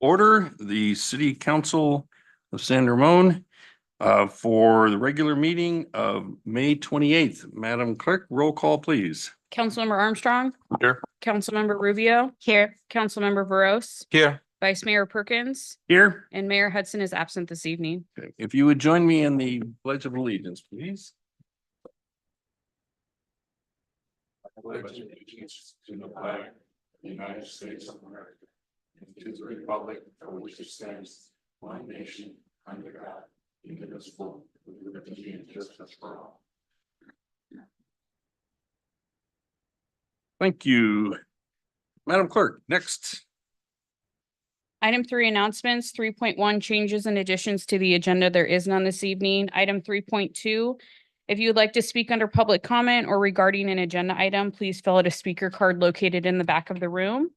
order the City Council of San Ramon for the regular meeting of May 28th. Madam Clerk, roll call, please. Councilmember Armstrong. Here. Councilmember Rubio. Here. Councilmember Veros. Here. Vice Mayor Perkins. Here. And Mayor Hudson is absent this evening. Okay. If you would join me in the Pledge of Allegiance, please. I pledge allegiance to the flag of the United States of America and to the republic for which it stands, one nation, under God, indivisible, with liberty and justice for all. Thank you. Madam Clerk, next. Item 3, announcements. 3.1, changes and additions to the agenda. There is none this evening. Item 3.2, if you would like to speak under public comment or regarding an agenda item, please fill out a speaker card located in the back of the room.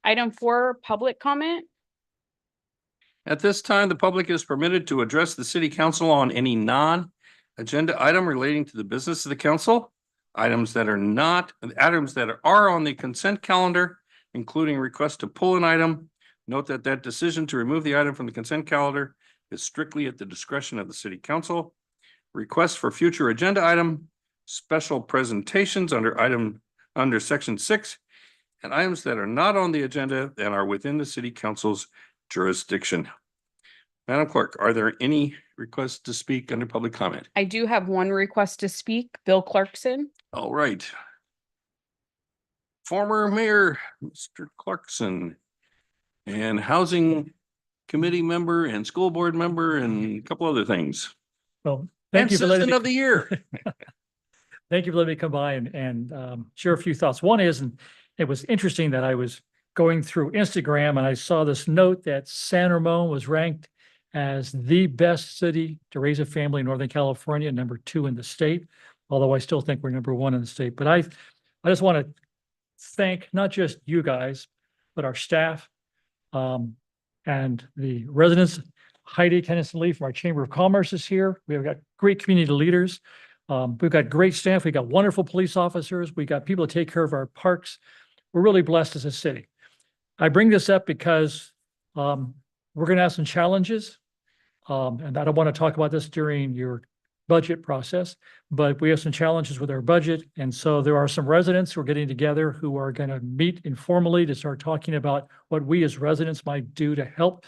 Item 4, public comment. At this time, the public is permitted to address the city council on any non-agenda item relating to the business of the council. Items that are on the consent calendar, including request to pull an item. Note that decision to remove the item from the consent calendar is strictly at the discretion of the city council. Requests for future agenda item, special presentations under section 6, and items that are not on the agenda and are within the city council's jurisdiction. Madam Clerk, are there any requests to speak under public comment? I do have one request to speak. Bill Clarkson. All right. Former Mayor, Mr. Clarkson, and Housing Committee member and school board member and a couple other things. Well, thank you for letting me, of the year. thank you for letting me come by and share a few thoughts. One is, and it was interesting that I was going through Instagram and I saw this note that San Ramon was ranked as the best city to raise a family in Northern California, number 2 in the state, although I still think we're number 1 in the state. But I just want to thank not just you guys, but our staff and the residents. Heidi Kennison-Lee from our Chamber of Commerce is here. We've got great community leaders. We've got great staff. We've got wonderful police officers. We got people to take care of our parks. We're really blessed as a city. I bring this up because we're going to have some challenges. And I don't want to talk about this during your budget process, but we have some challenges with our budget. And so there are some residents who are getting together who are going to meet informally to start talking about what we as residents might do to help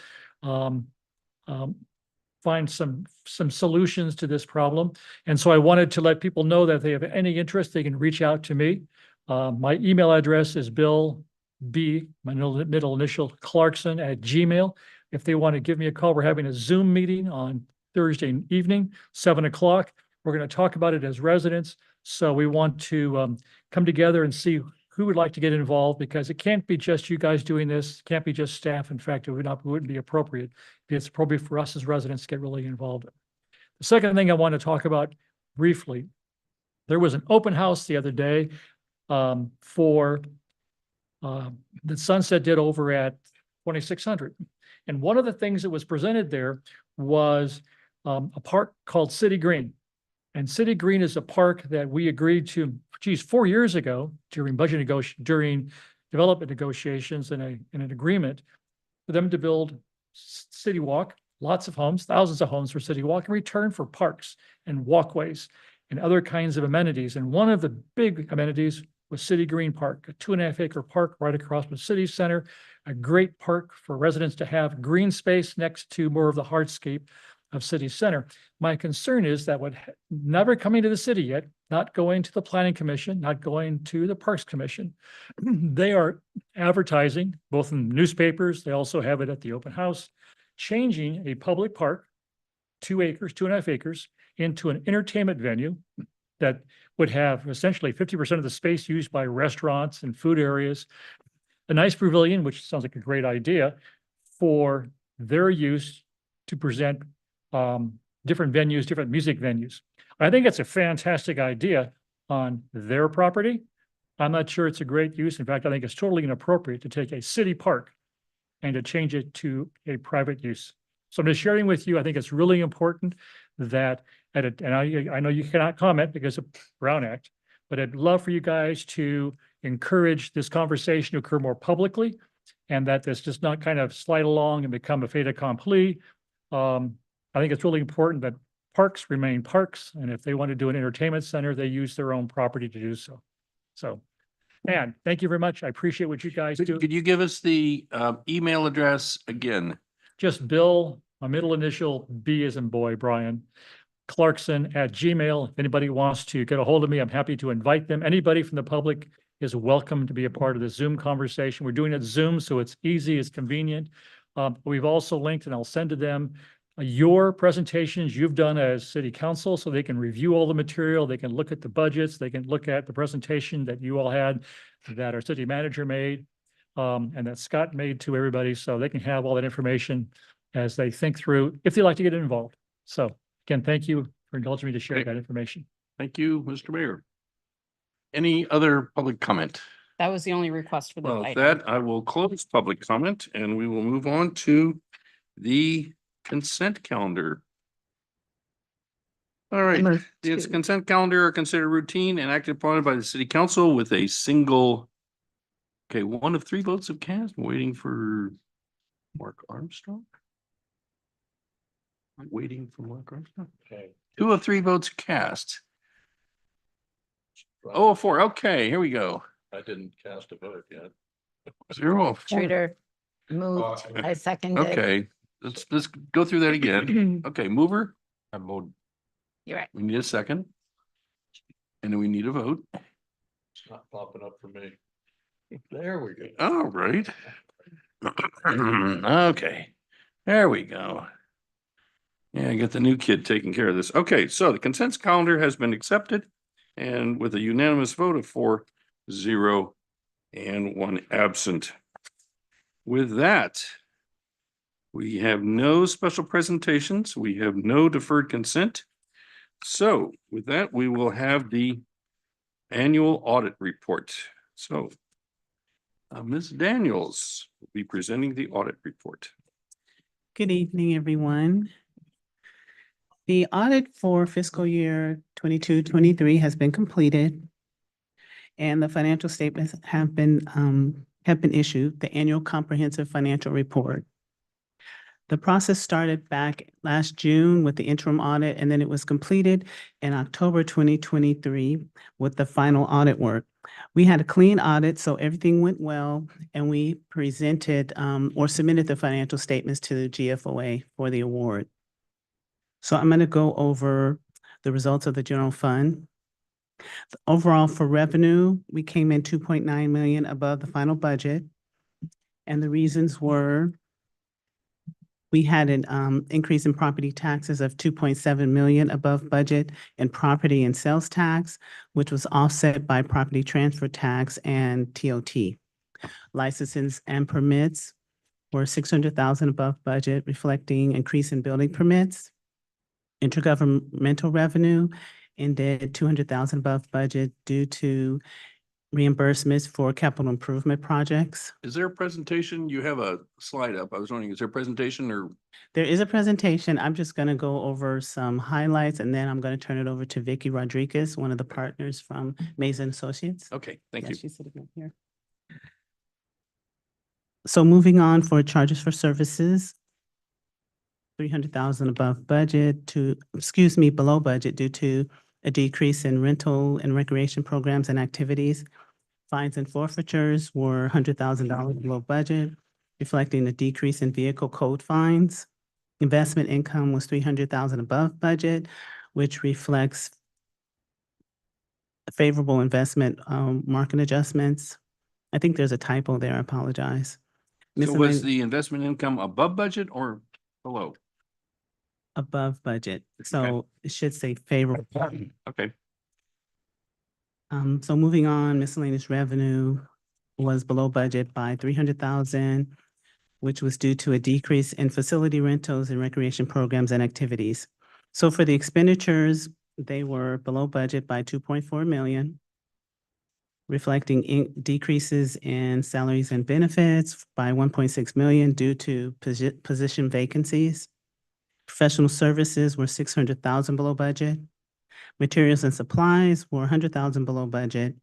find some solutions to this problem. And so I wanted to let people know that if they have any interest, they can reach out to me. My email address is Bill B, my middle initial, Clarkson @gmail. If they want to give me a call, we're having a Zoom meeting on Thursday evening, 7 o'clock. We're going to talk about it as residents. So we want to come together and see who would like to get involved, because it can't be just you guys doing this. It can't be just staff. In fact, it wouldn't be appropriate. It's appropriate for us as residents to get really involved. The second thing I want to talk about briefly, there was an open house the other day for that Sunset did over at 2600. And one of the things that was presented there was a park called City Green. And City Green is a park that we agreed to, 4 years ago during during development negotiations and an agreement for them to build City Walk, lots of homes, thousands of homes for City Walk in return for parks and walkways and other kinds of amenities. And one of the big amenities was City Green Park, a 2.5 acre park right across from the city center, a great park for residents to have green space next to more of the hardscape of city center. My concern is that what never coming to the city yet, not going to the planning commission, not going to the parks commission, they are advertising both in newspapers. They also have it at the open house, changing a public park, 2 acres, 2.5 acres into an entertainment venue that would have essentially 50% of the space used by restaurants and food areas, a nice pavilion, which sounds like a great idea, for their use to present different venues, different music venues. I think it's a fantastic idea on their property. I'm not sure it's a great use. In fact, I think it's totally inappropriate to take a city park and to change it to a private use. So I'm just sharing with you, I think it's really important that, and I know you cannot comment because of Brown Act, but I'd love for you guys to encourage this conversation to occur more publicly and that this does not kind of slide along and become a fait accompli. I think it's really important that parks remain parks, and if they want to do an entertainment center, they use their own property to do so. So, and thank you very much. I appreciate what you guys do. Could you give us the email address again? Just Bill, my middle initial, B as in boy, Brian, Clarkson@gmail. If anybody wants to get a hold of me, I'm happy to invite them. Anybody from the public is welcome to be a part of the Zoom conversation. We're doing it Zoom, so it's easy, it's convenient. We've also linked, and I'll send to them your presentations you've done as city council, so they can review all the material, they can look at the budgets, they can look at the presentation that you all had, that our city manager made, and that Scott made to everybody, so they can have all that information as they think through, if they'd like to get involved. So again, thank you for indulging me to share Okay. that information. Thank you, Mr. Mayor. Any other public comment? That was the only request for this Well, with item. that, I will close public comment and we will move on to the consent calendar. All right, the consent calendar are considered routine and acted upon by the city council with a single, okay, 1 of 3 votes of cast. I'm waiting for Mark Armstrong. I'm waiting for Mark Armstrong. Okay. 2 of 3 votes cast. 0 of 4. Okay, here we go. I didn't cast a vote yet. 0 of 4. Schrader moved, I seconded. Okay, let's go through that again. Okay, mover, I moved. You're right. we need a second. And then we need a vote. It's not popping up for me. There we go. All right. Okay, there we go. Yeah, I got the new kid taking care of this. Okay, so the consent calendar has been accepted and with a unanimous vote of 4-0 and 1 absent. With that, we have no special presentations. We have no deferred consent. So with that, we will have the annual audit report. So Ms. Daniels will be presenting the audit report. Good evening, everyone. The audit for fiscal year 22-23 has been completed, and the financial statements have been issued, the annual comprehensive financial report. The process started back last June with the interim audit, and then it was completed in October 2023 with the final audit work. We had a clean audit, so everything went well, and we presented or submitted the financial statements to the GFOA for the award. So I'm going to go over the results of the general fund. Overall, for revenue, we came in 2.9 million above the final budget. And the reasons were we had an increase in property taxes of 2.7 million above budget and property and sales tax, which was offset by property transfer tax and TOT. Licenses and permits were 600,000 above budget, reflecting increase in building permits. Intergovernmental revenue ended 200,000 above budget due to reimbursements for capital improvement projects. Is there a presentation? You have a slide up. I was wondering, is there a presentation or? There is a presentation. I'm just going to go over some highlights, and then I'm going to turn it over to Vicky Rodriguez, one of the partners from Mason Associates. Okay, thank Yeah, you. she's sitting right here. So moving on for charges for services, 300,000 above budget below budget due to a decrease in rental and recreation programs and activities. Fines and forfeitures were $100,000 below budget, reflecting a decrease in vehicle code fines. Investment income was 300,000 above budget, which reflects favorable investment market adjustments. I think there's a typo there. I apologize. So was Miscellaneous- the investment income above budget or below? Above budget, so it should say favorable. Okay, So moving on, miscellaneous revenue was below budget by 300,000, which was due to a decrease in facility rentals and recreation programs and activities. So for the expenditures, they were below budget by 2.4 million, reflecting decreases in salaries and benefits by 1.6 million due to position vacancies. Professional services were 600,000 below budget. Materials and supplies were 100,000 below budget.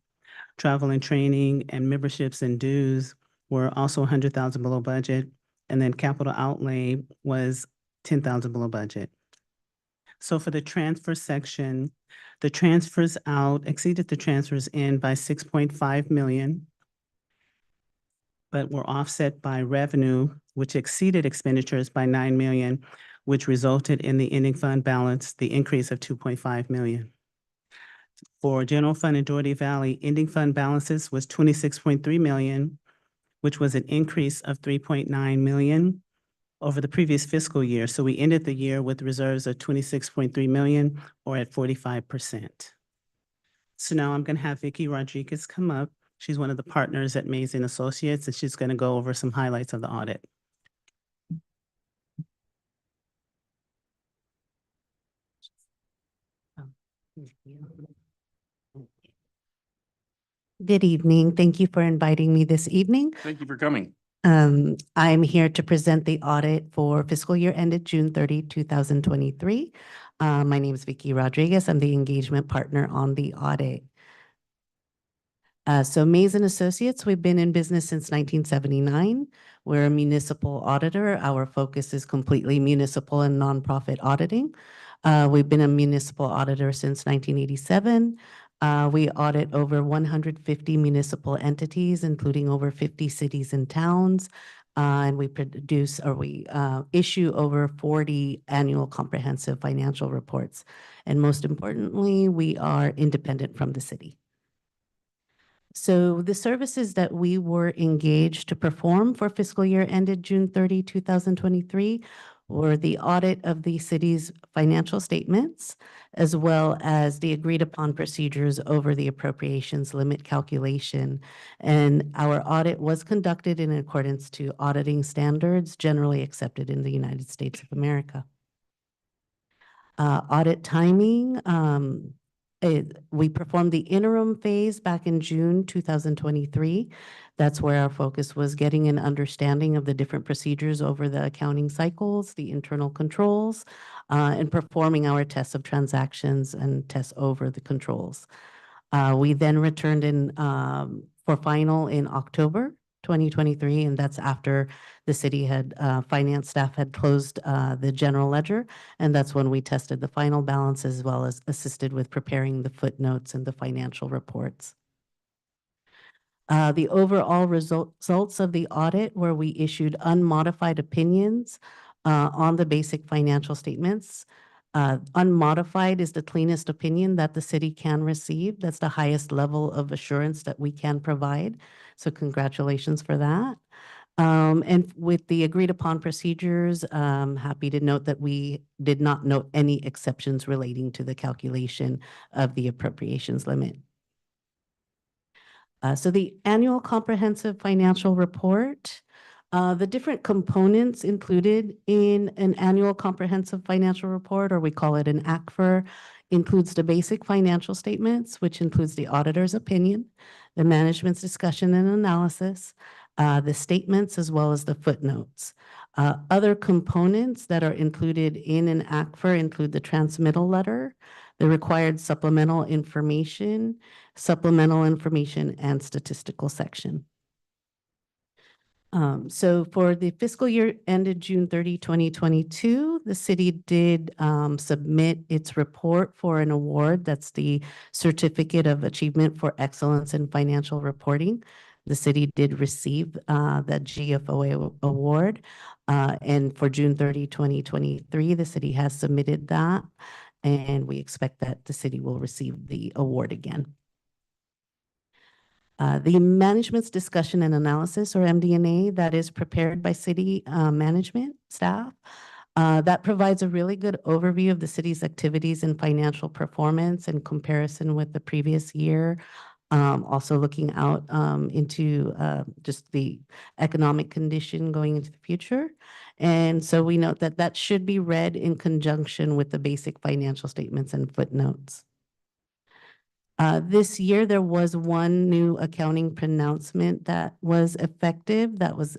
Travel and training and memberships and dues were also 100,000 below budget. And then capital outlay was 10,000 below budget. So for the transfer section, the transfers out exceeded the transfers in by 6.5 million, but were offset by revenue, which exceeded expenditures by 9 million, which resulted in the ending fund balance, the increase of 2.5 million. For general fund and Doherty Valley, ending fund balances was 26.3 million, which was an increase of 3.9 million over the previous fiscal year. So we ended the year with reserves of 26.3 million, or at 45%. So now I'm going to have Vicky Rodriguez come up. She's one of the partners at Mays and Associates, and she's going to go over some highlights of the audit. Good evening. Thank you for inviting me this evening. Thank you for coming. I'm here to present the audit for fiscal year ended June 30, 2023. My name is Vicky Rodriguez. I'm the engagement partner on the audit. So Mays and Associates, we've been in business since 1979. We're a municipal auditor. Our focus is completely municipal and nonprofit auditing. We've been a municipal auditor since 1987. We audit over 150 municipal entities, including over 50 cities and towns. And we produce or we issue over 40 annual comprehensive financial reports. And most importantly, we are independent from the city. So the services that we were engaged to perform for fiscal year ended June 30, 2023 were the audit of the city's financial statements, as well as the agreed upon procedures over the appropriations limit calculation. And our audit was conducted in accordance to auditing standards generally accepted in the United States of America. Audit timing, we performed the interim phase back in June 2023. That's where our focus was getting an understanding of the different procedures over the accounting cycles, the internal controls, and performing our tests of transactions and tests over the controls. We then returned in for final in October 2023, and that's after the city had, finance staff had closed the general ledger, and that's when we tested the final balance as well as assisted with preparing the footnotes and the financial reports. The overall results of the audit where we issued unmodified opinions on the basic financial statements. Unmodified is the cleanest opinion that the city can receive. That's the highest level of assurance that we can provide. So congratulations for that. And with the agreed upon procedures, happy to note that we did not note any exceptions relating to the calculation of the appropriations limit. So the annual comprehensive financial report, the different components included in an annual comprehensive financial report, or we call it an ACFR, includes the basic financial statements, which includes the auditor's opinion, the management's discussion and analysis, the statements, as well as the footnotes. Other components that are included in an ACFR include the transmittal letter, the required supplemental information, and statistical section. So for the fiscal year ended June 30, 2022, the city did submit its report for an award. That's the Certificate of Achievement for Excellence in Financial Reporting. The city did receive that GFOA award. And for June 30, 2023, the city has submitted that. And we expect that the city will receive the award again. The management's discussion and analysis, or MD&A, that is prepared by city management staff. That provides a really good overview of the city's activities and financial performance in comparison with the previous year. Also looking out into just the economic condition going into the future. And so we note that that should be read in conjunction with the basic financial statements and footnotes. This year, there was one new accounting pronouncement that was effective. That was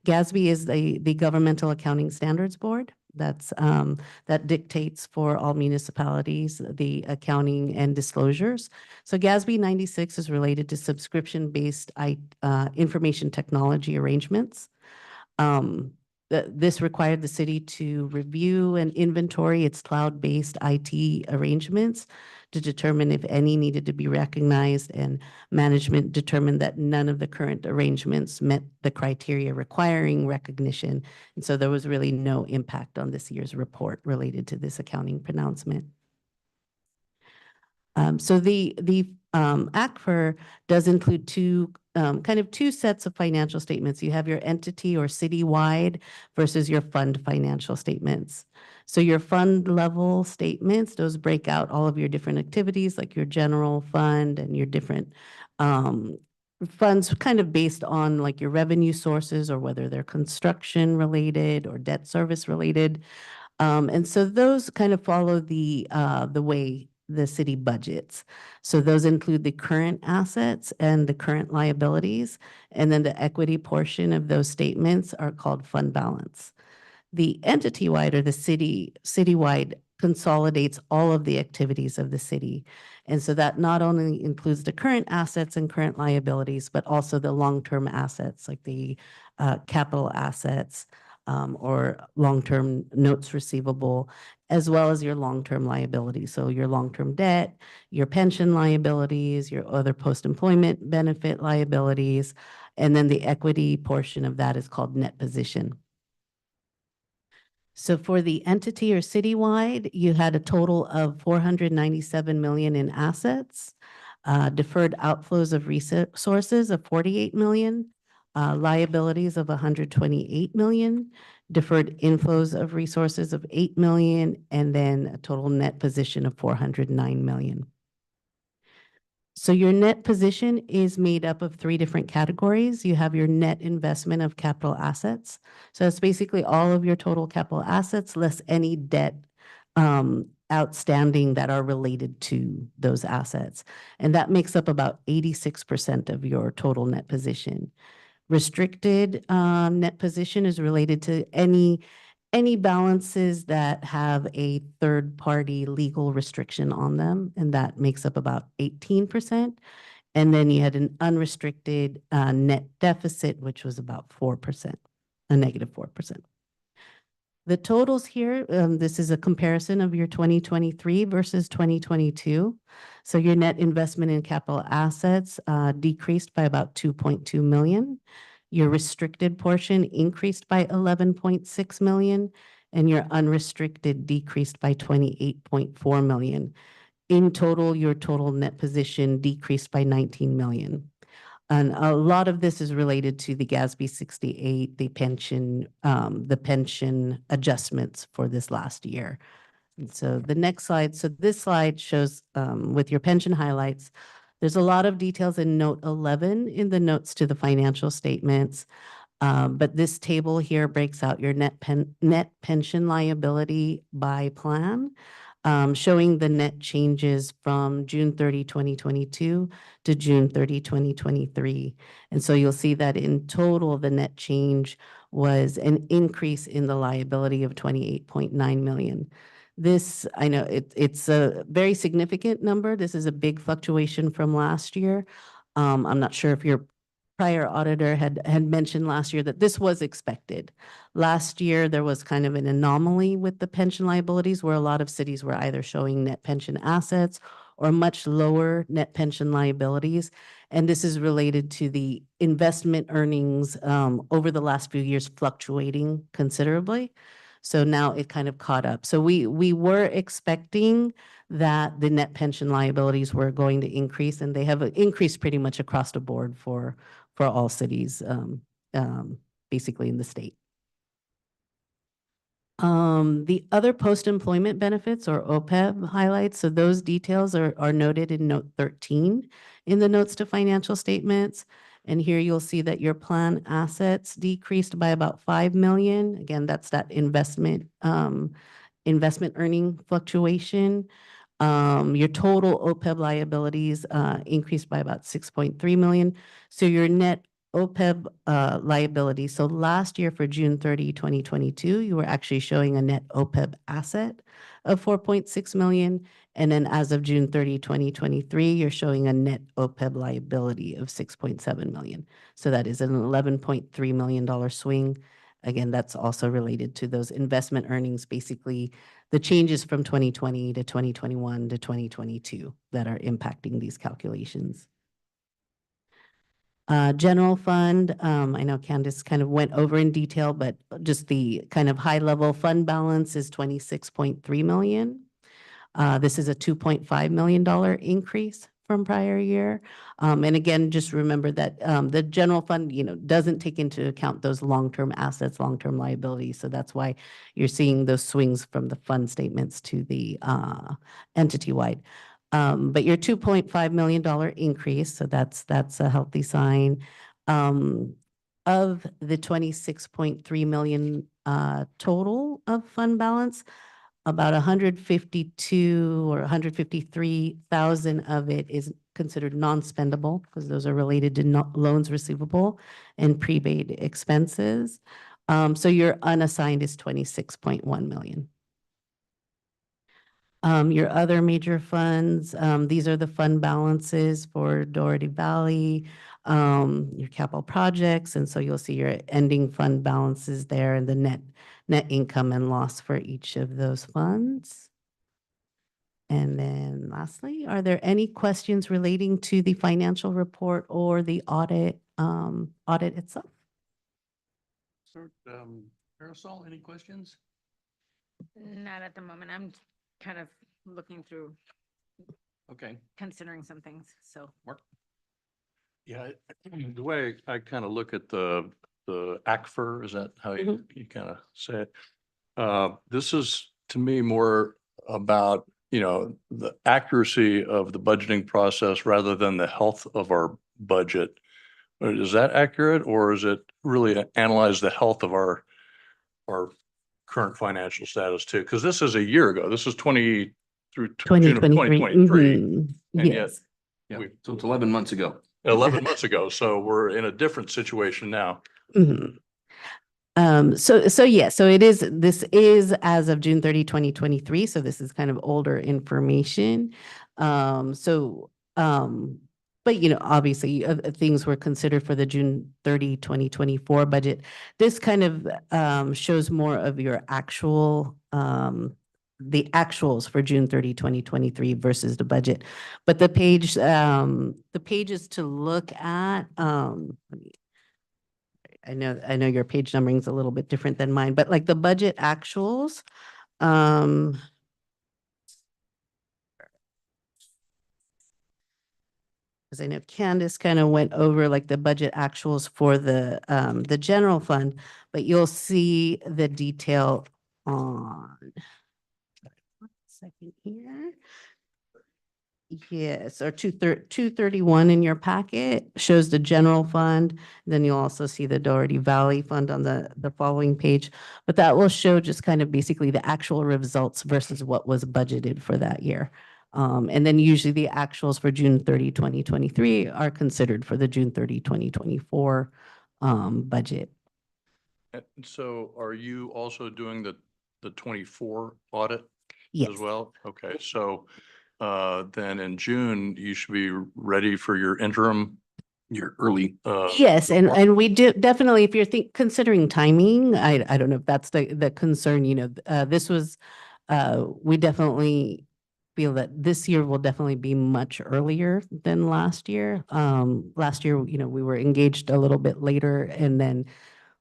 GASB is the Governmental Accounting Standards Board. that dictates for all municipalities, the accounting and disclosures. So GASB 96 is related to subscription-based information technology arrangements. This required the city to review and inventory its cloud-based IT arrangements to determine if any needed to be recognized, and management determined that none of the current arrangements met the criteria requiring recognition. And so there was really no impact on this year's report related to this accounting pronouncement. So the ACFR does include two sets of financial statements. You have your entity or citywide versus your fund financial statements. So your fund level statements, those break out all of your different activities, like your general fund and your different funds, kind of based on like your revenue sources, or whether they're construction related or debt service related. And so those kind of follow the way the city budgets. So those include the current assets and the current liabilities, and then the equity portion of those statements are called fund balance. The entity-wide or the citywide consolidates all of the activities of the city. And so that not only includes the current assets and current liabilities, but also the long-term assets, like the capital assets, or long-term notes receivable, as well as your long-term liabilities. So your long-term debt, your pension liabilities, your other post-employment benefit liabilities, and then the equity portion of that is called net position. So for the entity or citywide, you had a total of 497 million in assets, deferred outflows of resources of 48 million, liabilities of 128 million, deferred inflows of resources of 8 million, and then a total net position of 409 million. So your net position is made up of three different categories. You have your net investment of capital assets. So it's basically all of your total capital assets less any debt outstanding that are related to those assets. And that makes up about 86% of your total net position. Restricted net position is related to any balances that have a third-party legal restriction on them, and that makes up about 18%. And then you had an unrestricted net deficit, which was about 4%, a negative 4%. The totals here, this is a comparison of your 2023 versus 2022. So your net investment in capital assets decreased by about 2.2 million. Your restricted portion increased by 11.6 million, and your unrestricted decreased by 28.4 million. In total, your total net position decreased by 19 million. And a lot of this is related to the GASB 68, the pension adjustments for this last year. And so the next slide, so this slide shows with your pension highlights, there's a lot of details in note 11 in the notes to the financial statements. But this table here breaks out your net pension liability by plan, showing the net changes from June 30, 2022 to June 30, 2023. And so you'll see that in total, the net change was an increase in the liability of 28.9 million. This, I know it's a very significant number. This is a big fluctuation from last year. I'm not sure if your prior auditor had mentioned last year that this was expected. Last year, there was kind of an anomaly with the pension liabilities where a lot of cities were either showing net pension assets or much lower net pension liabilities. And this is related to the investment earnings over the last few years fluctuating considerably. So now it kind of caught up. So we were expecting that the net pension liabilities were going to increase, and they have increased pretty much across the board for all cities, basically in the state. The other post-employment benefits or OPEB highlights, so those details are noted in note 13 in the notes to financial statements. And here you'll see that your plan assets decreased by about 5 million. Again, that's that investment earning fluctuation. Your total OPEB liabilities increased by about 6.3 million. So your net OPEB liability. So last year for June 30, 2022, you were actually showing a net OPEB asset of 4.6 million. And then as of June 30, 2023, you're showing a net OPEB liability of 6.7 million. So that is an $11.3 million swing. Again, that's also related to those investment earnings, basically the changes from 2020 to 2021 to 2022 that are impacting these calculations. General fund, I know Candace kind of went over in detail, but just the kind of high level fund balance is 26.3 million. This is a $2.5 million increase from prior year. And again, just remember that the general fund, doesn't take into account those long-term assets, long-term liabilities. So that's why you're seeing those swings from the fund statements to the entity-wide. But your $2.5 million increase, so that's a healthy sign. Of the 26.3 million total of fund balance, about 152 or 153,000 of it is considered non-spendable because those are related to loans receivable and prepaid expenses. So your unassigned is 26.1 million. Your other major funds, these are the fund balances for Doherty Valley, your capital projects. And so you'll see your ending fund balances there and the net income and loss for each of those funds. And then lastly, are there any questions relating to the financial report or the audit itself? Sir, Marisol, any questions? Not at the moment. I'm kind of looking through, Okay, considering some things, so. Mark? Yeah, the way I kind of look at the ACFR, is that how you kind of say it? This is to me more about, the accuracy of the budgeting process rather than the health of our budget. Is that accurate, or is it really analyze the health of our current financial status too? Because this is a year ago. This is through June of 2023. And yet Yes. Yeah, we- so it's 11 months ago. 11 months ago. So we're in a different situation now. Mhm. So this is as of June 30, 2023. So this is kind of older information. But obviously things were considered for the June 30, 2024 budget. This kind of shows more of your actual, the actuals for June 30, 2023 versus the budget. But the pages to look at, I know your page numbering is a little bit different than mine, but like the budget actuals, because I know Candace kind of went over like the budget actuals for the general fund, but you'll see the detail on. One second here. Yes, or 231 in your packet shows the general fund. Then you'll also see the Doherty Valley Fund on the following page. But that will show just kind of basically the actual results versus what was budgeted for that year. And then usually the actuals for June 30, 2023 are considered for the June 30, 2024 budget. And so are you also doing the 24 audit Yes. as well? Okay, so then in June, you should be ready for your interim, your early. Yes, and we do definitely, if you're considering timing, I don't know if that's the concern, this was, we definitely feel that this year will definitely be much earlier than last year. Last year, we were engaged a little bit later, and then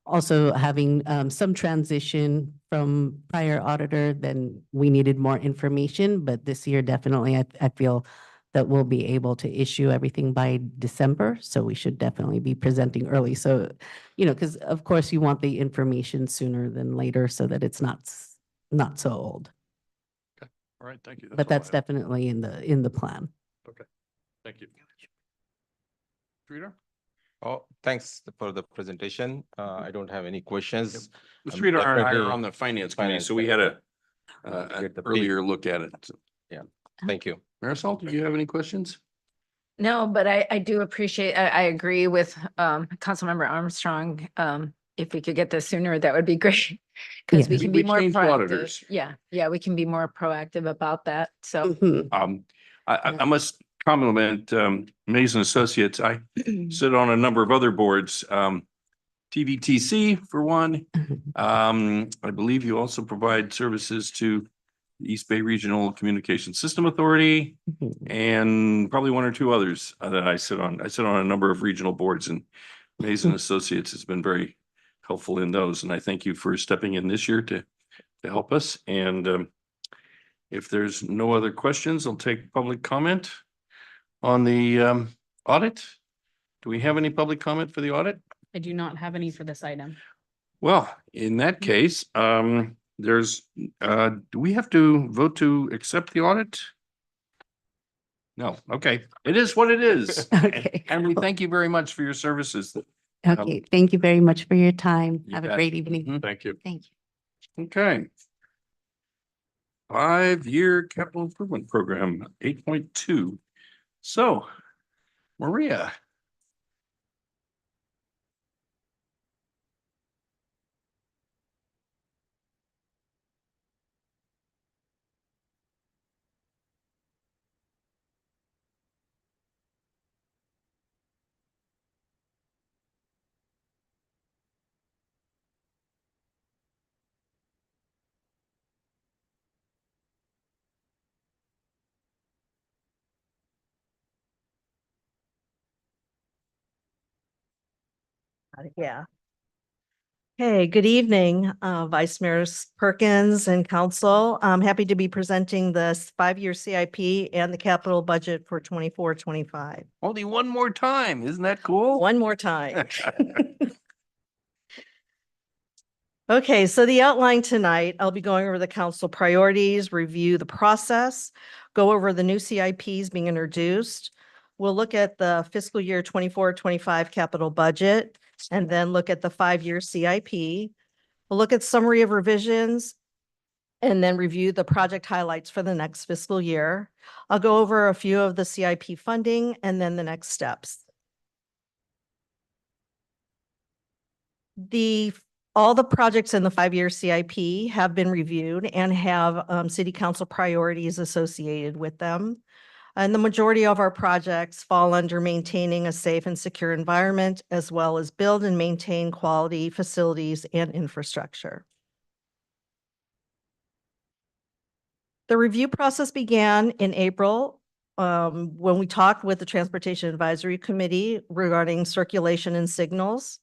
also having some transition from prior auditor, then we needed more information. But this year, definitely, I feel that we'll be able to issue everything by December. So we should definitely be presenting early. So, because of course you want the information sooner than later so that it's not so old. All right, thank you. But all I that's have. definitely in the plan. Thank you. Sridhar? Oh, thanks for the presentation. I don't have any questions. Sridhar and I are definitely- on the finance committee, Finance so we had an Get the earlier look at it. Thank you. Marisol, did you have any questions? No, but I do appreciate, I agree with Councilmember Armstrong. If we could get this sooner, that would be great. Because we Yes. can We be more changed auditors. proactive. Yeah, we can be more proactive about that. So Mhm. I must compliment Mays and Associates. I sit on a number of other boards, TVTC for one. I believe you also provide services to the East Bay Regional Communication System Authority and probably one or two others that I sit on. I sit on a number of regional boards, and Mays and Associates has been very helpful in those. And I thank you for stepping in this year to help us. And if there's no other questions, I'll take public comment on the audit. Do we have any public comment for the audit? I do not have any for this item. Well, in that case, do we have to vote to accept the audit? No, okay, it is what it is. Okay. And we thank you very much for your services. Okay, thank you very much for your time. You Have a bet. great evening. Mhm. Thank you. Thank you. Okay. 5-year capital improvement program, 8.2. So, Maria. Yeah. Hey, good evening, Vice Mayor Perkins and Council. I'm happy to be presenting this 5-year CIP and the capital budget for 24-25. Only one more time. Isn't that cool? One more time. Okay, so the outline tonight, I'll be going over the council priorities, review the process, go over the new CIPs being introduced. We'll look at the fiscal year 24-25 capital budget, and then look at the 5-year CIP. We'll look at summary of revisions, and then review the project highlights for the next fiscal year. I'll go over a few of the CIP funding and then the next steps. All the projects in the 5-year CIP have been reviewed and have city council priorities associated with them. And the majority of our projects fall under maintaining a safe and secure environment, as well as build and maintain quality facilities and infrastructure. The review process began in April when we talked with the Transportation Advisory Committee regarding circulation and signals.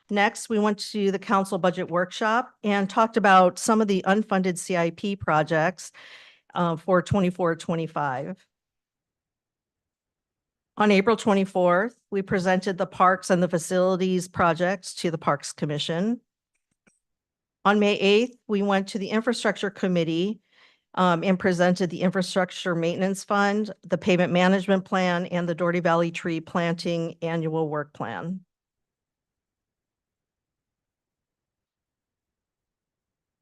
Next, we went to the council budget workshop and talked about some of the unfunded CIP projects for 24-25. On April 24th, we presented the parks and the facilities projects to the Parks Commission. On May 8th, we went to the Infrastructure Committee and presented the Infrastructure Maintenance Fund, the Pavement Management Plan, and the Doherty Valley Tree Planting Annual Work Plan.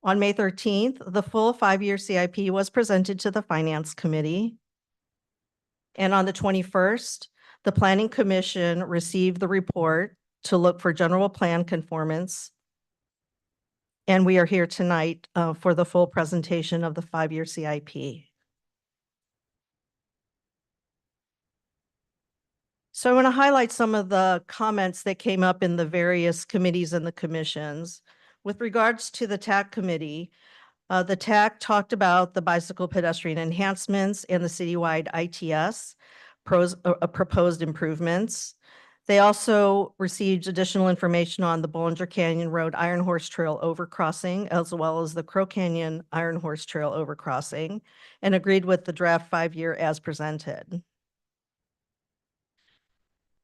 On May 13th, the full 5-year CIP was presented to the Finance Committee. And on the 21st, the Planning Commission received the report to look for general plan conformance. And we are here tonight for the full presentation of the 5-year CIP. So I want to highlight some of the comments that came up in the various committees and the commissions. With regards to the TAC committee, the TAC talked about the bicycle pedestrian enhancements and the citywide ITS proposed improvements. They also received additional information on the Bollinger Canyon Road Iron Horse Trail overcrossing, as well as the Crow Canyon Iron Horse Trail overcrossing, and agreed with the draft 5-year as presented.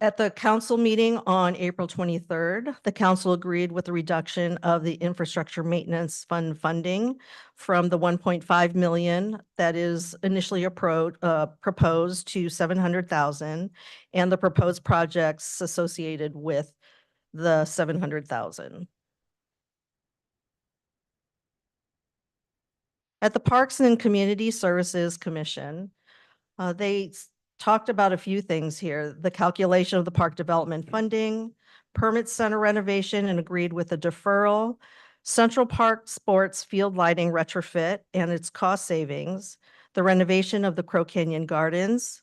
At the council meeting on April 23rd, the council agreed with the reduction of the infrastructure maintenance fund funding from the 1.5 million that is initially proposed to 700,000 and the proposed projects associated with the 700,000. At the Parks and Community Services Commission, they talked about a few things here, the calculation of the park development funding, permit center renovation, and agreed with a deferral, Central Park Sports field lighting retrofit and its cost savings, the renovation of the Crow Canyon Gardens,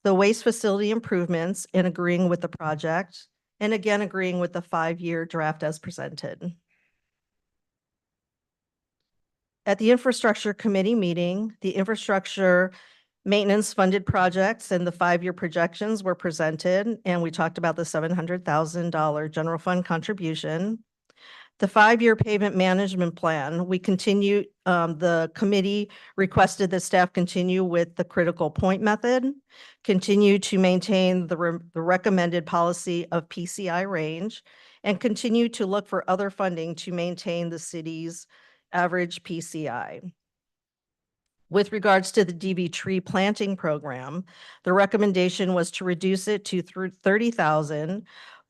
the waste facility improvements, and agreeing with the project, and again agreeing with the 5-year draft as presented. At the Infrastructure Committee meeting, the infrastructure maintenance funded projects and the 5-year projections were presented, and we talked about the $700,000 general fund contribution. The 5-year pavement management plan, we continue, the committee requested that staff continue with the critical point method, continue to maintain the recommended policy of PCI range, and continue to look for other funding to maintain the city's average PCI. With regards to the DV tree planting program, the recommendation was to reduce it to $30,000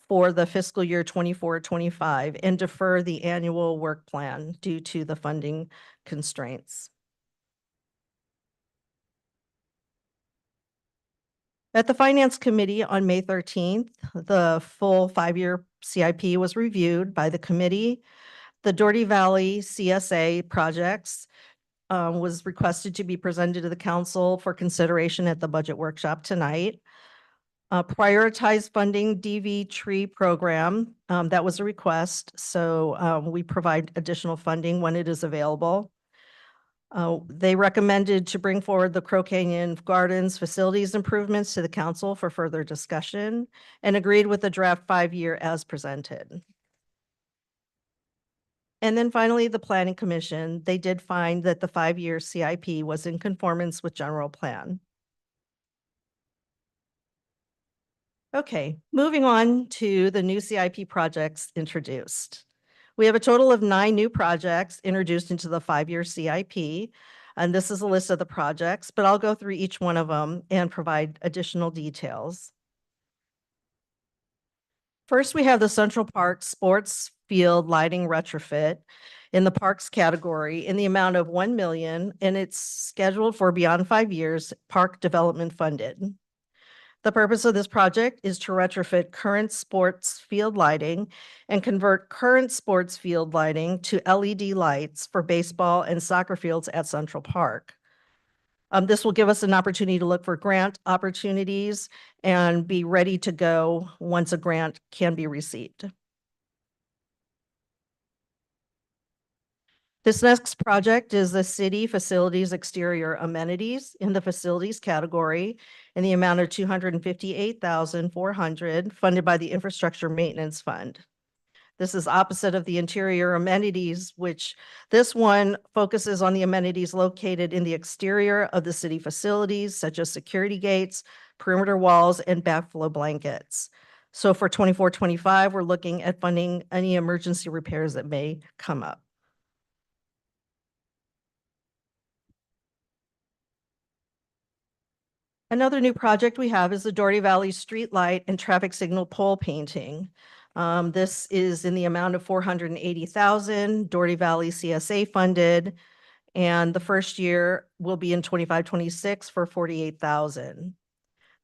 for the fiscal year 24-25 and defer the annual work plan due to the funding constraints. At the Finance Committee on May 13th, the full 5-year CIP was reviewed by the committee. The Doherty Valley CSA projects was requested to be presented to the council for consideration at the budget workshop tonight. Prioritized funding DV tree program, that was a request. So we provide additional funding when it is available. They recommended to bring forward the Crow Canyon Gardens facilities improvements to the council for further discussion and agreed with the draft 5-year as presented. And then finally, the Planning Commission, they did find that the 5-year CIP was in conformance with general plan. Okay, moving on to the new CIP projects introduced. We have a total of 9 new projects introduced into the 5-year CIP. And this is a list of the projects, but I'll go through each one of them and provide additional details. First, we have the Central Park Sports Field Lighting Retrofit in the Parks category in the amount of $1 million, and it's scheduled for beyond 5 years, park development funded. The purpose of this project is to retrofit current sports field lighting and convert current sports field lighting to LED lights for baseball and soccer fields at Central Park. This will give us an opportunity to look for grant opportunities and be ready to go once a grant can be received. This next project is the city facilities exterior amenities in the facilities category in the amount of $258,400 funded by the Infrastructure Maintenance Fund. This is opposite of the interior amenities, which this one focuses on the amenities located in the exterior of the city facilities, such as security gates, perimeter walls, and backflow blankets. So for 24-25, we're looking at funding any emergency repairs that may come up. Another new project we have is the Doherty Valley Streetlight and Traffic Signal Pole Painting. This is in the amount of $480,000, Doherty Valley CSA funded, and the first year will be in 25-26 for $48,000.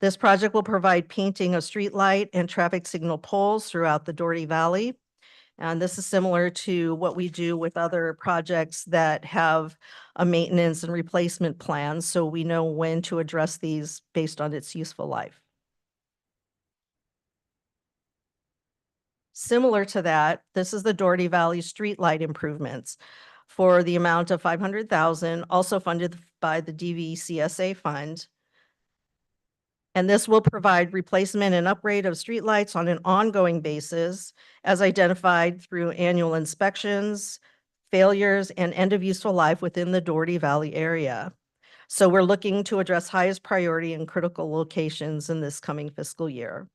This project will provide painting of streetlight and traffic signal poles throughout the Doherty Valley. And this is similar to what we do with other projects that have a maintenance and replacement plan, so we know when to address these based on its useful life. Similar to that, this is the Doherty Valley streetlight improvements for the amount of $500,000, also funded by the DVCSA fund. And this will provide replacement and upgrade of streetlights on an ongoing basis as identified through annual inspections, failures, and end of useful life within the Doherty Valley area. So we're looking to address highest priority and critical locations in this coming fiscal year.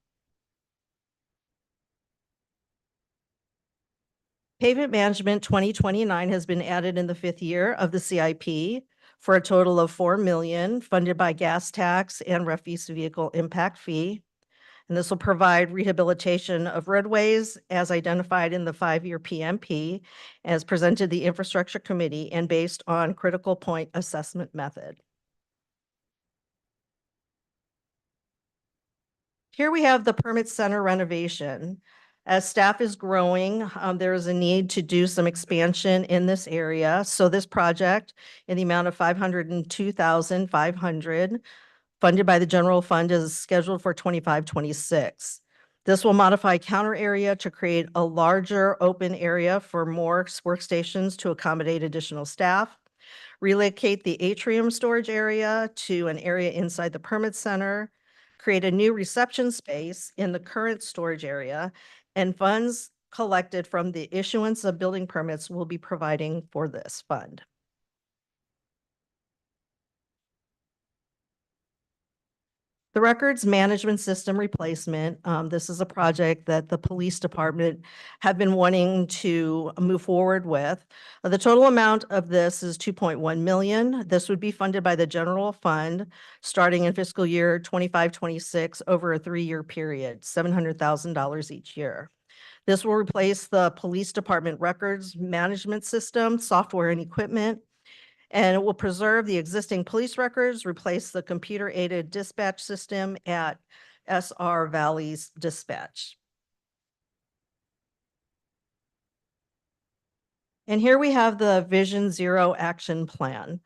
Pavement Management 2029 has been added in the 5th year of the CIP for a total of $4 million funded by gas tax and refuse vehicle impact fee. And this will provide rehabilitation of roadways as identified in the 5-year PMP as presented to the Infrastructure Committee and based on critical point assessment method. Here we have the permit center renovation. As staff is growing, there is a need to do some expansion in this area. So this project in the amount of $502,500 funded by the general fund is scheduled for 25-26. This will modify counter area to create a larger open area for more workstations to accommodate additional staff. Relocate the atrium storage area to an area inside the permit center, create a new reception space in the current storage area, and funds collected from the issuance of building permits will be providing for this fund. The records management system replacement, this is a project that the police department have been wanting to move forward with. The total amount of this is 2.1 million. This would be funded by the general fund starting in fiscal year 25-26 over a 3-year period, $700,000 each year. This will replace the police department records management system, software and equipment, and it will preserve the existing police records, replace the computer-aided dispatch system at SR Valley's Dispatch. And here we have the Vision Zero Action Plan.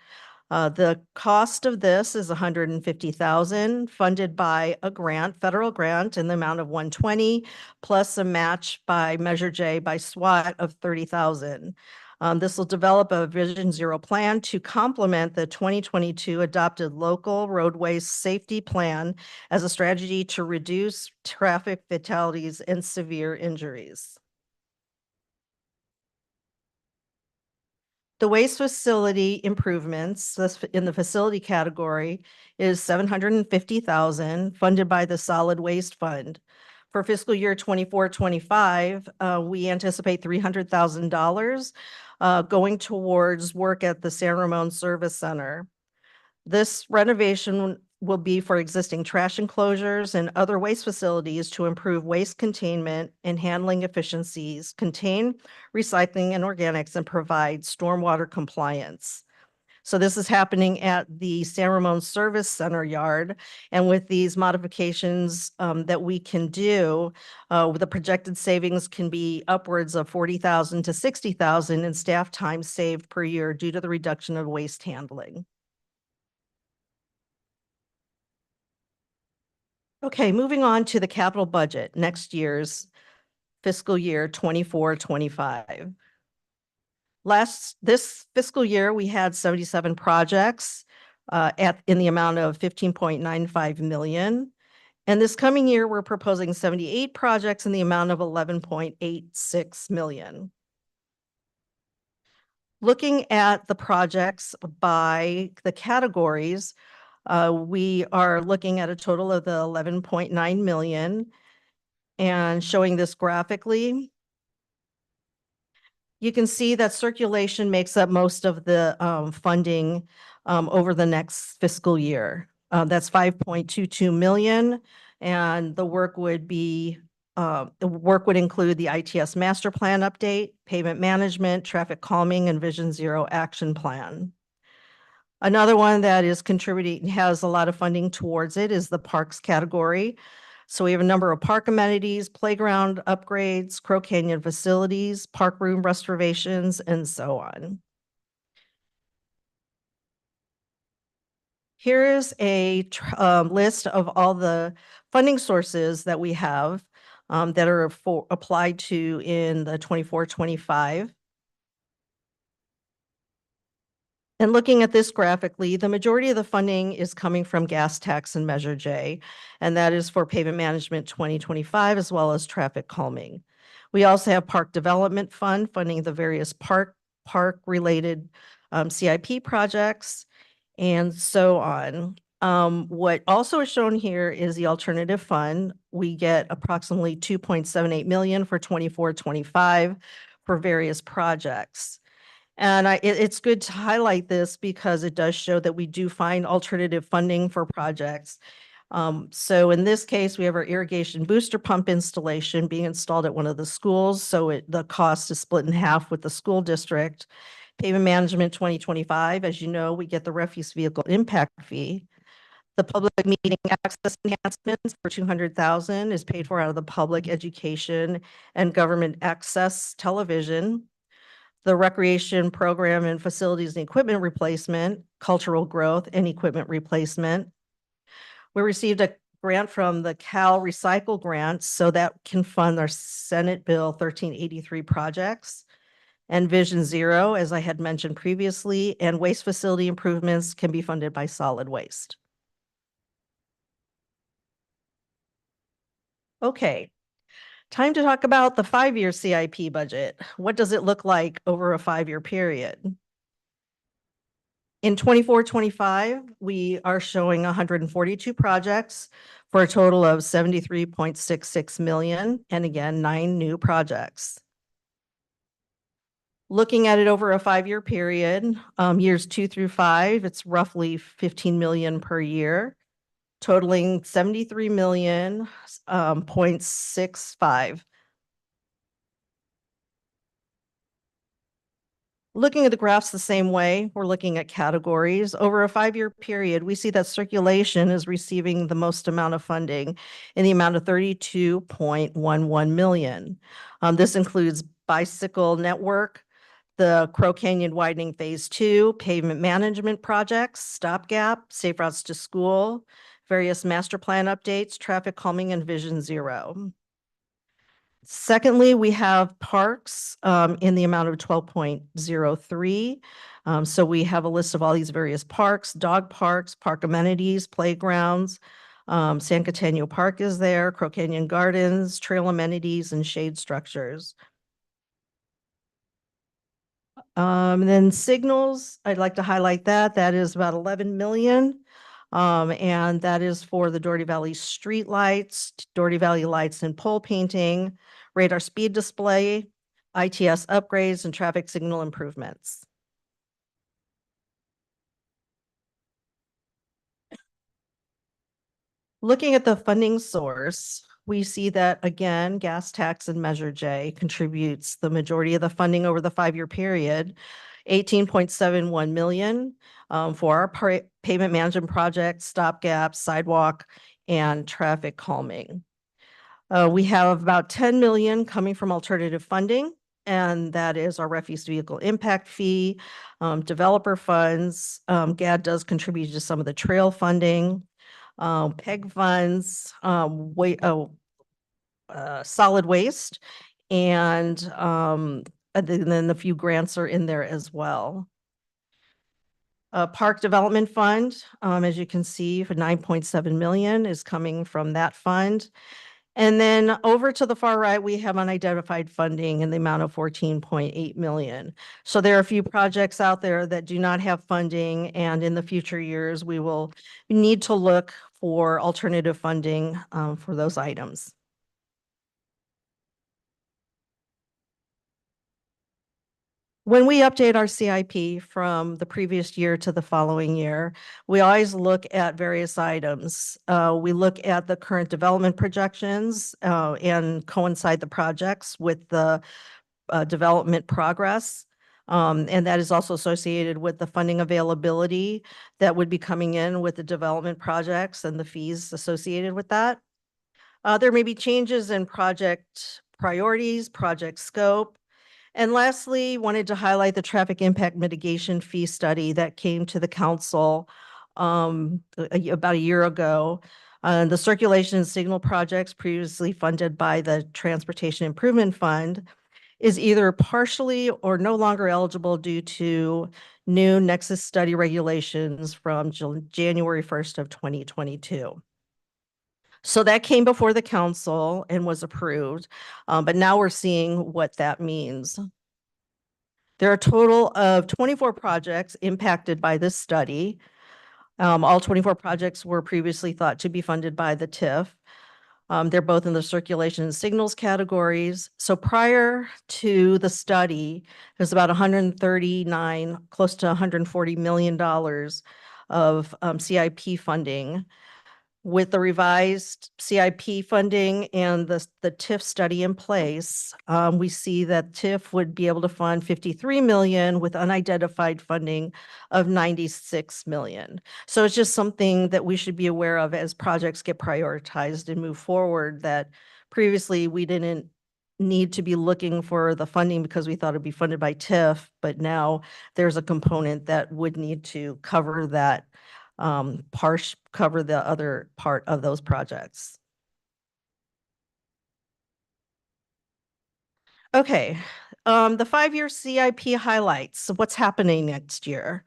The cost of this is $150,000, funded by a grant, federal grant in the amount of $120,000, plus a match by Measure J by SWAT of $30,000. This will develop a Vision Zero plan to complement the 2022 adopted local roadway safety plan as a strategy to reduce traffic fatalities and severe injuries. The waste facility improvements in the facility category is $750,000 funded by the Solid Waste Fund. For fiscal year 24-25, we anticipate $300,000 going towards work at the San Ramon Service Center. This renovation will be for existing trash enclosures and other waste facilities to improve waste containment and handling efficiencies, contain recycling and organics, and provide stormwater compliance. So this is happening at the San Ramon Service Center yard. And with these modifications that we can do, the projected savings can be upwards of $40,000 to $60,000 in staff time saved per year due to the reduction of waste handling. Okay, moving on to the capital budget, next year's fiscal year 24-25. This fiscal year, we had 77 projects in the amount of 15.95 million. And this coming year, we're proposing 78 projects in the amount of 11.86 million. Looking at the projects by the categories, we are looking at a total of the 11.9 million, and showing this graphically. You can see that circulation makes up most of the funding over the next fiscal year. That's 5.22 million, and the work would include the ITS master plan update, pavement management, traffic calming, and Vision Zero action plan. Another one that is contributing, has a lot of funding towards it, is the parks category. So we have a number of park amenities, playground upgrades, Crow Canyon facilities, park room restorations, and so on. Here is a list of all the funding sources that we have that are applied to in the 24-25. And looking at this graphically, the majority of the funding is coming from gas tax and Measure J, and that is for pavement management 2025 as well as traffic calming. We also have Park Development Fund funding the various park-related CIP projects and so on. What also is shown here is the alternative fund. We get approximately 2.78 million for 24-25 for various projects. And it's good to highlight this because it does show that we do find alternative funding for projects. So in this case, we have our irrigation booster pump installation being installed at one of the schools. So the cost is split in half with the school district. Pavement management 2025, as you know, we get the refuse vehicle impact fee. The public meeting access enhancements for 200,000 is paid for out of the public education and government access television. The recreation program and facilities and equipment replacement, cultural growth and equipment replacement. We received a grant from the Cal Recycle Grant, so that can fund our Senate Bill 1383 projects. And Vision Zero, as I had mentioned previously, and waste facility improvements can be funded by solid waste. Okay, time to talk about the 5-year CIP budget. What does it look like over a 5-year period? In 24-25, we are showing 142 projects for a total of 73.66 million, and again, 9 new projects. Looking at it over a 5-year period, years 2 through 5, it's roughly 15 million per year, totaling 73 million, 0.65. Looking at the graphs the same way, we're looking at categories. Over a 5-year period, we see that circulation is receiving the most amount of funding in the amount of 32.11 million. This includes bicycle network, the Crow Canyon widening phase 2, pavement management projects, stopgap, safe routes to school, various master plan updates, traffic calming, and Vision Zero. Secondly, we have parks in the amount of 12.03. So we have a list of all these various parks, dog parks, park amenities, playgrounds. San Catania Park is there, Crow Canyon Gardens, trail amenities, and shade structures. Then signals, I'd like to highlight that. That is about 11 million. And that is for the Doherty Valley street lights, Doherty Valley lights and pole painting, radar speed display, ITS upgrades, and traffic signal improvements. Looking at the funding source, we see that again, gas tax and Measure J contributes the majority of the funding over the 5-year period, 18.71 million for our pavement management project, stopgap, sidewalk, and traffic calming. We have about 10 million coming from alternative funding, and that is our refuse vehicle impact fee, developer funds. GAD does contribute to some of the trail funding, PEG funds, solid waste, and then a few grants are in there as well. Park Development Fund, as you can see, for 9.7 million is coming from that fund. And then over to the far right, we have unidentified funding in the amount of 14.8 million. So there are a few projects out there that do not have funding, and in the future years, we will need to look for alternative funding for those items. When we update our CIP from the previous year to the following year, we always look at various items. We look at the current development projections and coincide the projects with the development progress. And that is also associated with the funding availability that would be coming in with the development projects and the fees associated with that. There may be changes in project priorities, project scope. And lastly, wanted to highlight the traffic impact mitigation fee study that came to the council about a year ago. The circulation and signal projects previously funded by the Transportation Improvement Fund is either partially or no longer eligible due to new Nexus study regulations from January 1st of 2022. So that came before the council and was approved, but now we're seeing what that means. There are a total of 24 projects impacted by this study. All 24 projects were previously thought to be funded by the TIF. They're both in the circulation and signals categories. So prior to the study, there's about 139, close to $140 million of CIP funding. With the revised CIP funding and the TIF study in place, we see that TIF would be able to fund 53 million with unidentified funding of 96 million. So it's just something that we should be aware of as projects get prioritized and move forward, that previously we didn't need to be looking for the funding because we thought it'd be funded by TIF, but now there's a component that would need to cover that cover the other part of those projects. Okay, the 5-year CIP highlights what's happening next year.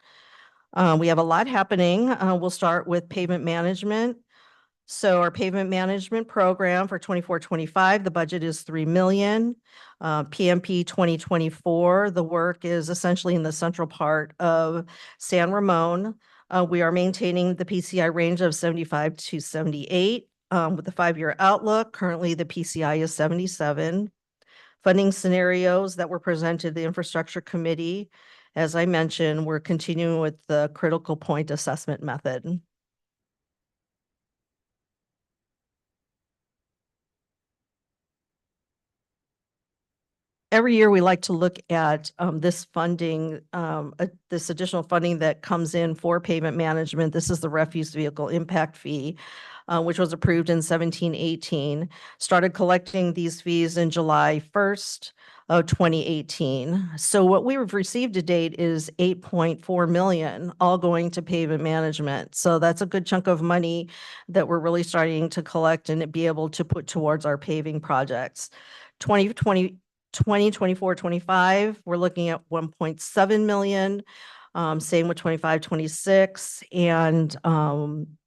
We have a lot happening. We'll start with pavement management. So our pavement management program for 24-25, the budget is 3 million. PMP 2024, the work is essentially in the central part of San Ramon. We are maintaining the PCI range of 75 to 78. With the 5-year outlook, currently the PCI is 77. Funding scenarios that were presented to the Infrastructure Committee, as I mentioned, we're continuing with the critical point assessment method. Every year, we like to look at this funding, this additional funding that comes in for pavement management. This is the refuse vehicle impact fee, which was approved in 17-18. Started collecting these fees in July 1st of 2018. So what we've received to date is 8.4 million, all going to pavement management. So that's a good chunk of money that we're really starting to collect and be able to put towards our paving projects. 2024-25, we're looking at 1.7 million. Same with 25-26. And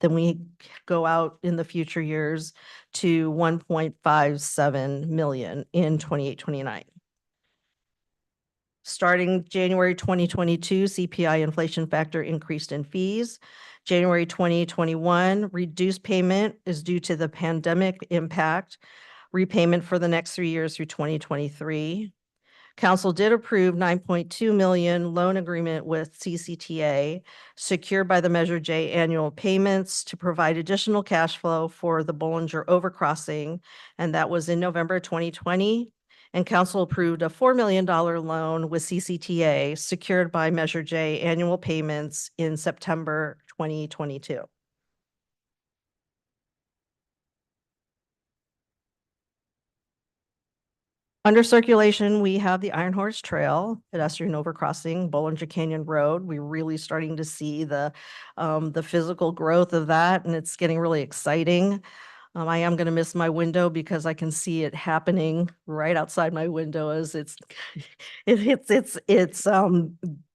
then we go out in the future years to 1.57 million in 28-29. Starting January 2022, CPI inflation factor increased in fees. January 2021, reduced payment is due to the pandemic impact. Repayment for the next 3 years through 2023. Council did approve 9.2 million loan agreement with CCTA, secured by the Measure J annual payments to provide additional cash flow for the Bollinger Overcrossing, and that was in November 2020. And council approved a $4 million loan with CCTA, secured by Measure J annual payments in September 2022. Under circulation, we have the Iron Horse Trail, pedestrian overcrossing, Bollinger Canyon Road. We're really starting to see the physical growth of that, and it's getting really exciting. I am going to miss my window because I can see it happening right outside my window as it's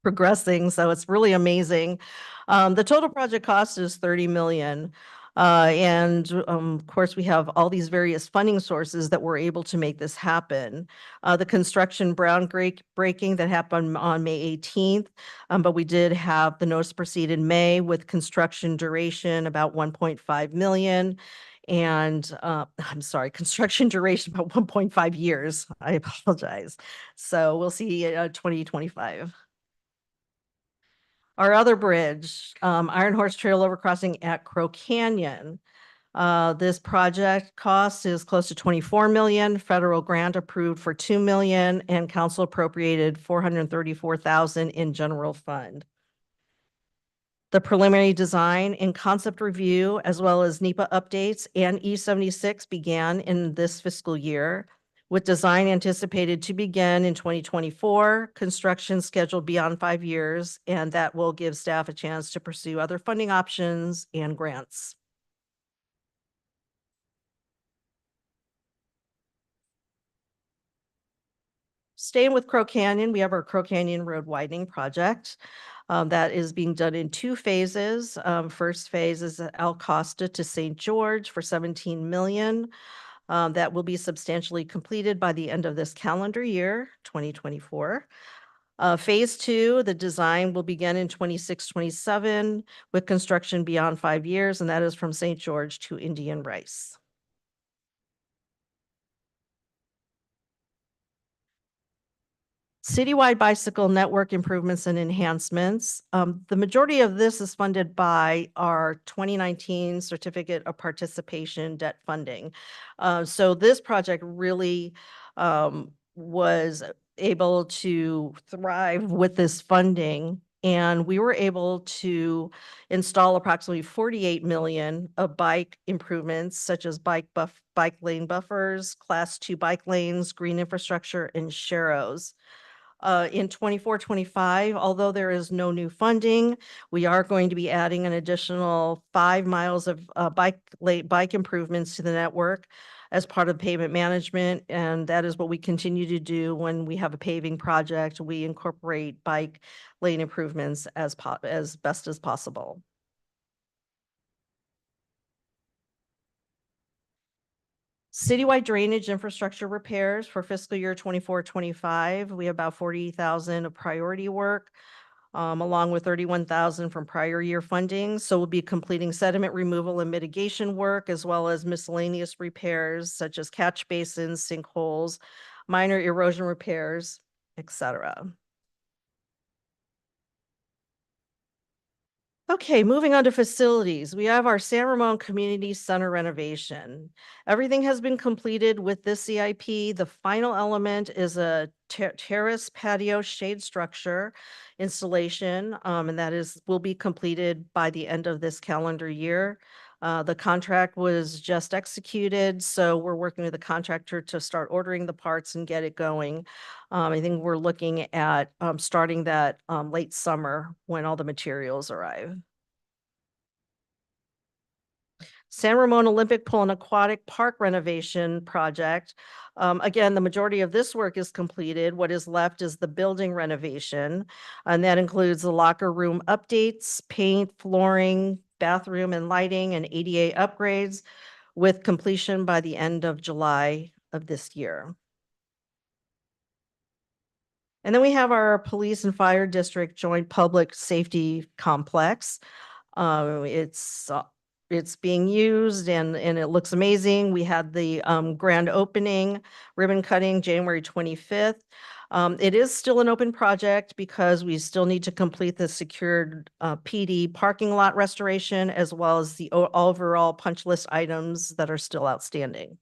progressing. So it's really amazing. The total project cost is 30 million. Of course, we have all these various funding sources that were able to make this happen. The construction groundbreaking that happened on May 18th, but we did have the notice to proceed in May with construction duration about 1.5 million. And I'm sorry, construction duration about 1.5 years. I apologize. So we'll see 2025. Our other bridge, Iron Horse Trail overcrossing at Crow Canyon. This project cost is close to 24 million, federal grant approved for 2 million, and council appropriated 434,000 in general fund. The preliminary design and concept review, as well as NEPA updates and E76 began in this fiscal year, with design anticipated to begin in 2024, construction scheduled beyond 5 years, and that will give staff a chance to pursue other funding options and grants. Staying with Crow Canyon, we have our Crow Canyon Road widening project. That is being done in 2 phases. First phase is Al Costa to St. George for 17 million. That will be substantially completed by the end of this calendar year, 2024. Phase 2, the design will begin in 26-27 with construction beyond 5 years, and that is from St. George to Indian Rice. Citywide bicycle network improvements and enhancements. The majority of this is funded by our 2019 Certificate of Participation debt funding. So this project really was able to thrive with this funding. And we were able to install approximately 48 million of bike improvements such as bike lane buffers, class 2 bike lanes, green infrastructure, and sharrows. In 24-25, although there is no new funding, we are going to be adding an additional 5 miles of bike improvements to the network as part of pavement management. And that is what we continue to do when we have a paving project. We incorporate bike lane improvements as best as possible. Citywide drainage infrastructure repairs for fiscal year 24-25. We have about 40,000 of priority work, along with 31,000 from prior year funding. So we'll be completing sediment removal and mitigation work, as well as miscellaneous repairs such as catch basins, sinkholes, minor erosion repairs, etc. Okay, moving on to facilities. We have our San Ramon Community Center renovation. Everything has been completed with this CIP. The final element is a terrace patio shade structure installation, and that will be completed by the end of this calendar year. The contract was just executed, so we're working with the contractor to start ordering the parts and get it going. I think we're looking at starting that late summer when all the materials arrive. San Ramon Olympic Pool and Aquatic Park renovation project. Again, the majority of this work is completed. What is left is the building renovation, and that includes the locker room updates, paint, flooring, bathroom and lighting, and ADA upgrades, with completion by the end of July of this year. And then we have our Police and Fire District Joint Public Safety Complex. It's being used and it looks amazing. We had the grand opening, ribbon cutting, January 25th. It is still an open project because we still need to complete the secured PD parking lot restoration, as well as the overall punch list items that are still outstanding.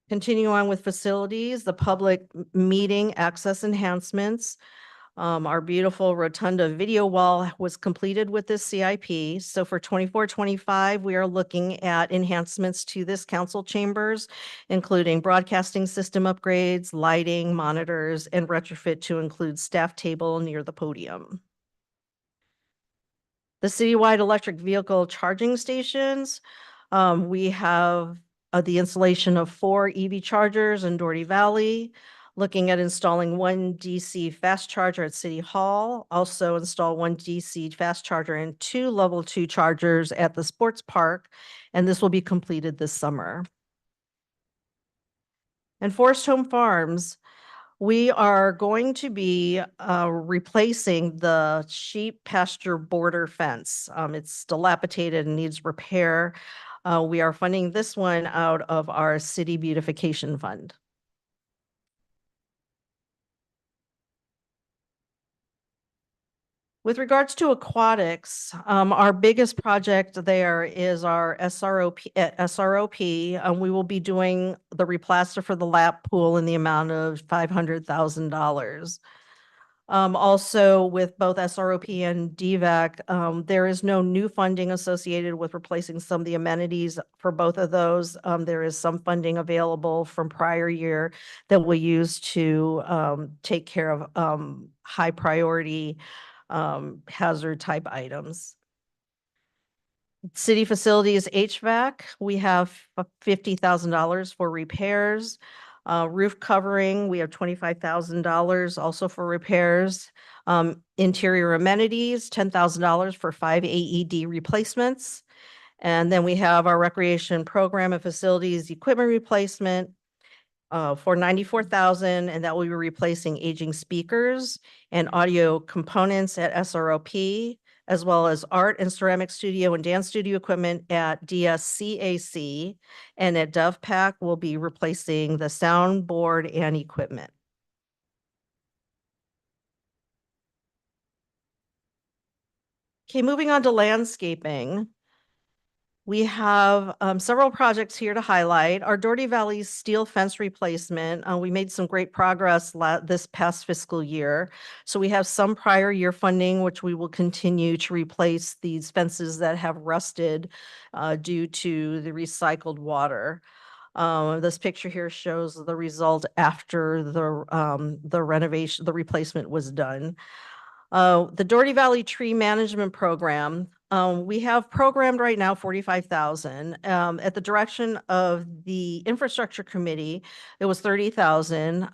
Continue on with facilities, the public meeting access enhancements. Our beautiful rotunda video wall was completed with this CIP. So for 24-25, we are looking at enhancements to this council chambers, including broadcasting system upgrades, lighting, monitors, and retrofit to include staff table near the podium. The citywide electric vehicle charging stations. We have the installation of 4 EV chargers in Doherty Valley, looking at installing 1 DC fast charger at City Hall, also install 1 DC fast charger and 2 level 2 chargers at the sports park, and this will be completed this summer. And Forest Home Farms, we are going to be replacing the sheep pasture border fence. It's dilapidated and needs repair. We are funding this one out of our city beautification fund. With regards to aquatics, our biggest project there is our SROP. We will be doing the replaster for the lap pool in the amount of $500,000. Also, with both SROP and DVAC, there is no new funding associated with replacing some of the amenities for both of those. There is some funding available from prior year that we'll use to take care of high priority hazard type items. City facilities HVAC, we have $50,000 for repairs. Roof covering, we have $25,000 also for repairs. Interior amenities, $10,000 for 5 AED replacements. And then we have our recreation program and facilities equipment replacement for $94,000, and that will be replacing aging speakers and audio components at SROP, as well as art and ceramic studio and dance studio equipment at DSCAC. And at DovPac, we'll be replacing the soundboard and equipment. Okay, moving on to landscaping. We have several projects here to highlight. Our Doherty Valley steel fence replacement, we made some great progress this past fiscal year. So we have some prior year funding, which we will continue to replace these fences that have rusted due to the recycled water. This picture here shows the result after the renovation, the replacement was done. The Doherty Valley Tree Management Program, we have programmed right now 45,000. At the direction of the Infrastructure Committee, it was 30,000.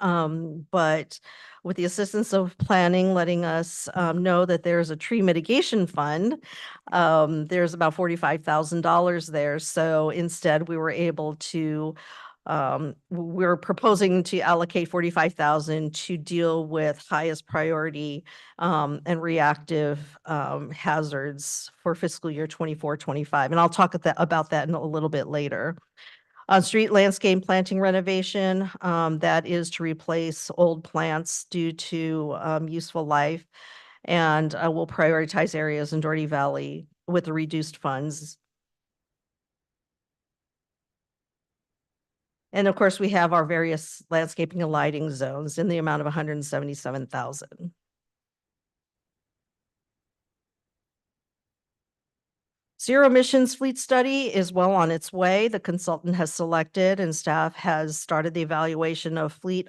But with the assistance of planning, letting us know that there's a tree mitigation fund, there's about $45,000 there. So instead, we were able to we're proposing to allocate 45,000 to deal with highest priority and reactive hazards for fiscal year 24-25. And I'll talk about that in a little bit later. On street landscape planting renovation, that is to replace old plants due to useful life. And we'll prioritize areas in Doherty Valley with the reduced funds. And of course, we have our various landscaping and lighting zones in the amount of 177,000. Zero emissions fleet study is well on its way. The consultant has selected and staff has started the evaluation of fleet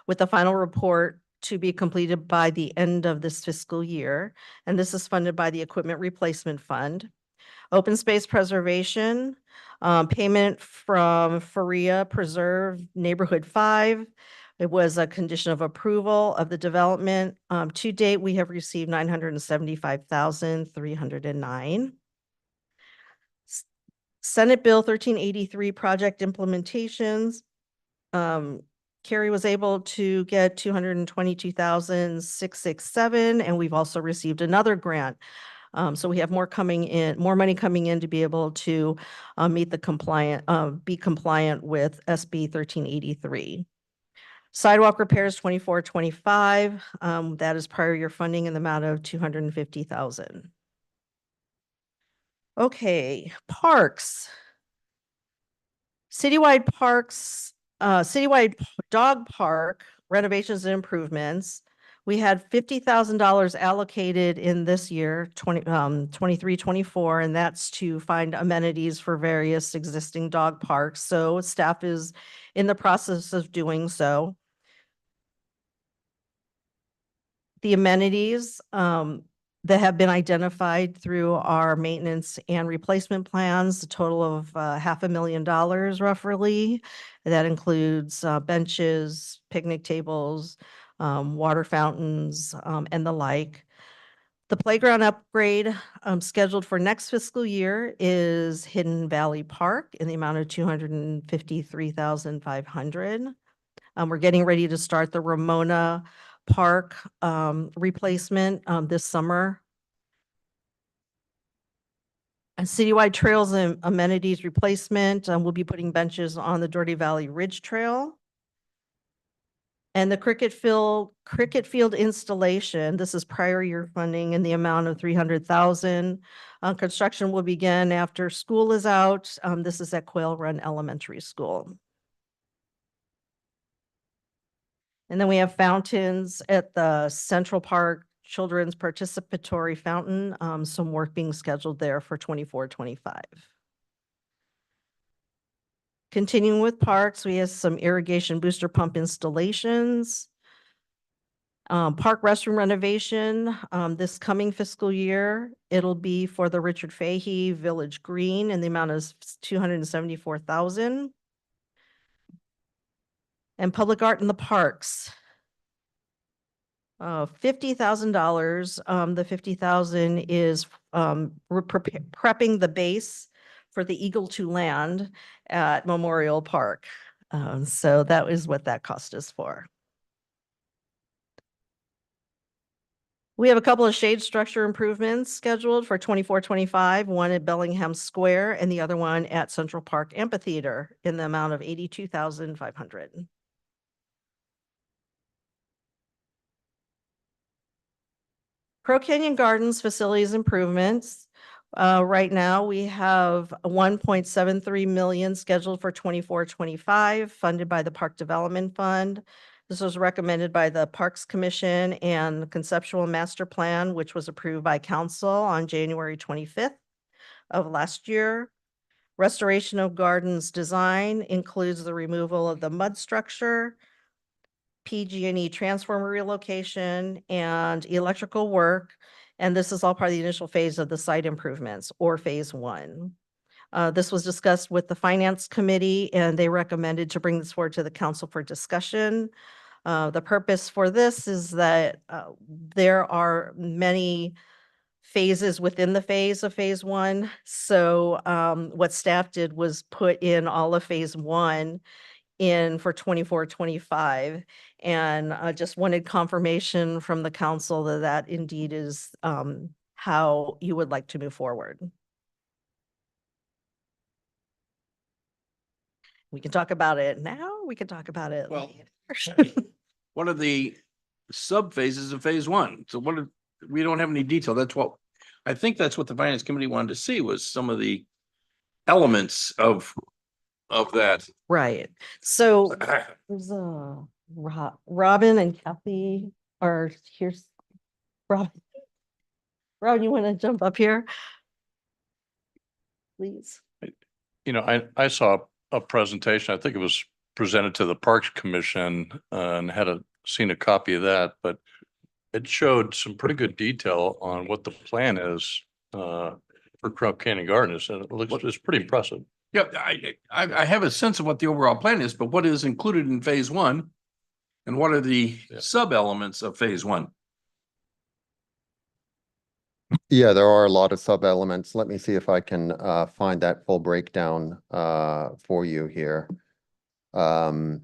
with the final report to be completed by the end of this fiscal year. And this is funded by the Equipment Replacement Fund. Open space preservation, payment from Faria Preserve Neighborhood 5. It was a condition of approval of the development. To date, we have received 975,309. Senate Bill 1383 project implementations. Carrie was able to get 222,667, and we've also received another grant. So we have more money coming in to be able to be compliant with SB 1383. Sidewalk repairs 24-25. That is prior year funding in the amount of 250,000. Okay, parks. Citywide parks, citywide dog park renovations and improvements. We had $50,000 allocated in this year, 23-24, and that's to find amenities for various existing dog parks. So staff is in the process of doing so. The amenities that have been identified through our maintenance and replacement plans, a total of $500,000 roughly. That includes benches, picnic tables, water fountains, and the like. The playground upgrade scheduled for next fiscal year is Hidden Valley Park in the amount of $253,500. We're getting ready to start the Ramona Park replacement this summer. And citywide trails and amenities replacement, we'll be putting benches on the Doherty Valley Ridge Trail. And the cricket field installation, this is prior year funding in the amount of 300,000. Construction will begin after school is out. This is at Quail Run Elementary School. And then we have fountains at the Central Park Children's Participatory Fountain. Some work being scheduled there for 24-25. Continuing with parks, we have some irrigation booster pump installations. Park restroom renovation, this coming fiscal year, it'll be for the Richard Fahey Village Green in the amount of 274,000. And public art in the parks. $50,000. The 50,000 is we're prepping the base for the Eagle to land at Memorial Park. So that is what that cost is for. We have a couple of shade structure improvements scheduled for 24-25. One at Bellingham Square and the other one at Central Park Amphitheater in the amount of 82,500. Crow Canyon Gardens facilities improvements. Right now, we have 1.73 million scheduled for 24-25, funded by the Park Development Fund. This was recommended by the Parks Commission and the Conceptual Master Plan, which was approved by council on January 25th of last year. Restoration of gardens design includes the removal of the mud structure, PG&E transformer relocation, and electrical work. And this is all part of the initial phase of the site improvements, or phase 1. This was discussed with the Finance Committee, and they recommended to bring this forward to the council for discussion. The purpose for this is that there are many phases within the phase of phase 1. So what staff did was put in all of phase 1 in for 24-25, and just wanted confirmation from the council that that indeed is how you would like to move forward. We can talk about it now, we can talk about it Well, later. What are the sub phases of phase 1? So we don't have any detail. I think that's what the finance committee wanted to see, was some of the elements of that. Right, so there's Robin and Kathy are here. Robin, you want to jump up here? Please. You know, I saw a presentation, I think it was presented to the Parks Commission and seen a copy of that, but it showed some pretty good detail on what the plan is for Crow Canyon Gardens, and it's pretty impressive. Yeah, I have a sense of what the overall plan is, but what is included in phase 1? And what are the sub elements of phase 1? Yeah, there are a lot of sub elements. Let me see if I can find that full breakdown for you here. Those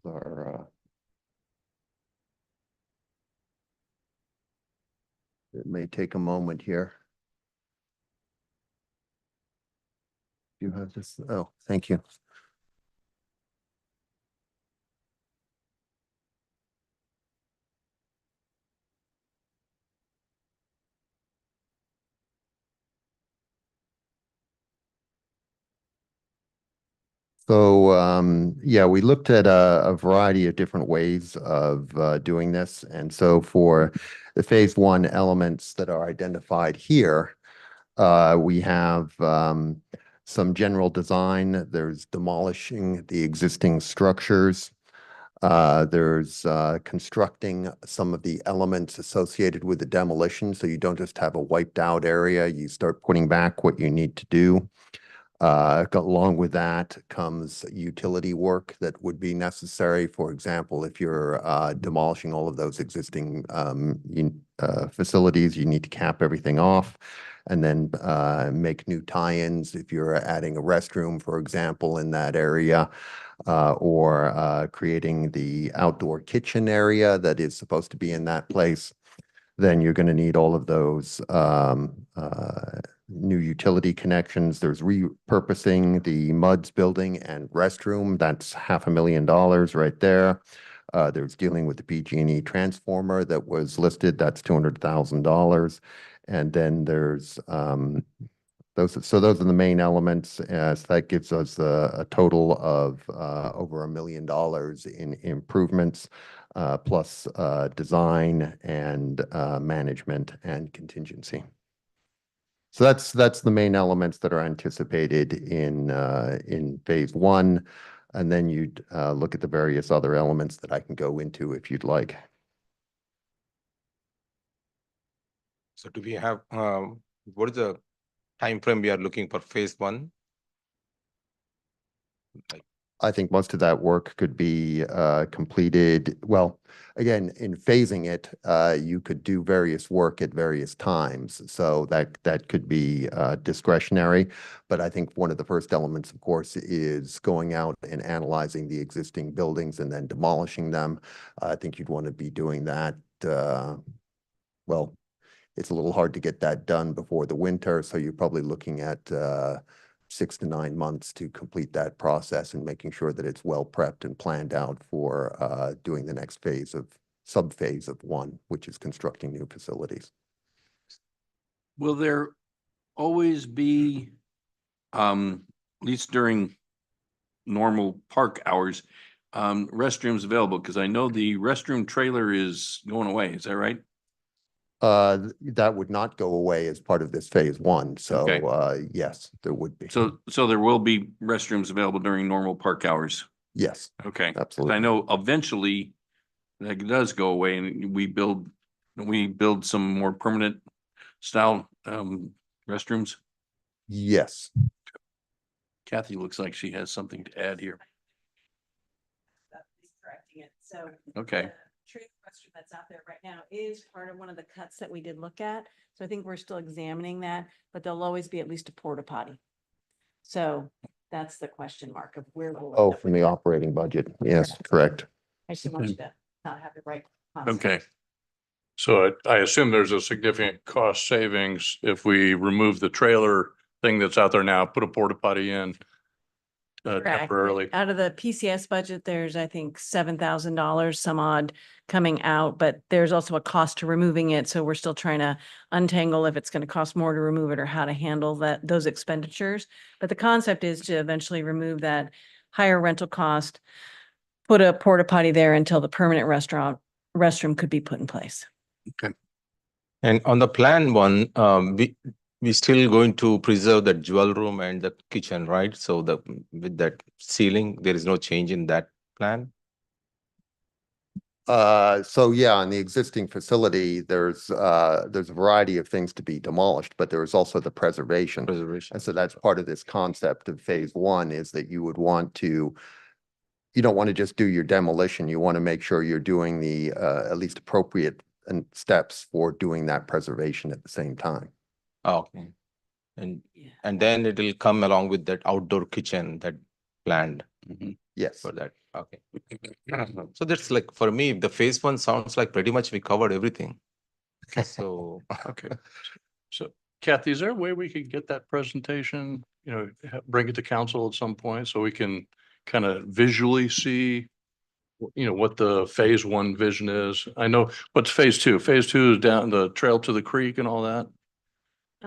are it may take a moment here. You have this. Oh, thank you. So, yeah, we looked at a variety of different ways of doing this. And so for the phase 1 elements that are identified here, we have some general design. There's demolishing the existing structures. There's constructing some of the elements associated with the demolition. So you don't just have a wiped out area, you start putting back what you need to do. Along with that comes utility work that would be necessary. For example, if you're demolishing all of those existing facilities, you need to cap everything off and then make new tie-ins. If you're adding a restroom, for example, in that area, or creating the outdoor kitchen area that is supposed to be in that place, then you're going to need all of those new utility connections. There's repurposing the MUDS building and restroom. That's $500,000 right there. There's dealing with the PG&E transformer that was listed. That's $200,000. And then there's those are the main elements. So that gives us a total of over $1 million in improvements, plus design and management and contingency. So that's the main elements that are anticipated in phase 1, and then you'd look at the various other elements that I can go into if you'd like. So do we have, what is the time frame we are looking for phase 1? Like I think most of that work could be completed. Well, again, in phasing it, you could do various work at various times. So that could be discretionary. But I think one of the first elements, of course, is going out and analyzing the existing buildings and then demolishing them. I think you'd want to be doing that. Well, it's a little hard to get that done before the winter, so you're probably looking at 6 to 9 months to complete that process and making sure that it's well prepped and planned out for doing the next phase of sub-phase of 1, which is constructing new facilities. Will there always be, at least during normal park hours, restrooms available? Because I know the restroom trailer is going away. Is that right? That would not go away as part of this phase 1. So Okay. yes, there would be. So there will be restrooms available during normal park hours. Yes, Okay. 'Cause absolutely. I know eventually that does go away and we build some more permanent style restrooms. Yes. Kathy looks like she has something to add here. Correcting it. So Okay. the trade restroom that's out there right now is part of one of the cuts that we did look at. So I think we're still examining that, but there'll always be at least a porta potty. So that's the question mark of where we'll. end Oh, up from with the that. operating budget. Yes, correct. I just want you to not have the right. concept. Okay. So I assume there's a significant cost savings if we remove the trailer thing that's out there now, put a porta potty in Correct. temporarily. Out of the PCS budget, there's, I think, $7,000 some odd coming out, but there's also a cost to removing it. So we're still trying to untangle if it's going to cost more to remove it or how to handle those expenditures. But the concept is to eventually remove that higher rental cost, put a porta potty there until the permanent restroom could be put in place. And on the plan one, we still going to preserve the jewel room and the kitchen, right? So with that ceiling, there is no change in that plan? So yeah, on the existing facility, there's a variety of things to be demolished, but there is also the preservation. And so that's part of this concept of phase 1 is that you would want to, you don't want to just do your demolition. You want to make sure you're doing the at least appropriate steps for doing that preservation at the same time. Okay. And Yeah. then it'll come along with that outdoor kitchen that planned Yes. for that. Okay. So that's like, for me, the phase 1 sounds like pretty much we covered everything. So, Okay. So Kathy, is there a way we could get that presentation, bring it to council at some point so we can kind of visually see, what the phase 1 vision is? I know, what's phase 2? Phase 2 is down the trail to the creek and all that.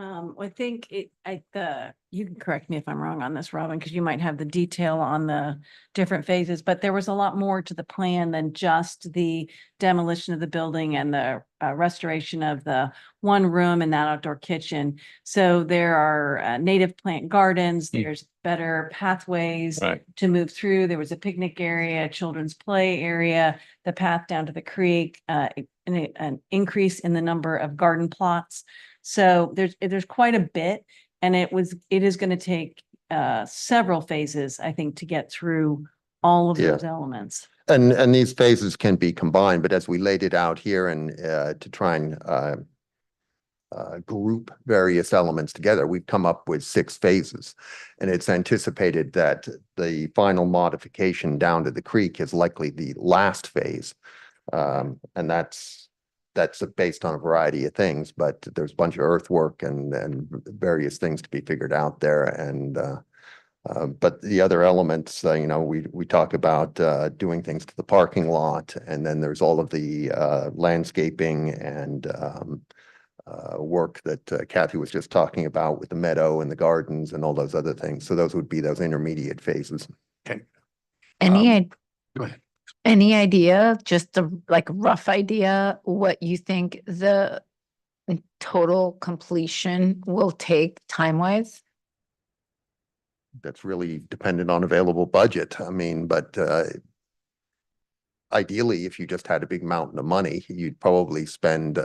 I think you can correct me if I'm wrong on this, Robin, because you might have the detail on the different phases, but there was a lot more to the plan than just the demolition of the building and the restoration of the one room and that outdoor kitchen. So there are native plant gardens, there's better pathways Right. to move through. There was a picnic area, a children's play area, the path down to the creek, an increase in the number of garden plots. So there's quite a bit, and it is going to take several phases, I think, to get through all of those elements. And these phases can be combined, but as we laid it out here and to try and group various elements together, we've come up with 6 phases. And it's anticipated that the final modification down to the creek is likely the last phase. And that's based on a variety of things, but there's a bunch of earthwork and various things to be figured out there. And but the other elements, we talk about doing things to the parking lot, and then there's all of the landscaping and work that Kathy was just talking about with the meadow and the gardens and all those other things. So those would be those intermediate phases. Okay. Go ahead. Any idea, just a rough idea, what you think the total completion will take time-wise? That's really dependent on available budget. I mean, but ideally, if you just had a big mountain of money, you'd probably spend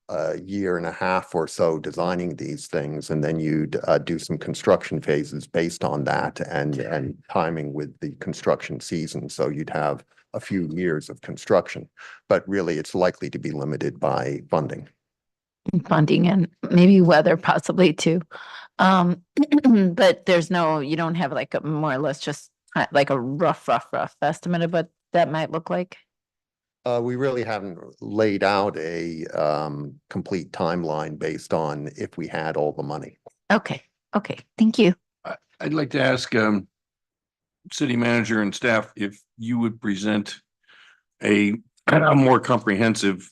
a year and a half or so designing these things, and then you'd do some construction phases based on that and timing with the construction season. So you'd have a few years of construction, but really it's likely to be limited by funding. Funding and maybe weather possibly too. But there's no, you don't have like a more or less just like a rough estimate of what that might look like? We really haven't laid out a complete timeline based on if we had all the money. Okay, thank you. I'd like to ask city manager and staff if you would present a more comprehensive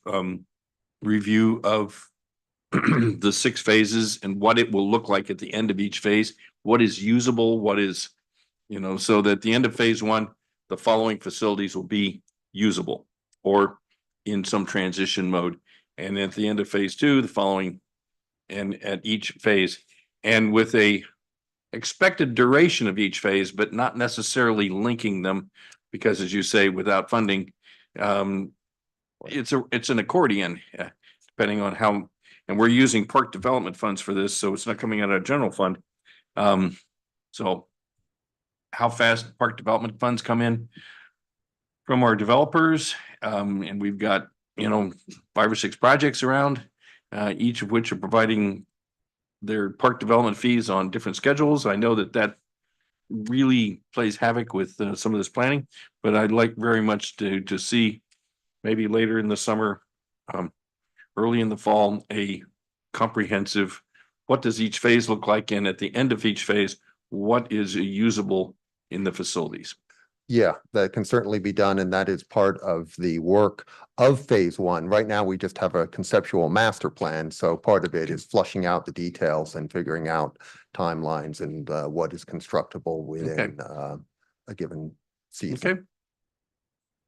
review of the 6 phases and what it will look like at the end of each phase, what is usable, what is, so that at the end of phase 1, the following facilities will be usable or in some transition mode. And at the end of phase 2, the following, and at each phase, and with a expected duration of each phase, but not necessarily linking them, because as you say, without funding, it's an accordion, depending on how, and we're using park development funds for this, so it's not coming out of general fund. So how fast park development funds come in from our developers, and we've got, 5 or 6 projects around, each of which are providing their park development fees on different schedules. I know that really plays havoc with some of this planning, but I'd like very much to see maybe later in the summer, early in the fall, a comprehensive, what does each phase look like? And at the end of each phase, what is usable in the facilities? Yeah, that can certainly be done, and that is part of the work of phase 1. Right now, we just have a conceptual master plan, so part of it is flushing out the details and figuring out timelines and what is constructible within a given season. Okay.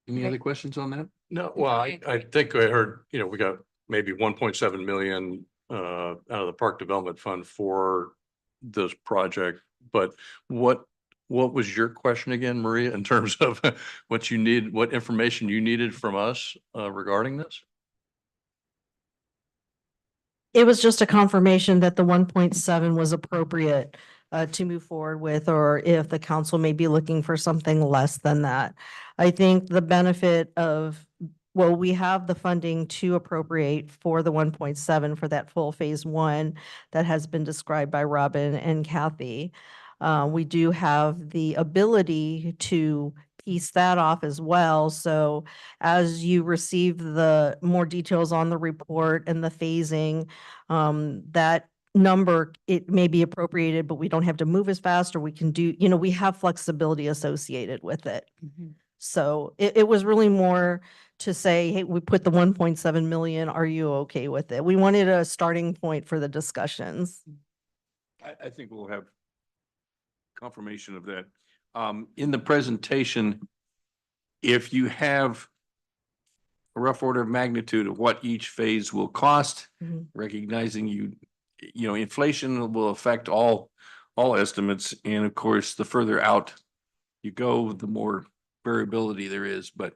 Any other questions on that? No, well, I think I heard, we got maybe 1.7 million out of the park development fund for this project, but what was your question again, Maria, in terms of what information you needed from us regarding this? It was just a confirmation that the 1.7 was appropriate to move forward with, or if the council may be looking for something less than that. I think the benefit of, we have the funding to appropriate for the 1.7 for that full phase 1 that has been described by Robin and Kathy. We do have the ability to piece that off as well. So as you receive the more details on the report and the phasing, that number, it may be appropriated, but we don't have to move as fast, or we can do, we have flexibility associated with it. So it was really more to say, hey, we put the 1.7 million. Are you okay with it? We wanted a starting point for the discussions. I think we'll have confirmation of that. In the presentation, if you have a rough order of magnitude of what each phase will cost, recognizing inflation will affect all estimates. And of course, the further out you go, the more variability there is. But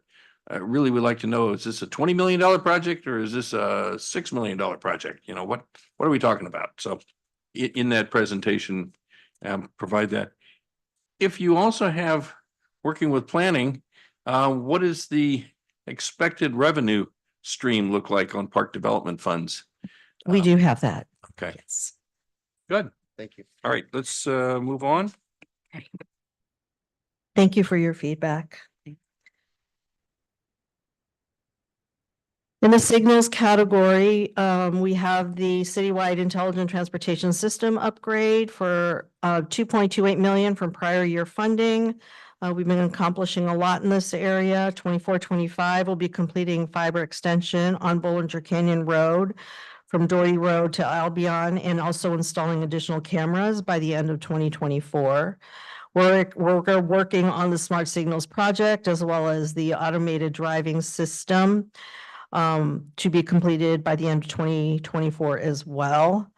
I really would like to know, is this a $20 million project or is this a $6 million project? What are we talking about? So in that presentation, provide that. If you also have working with planning, what is the expected revenue stream look like on park development funds? We do have that. Okay, Yes. good. Thank you. All right, let's move on. Thank you for your feedback. In the signals category, we have the citywide intelligent transportation system upgrade for 2.28 million from prior year funding. We've been accomplishing a lot in this area. 24-25 will be completing fiber extension on Bollinger Canyon Road from Dory Road to Albion, and also installing additional cameras by the end of 2024. We're working on the smart signals project as well as the automated driving system to be completed by the end of 2024 as well.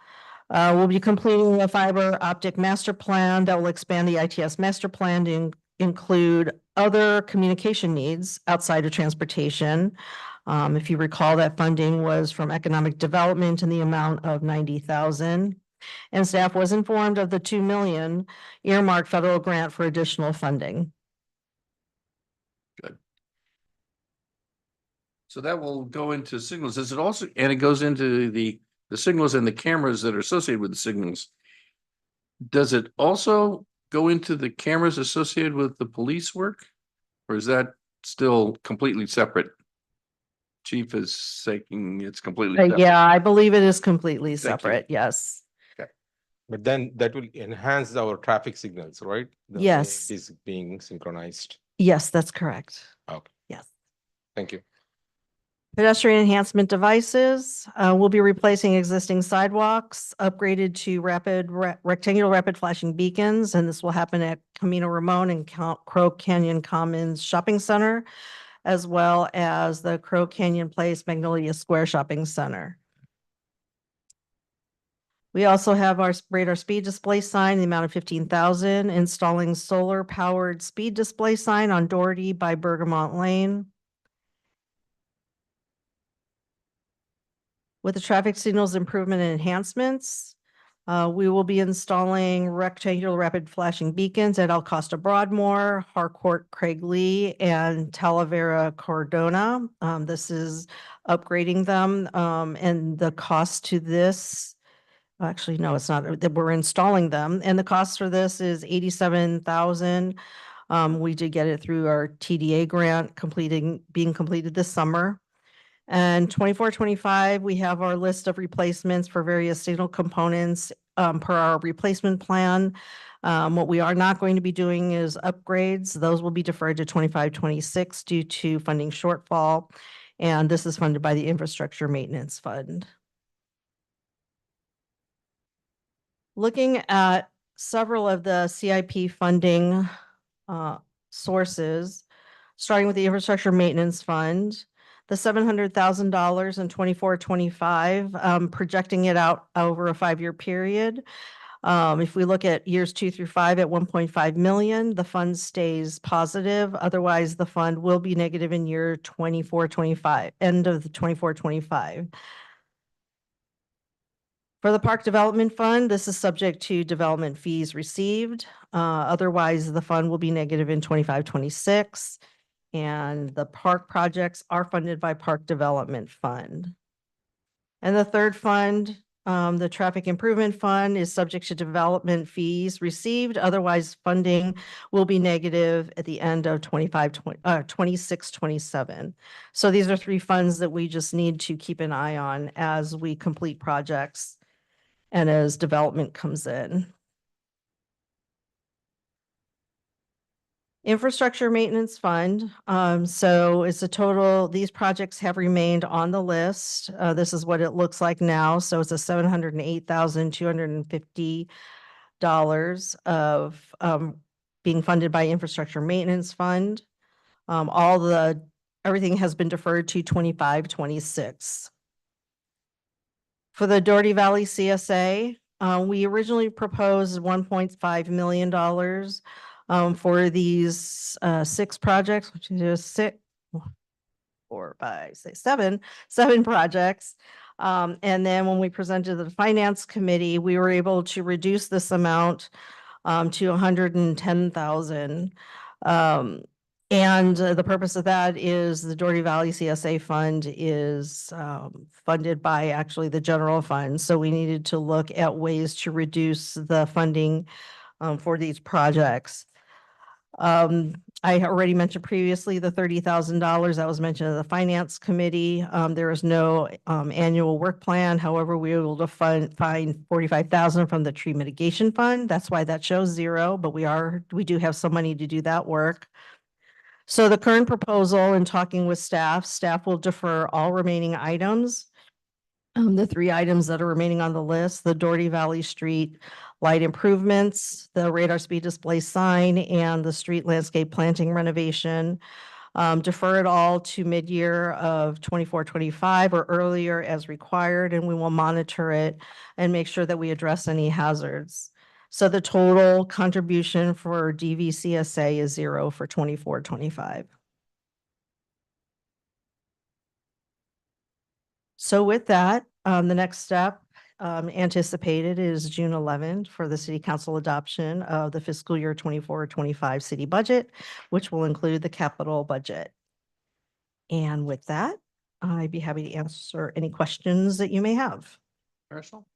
We'll be completing a fiber optic master plan that will expand the ITS master plan to include other communication needs outside of transportation. If you recall, that funding was from economic development in the amount of 90,000. And staff was informed of the 2 million earmarked federal grant for additional funding. So that will go into signals. Does it also, and it goes into the signals and the cameras that are associated with the signals. Does it also go into the cameras associated with the police work? Or is that still completely separate? Chief is saying it's completely separate. Yeah, I believe it is completely Thank you. separate, yes. But then that will enhance our traffic signals, right? The way Yes. it is being synchronized. Yes, that's correct. Okay, Yes. thank you. Pedestrian enhancement devices, will be replacing existing sidewalks, upgraded to rectangular rapid flashing beacons, and this will happen at Camino Ramon and Crow Canyon Commons Shopping Center, as well as the Crow Canyon Place Magnolia Square Shopping Center. We also have our radar speed display sign, in the amount of 15,000, installing solar powered speed display sign on Doherty by Bergamot Lane. With the traffic signals improvement and enhancements, we will be installing rectangular rapid flashing beacons at El Costa Broadmoor, Harcourt Craig Lee, and Talavera Cordona. This is upgrading them, and the cost to this, actually, no, it's not, that we're installing them, and the cost for this is 87,000. We did get it through our TDA grant being completed this summer. And 24-25, we have our list of replacements for various signal components per our replacement plan. What we are not going to be doing is upgrades. Those will be deferred to 25-26 due to funding shortfall. And this is funded by the Infrastructure Maintenance Fund. Looking at several of the CIP funding sources, starting with the Infrastructure Maintenance Fund, the $700,000 in 24-25, projecting it out over a 5-year period. If we look at years 2 through 5 at 1.5 million, the fund stays positive. Otherwise, the fund will be negative in year 24-25, end of the 24-25. For the Park Development Fund, this is subject to development fees received. Otherwise, the fund will be negative in 25-26. And the park projects are funded by Park Development Fund. And the third fund, the Traffic Improvement Fund, is subject to development fees received. Otherwise, funding will be negative at the end of 26-27. So these are 3 funds that we just need to keep an eye on as we complete projects and as development comes in. Infrastructure Maintenance Fund. So it's a total, these projects have remained on the list. This is what it looks like now. So it's a $708,250 of being funded by Infrastructure Maintenance Fund. Everything has been deferred to 25-26. For the Doherty Valley CSA, we originally proposed $1.5 million for these 6 projects, which is 7 projects. And then when we presented to the Finance Committee, we were able to reduce this amount to 110,000. And the purpose of that is the Doherty Valley CSA fund is funded by actually the general fund. So we needed to look at ways to reduce the funding for these projects. I already mentioned previously the $30,000 that was mentioned at the Finance Committee. There is no annual work plan. However, we were able to find $45,000 from the Tree Mitigation Fund. That's why that shows 0, but we do have some money to do that work. So the current proposal, in talking with staff will defer all remaining items. The 3 items that are remaining on the list, the Doherty Valley Street light improvements, the radar speed display sign, and the street landscape planting renovation. Defer it all to mid-year of 24-25 or earlier as required, and we will monitor it and make sure that we address any hazards. So the total contribution for DVCSA is 0 for 24-25. So with that, the next step anticipated is June 11th for the city council adoption of the fiscal year 24-25 city budget, which will include the capital budget. And with that, I'd be happy to answer any questions that you may have. Marisol?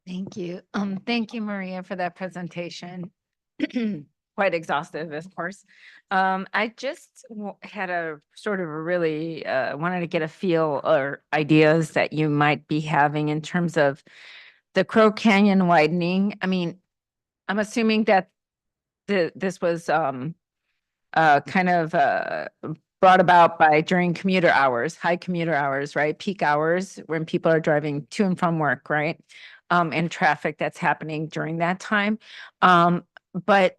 Thank you. Thank you, Maria, for that presentation. Quite exhaustive, of course. I just had a sort of a really, wanted to get a feel or ideas that you might be having in terms of the Crow Canyon widening. I mean, I'm assuming that this was, kind of, brought about by during commuter hours, high commuter hours, right? Peak hours when people are driving to and from work, right? And traffic that's happening during that time. But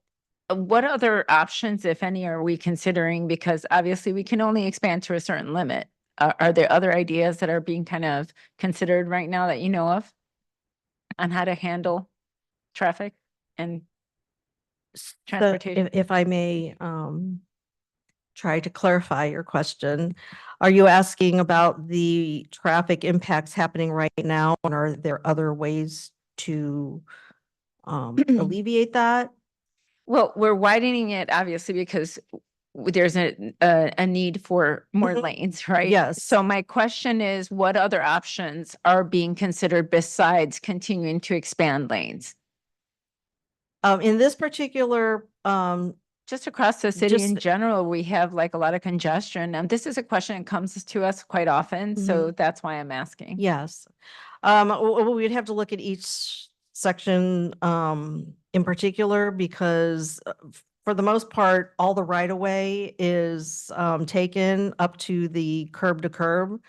what other options, if any, are we considering? Because obviously we can only expand to a certain limit. Are there other ideas that are being kind of considered right now that you know of on how to handle traffic and So transportation? if I may try to clarify your question, are you asking about the traffic impacts happening right now? And are there other ways to alleviate that? Well, we're widening it obviously because there's a need for more Mhm. lanes, right? Yes. So my question is, what other options are being considered besides continuing to expand lanes? In this particular, Just across the city in Just- general, we have like a lot of congestion. And this is a question that comes to us quite often. So that's why I'm asking. yes. We'd have to look at each section in particular because for the most part, all the right of way is taken up to the curb to curb.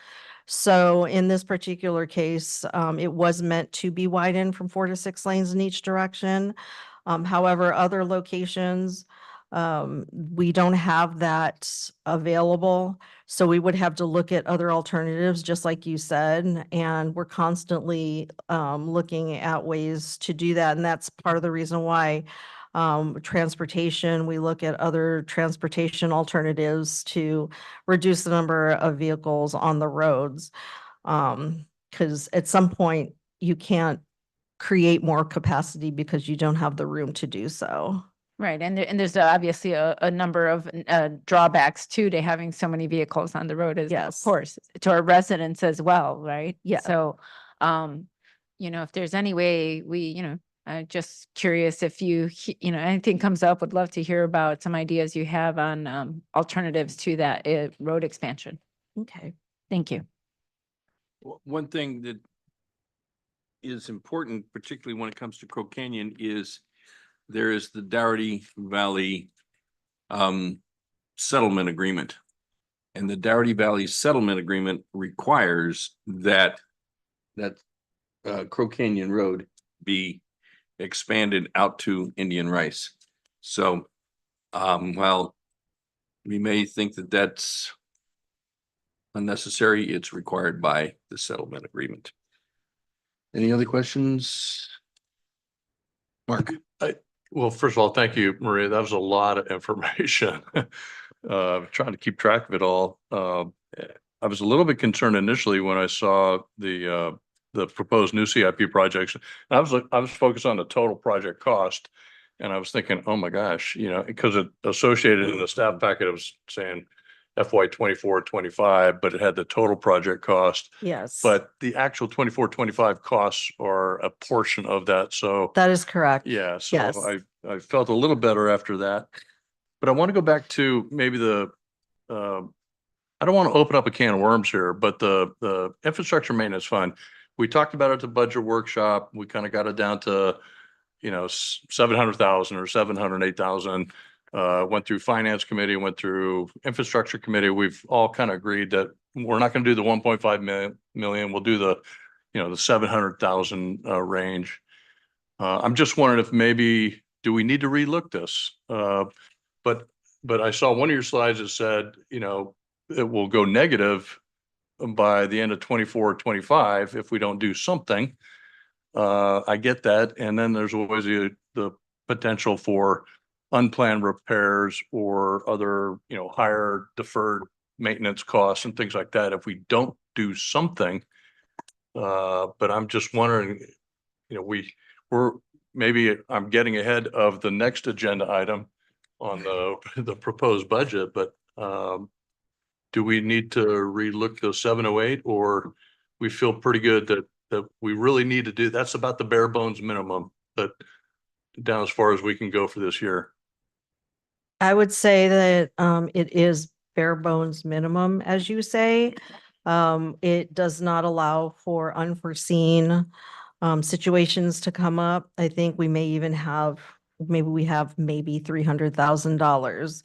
So in this particular case, it was meant to be widened from 4 to 6 lanes in each direction. However, other locations, we don't have that available. So we would have to look at other alternatives, just like you said, and we're constantly looking at ways to do that. And that's part of the reason why transportation, we look at other transportation alternatives to reduce the number of vehicles on the roads. Because at some point you can't create more capacity because you don't have the room to do so. Right. And there's obviously a number of drawbacks too to having so many vehicles on the road as, of Yes. course, to our residents as well, right? Yeah. So, if there's any way just curious if anything comes up, would love to hear about some ideas you have on alternatives to that road expansion. Okay. Thank you. One thing that is important, particularly when it comes to Crow Canyon, is there is the Dougherty Valley settlement agreement. And the Dougherty Valley settlement agreement requires that Crow Canyon Road be expanded out to Indian Rice. So while we may think that that's unnecessary, it's required by the settlement agreement. Any other questions? Mark? Well, first of all, thank you, Maria. That was a lot of information. Trying to keep track of it all. I was a little bit concerned initially when I saw the proposed new CIP projects. I was focused on the total project cost, and I was thinking, oh my gosh, because it associated in the staff packet, it was saying FY 24-25, but it had the total project cost. Yes. But the actual 24-25 costs are a portion of that. So That is correct. yeah, so Yes. I felt a little better after that. But I want to go back to maybe I don't want to open up a can of worms here, but the infrastructure maintenance fund, we talked about it at the budget workshop. We kind of got it down to, 700,000 or 708,000. Went through finance committee, went through infrastructure committee. We've all kind of agreed that we're not going to do the 1.5 million. We'll do the 700,000 range. I'm just wondering if maybe, do we need to relook this? But I saw one of your slides that said, it will go negative by the end of 24-25 if we don't do something. I get that. And then there's always the potential for unplanned repairs or other, higher deferred maintenance costs and things like that if we don't do something. But I'm just wondering, maybe I'm getting ahead of the next agenda item on the proposed budget, but do we need to relook the 708, or we feel pretty good that we really need to do, that's about the bare bones minimum, but down as far as we can go for this year? I would say that it is bare bones minimum, as you say. It does not allow for unforeseen situations to come up. I think we may even have, maybe we have maybe $300,000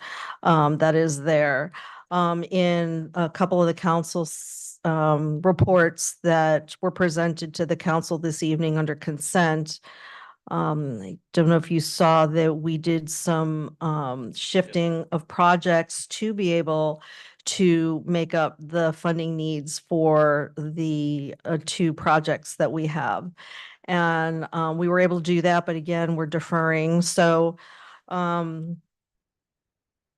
that is there. In a couple of the council's reports that were presented to the council this evening under consent, I don't know if you saw that we did some shifting of projects to be able to make up the funding needs for the two projects that we have. And we were able to do that, but again, we're deferring. So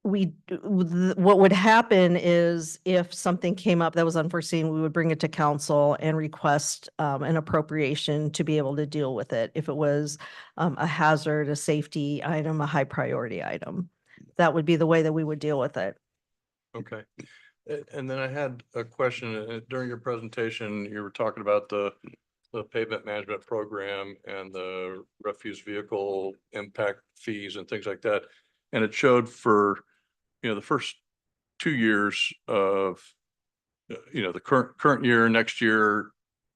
what would happen is if something came up that was unforeseen, we would bring it to council and request an appropriation to be able to deal with it. If it was a hazard, a safety item, a high priority item, that would be the way that we would deal with it. Okay. And then I had a question during your presentation. You were talking about the pavement management program and the refuse vehicle impact fees and things like that. And it showed for, the first 2 years of, the current year, next year,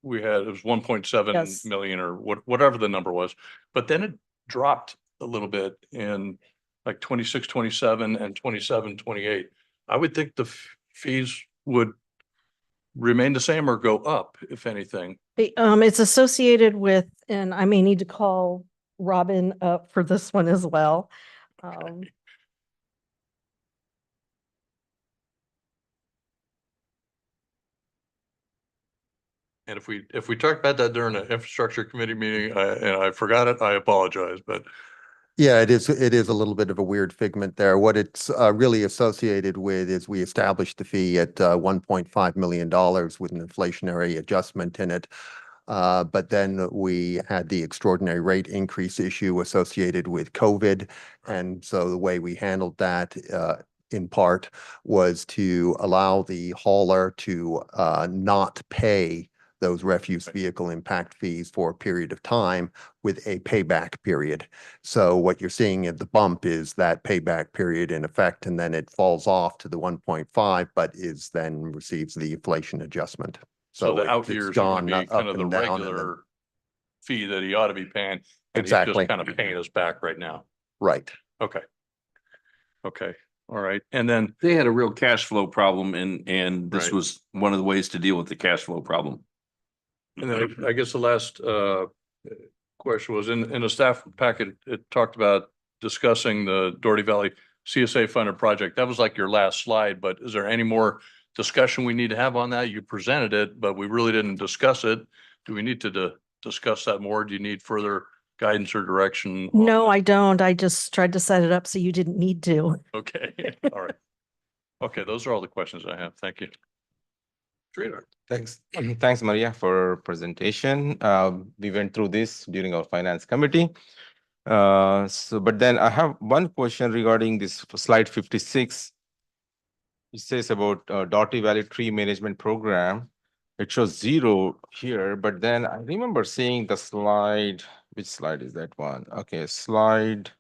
it was 1.7 Yes. million or whatever the number was. But then it dropped a little bit in like 26, 27 and 27, 28. I would think the fees would remain the same or go up, if anything. It's associated with, and I may need to call Robin up for this one as well. And if we talked about that during the infrastructure committee meeting, and I forgot it, I apologize, but. Yeah, it is a little bit of a weird figment there. What it's really associated with is we established the fee at $1.5 million with an inflationary adjustment in it. But then we had the extraordinary rate increase issue associated with COVID. And so the way we handled that in part was to allow the hauler to not pay those refuse vehicle impact fees for a period of time with a payback period. So what you're seeing at the bump is that payback period in effect, and then it falls off to the 1.5, but is then receives the inflation adjustment. So the out it's years are gone gonna be up kind of the and down and then- regular fee that he ought to be paying. And he's Exactly. just kind of paying us back right now. Right. Okay. Okay. All right. And then, They had a real cash flow problem and this Right. was one of the ways to deal with the cash flow problem. and then I guess the last question was in the staff packet, it talked about discussing the Doherty Valley CSA funded project. That was like your last slide, but is there any more discussion we need to have on that? You presented it, but we really didn't discuss it. Do we need to discuss that more? Do you need further guidance or direction? on No, that? I don't. I just tried to set it up so you didn't need to. Okay, all right. Okay, those are all the questions I have. Thank you. Trina. Thanks. Thanks, Maria, for presentation. We went through this during our finance committee. But then I have one question regarding this slide 56. It says about Doherty Valley Tree Management Program. It shows 0 here, but then I remember seeing the slide. Which slide is that one? Okay, slide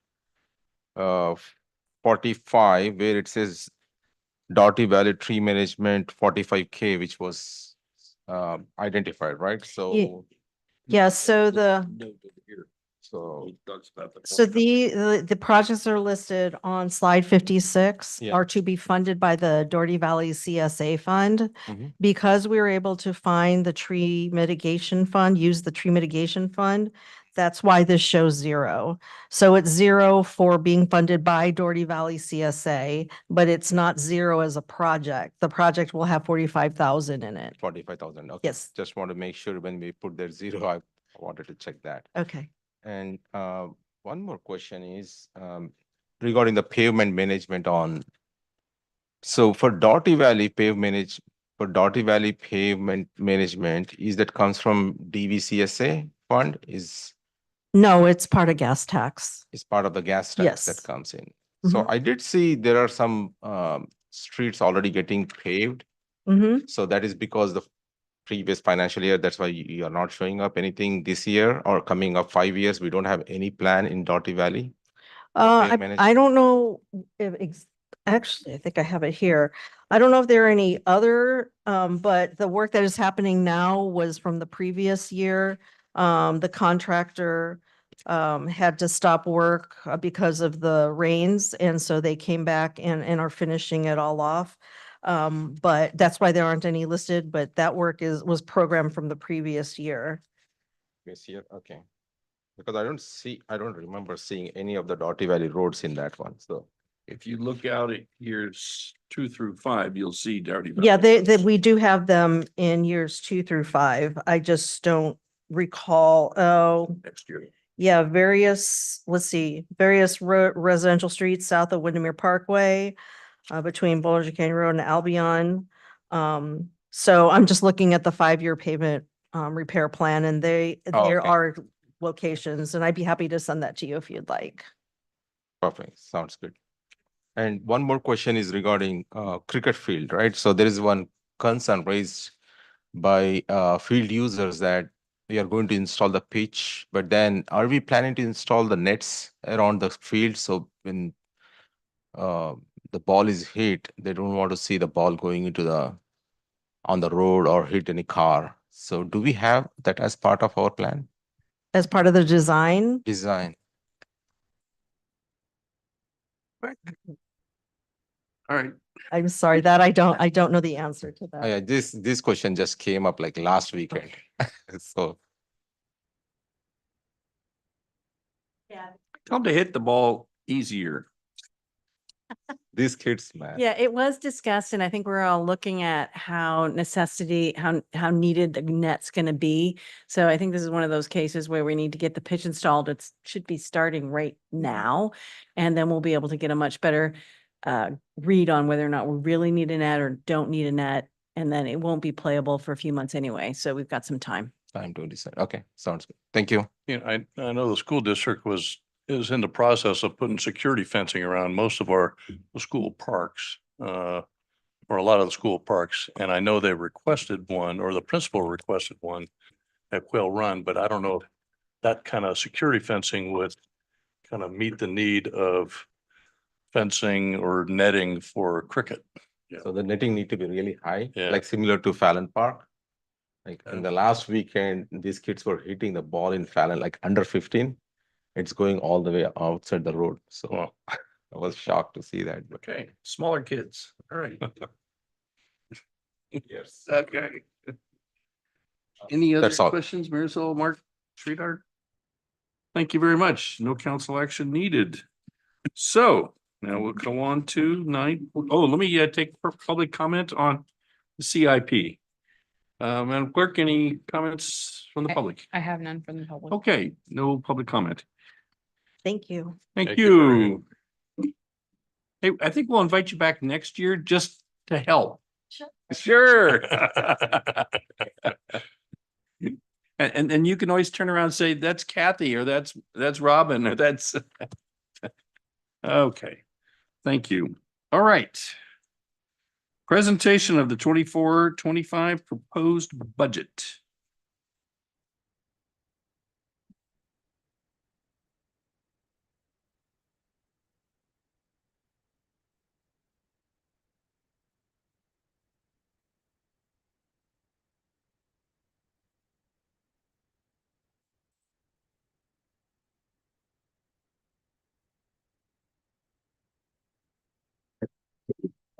45, where it says Doherty Valley Tree Management 45K, which was identified, right? So. Yeah, so So. the projects that are listed on slide 56 Yeah. are to be funded by the Doherty Valley CSA Fund. Mhm. Because we were able to find the tree mitigation fund, use the tree mitigation fund, that's why this shows 0. So it's 0 for being funded by Doherty Valley CSA, but it's not 0 as a project. The project will have 45,000 in it. 45,000. Okay. Yes. Just want to make sure when we put there 0, I wanted to check that. Okay. And one more question is regarding the pavement management on. So for Doherty Valley for Dottie Valley pavement management, is that comes from DVCSA fund, No, it's part of gas tax. is part of the gas tax Yes. that comes in. So Mhm. I did see there are some streets already getting paved. Mm-hmm. So that is because the previous financial year, that's why you are not showing up anything this year or coming up 5 years. We don't have any plan in Dottie Valley. paved I management. don't know if, actually, I think I have it here. I don't know if there are any other, but the work that is happening now was from the previous year. The contractor had to stop work because of the rains, and so they came back and are finishing it all off. But that's why there aren't any listed, but that work was programmed from the previous year. This year, okay. Because I don't remember seeing any of the Dottie Valley roads in that one, so. If you look out at years 2 through 5, you'll see Dowdy. Valley Yeah, roads. we do have them in years 2 through 5. I just don't recall, Next year. yeah, various residential streets south of Windermere Parkway, between Boulder Canyon Road and Albion. So I'm just looking at the 5-year pavement, repair plan, and there okay. are locations, and I'd be happy to send that to you if you'd like. Perfect, sounds good. And one more question is regarding cricket field, right? So there is one concern raised by field users that we are going to install the pitch, but then are we planning to install the nets around the field? So when the ball is hit, they don't want to see the ball going into on the road or hit any car. So do we have that as part of our plan? As part of the design, Design. All right. I'm sorry that I don't know the answer to that. Yeah, this question just came up like last weekend. So Tell them to hit the ball easier. these kids, man. Yeah, it was discussed, and I think we're all looking at how needed the net's gonna be. So I think this is one of those cases where we need to get the pitch installed. It should be starting right now. And then we'll be able to get a much better read on whether or not we really need a net or don't need a net. And then it won't be playable for a few months anyway. So we've got some time. Time to decide. Okay, sounds good. Thank you. You know, I know the school district is in the process of putting security fencing around most of our school parks, or a lot of the school parks. And I know they requested one, or the principal requested one at Quail Run, but I don't know if that kind of security fencing would kind of meet the need of fencing or netting for cricket. So the netting need to be really high, Yeah. like similar to Fallon Park. Like in the last weekend, these kids were hitting the ball in Fallon, like under 15. It's going all the way outside the road. So Wow. I was shocked to see that. Okay, smaller kids. All right. Yes. Okay. Any other That's all. questions, Marisol, Mark, Sridhar? Thank you very much. No council action needed. So now we'll go on to 9. Oh, let me take public comment on the CIP. Madam Clerk, any comments from the public? I have none from the public. Okay, no public comment. Thank you. Thank Thank you you. Hey, I think we'll invite you back next year just to help. Sure. And you can always turn around and say, that's Kathy, or that's Robin, or that's. Okay, thank you. All right. Presentation of the 24-25 proposed budget.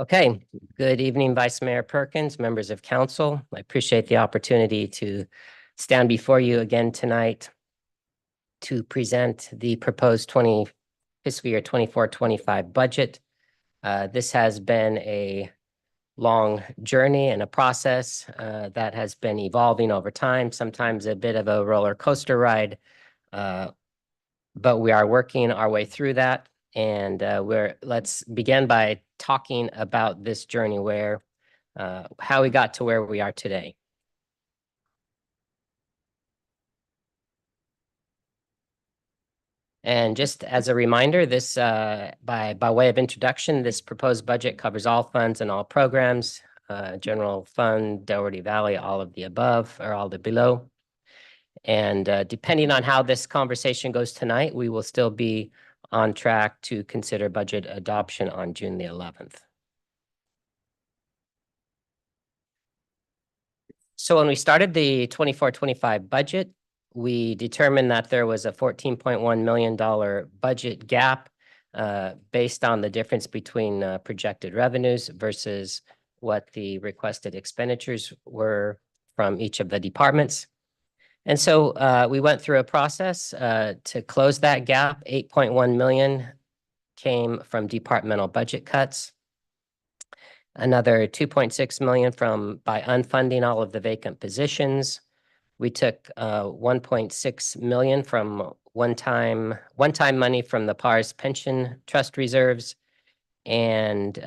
Okay, good evening, Vice Mayor Perkins, members of council. I appreciate the opportunity to stand before you again tonight to present the proposed fiscal year 24-25 budget. This has been a long journey and a process that has been evolving over time, sometimes a bit of a roller coaster ride, but we are working our way through that. And let's begin by talking about this journey where how we got to where we are today. And just as a reminder, this, by way of introduction, this proposed budget covers all funds and all programs, general fund, Doherty Valley, all of the above or all the below. And depending on how this conversation goes tonight, we will still be on track to consider budget adoption on June the 11th. So when we started the 24-25 budget, we determined that there was a $14.1 million budget gap based on the difference between projected revenues versus what the requested expenditures were from each of the departments. And so we went through a process to close that gap. 8.1 million came from departmental budget cuts. Another 2.6 million by unfunding all of the vacant positions. We took 1.6 million from one-time money from the PARS pension trust reserves. And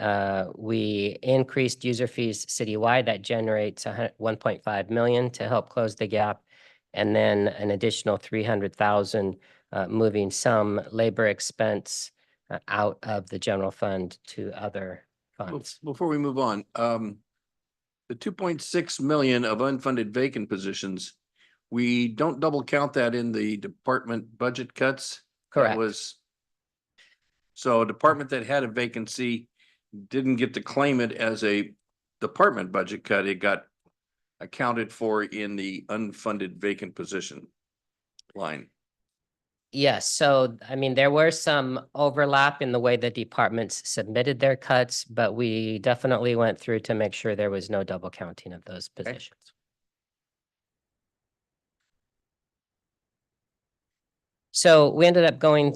we increased user fees citywide. That generates 1.5 million to help close the gap. And then an additional 300,000 moving some labor expense out of the general fund to other funds. Before we move on, the 2.6 million of unfunded vacant positions, we don't double count that in the department budget cuts? Correct. So a department that had a vacancy didn't get to claim it as a department budget cut. It got accounted for in the unfunded vacant position line. Yes, so I mean, there were some overlap in the way the departments submitted their cuts, but we definitely went through to make sure there was no double counting of those positions. So we ended up going,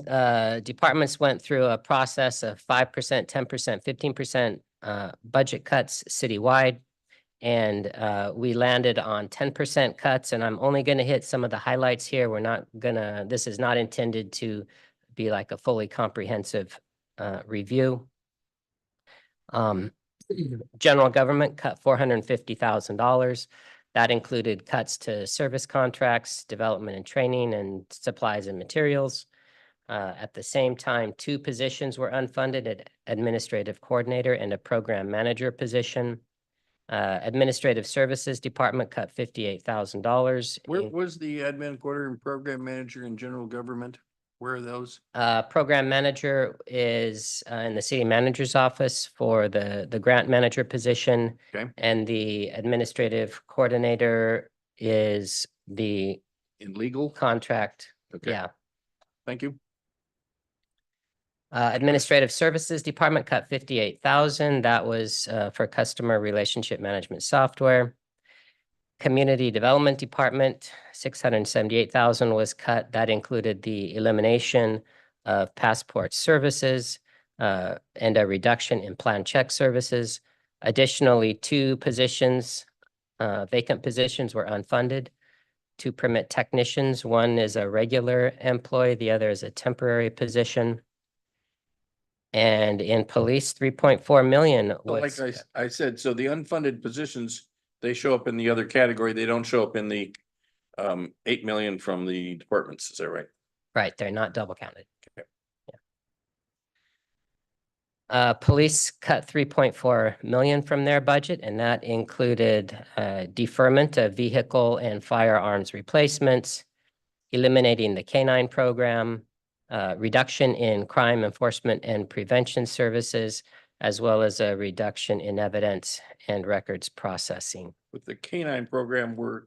departments went through a process of 5%, 10%, 15% budget cuts citywide. And we landed on 10% cuts, and I'm only going to hit some of the highlights here. We're not gonna, this is not intended to be like a fully comprehensive review. General government cut $450,000. That included cuts to service contracts, development and training, and supplies and materials. At the same time, 2 positions were unfunded, an administrative coordinator and a program manager position. Administrative services department cut $58,000. Where was the admin coordinator and program manager in general government? Where are those? Program manager is in the city manager's office for the grant manager position. Okay. And the administrative coordinator is the In legal? contract. Okay. Yeah. Thank you. Administrative services department cut 58,000. That was for customer relationship management software. Community development department, 678,000 was cut. That included the elimination of passport services and a reduction in plan check services. Additionally, 2 positions, vacant positions were unfunded. 2 permit technicians. One is a regular employee, the other is a temporary position. And in police, 3.4 million was. Like I said, so the unfunded positions, they show up in the other category. They don't show up in the 8 million from the departments. Is that right? Right, they're not double counted. Okay. Yeah. Police cut 3.4 million from their budget, and that included deferment of vehicle and firearms replacements, eliminating the K-9 program, reduction in crime enforcement and prevention services, as well as a reduction in evidence and records processing. With the K-9 program, we're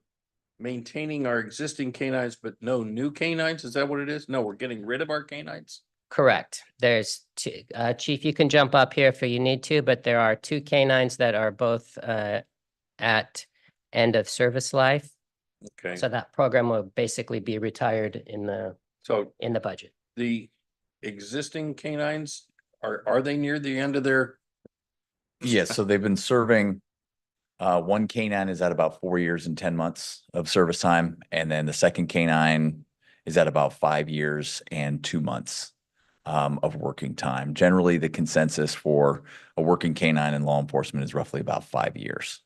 maintaining our existing K-9s, but no new K-9s. Is that what it is? No, we're getting rid of our K-9s. Correct. There's 2, Chief, you can jump up here if you need to, but there are 2 K-9s that are both at end of service life. Okay. So that program will basically be retired in the budget. The existing K-9s, are they near the end of their? Yes, so they've been serving, 1 K-9 is at about 4 years and 10 months of service time. And then the second K-9 is at about 5 years and 2 months. of working time. Generally, the consensus for a working canine in law enforcement is roughly about 5 years.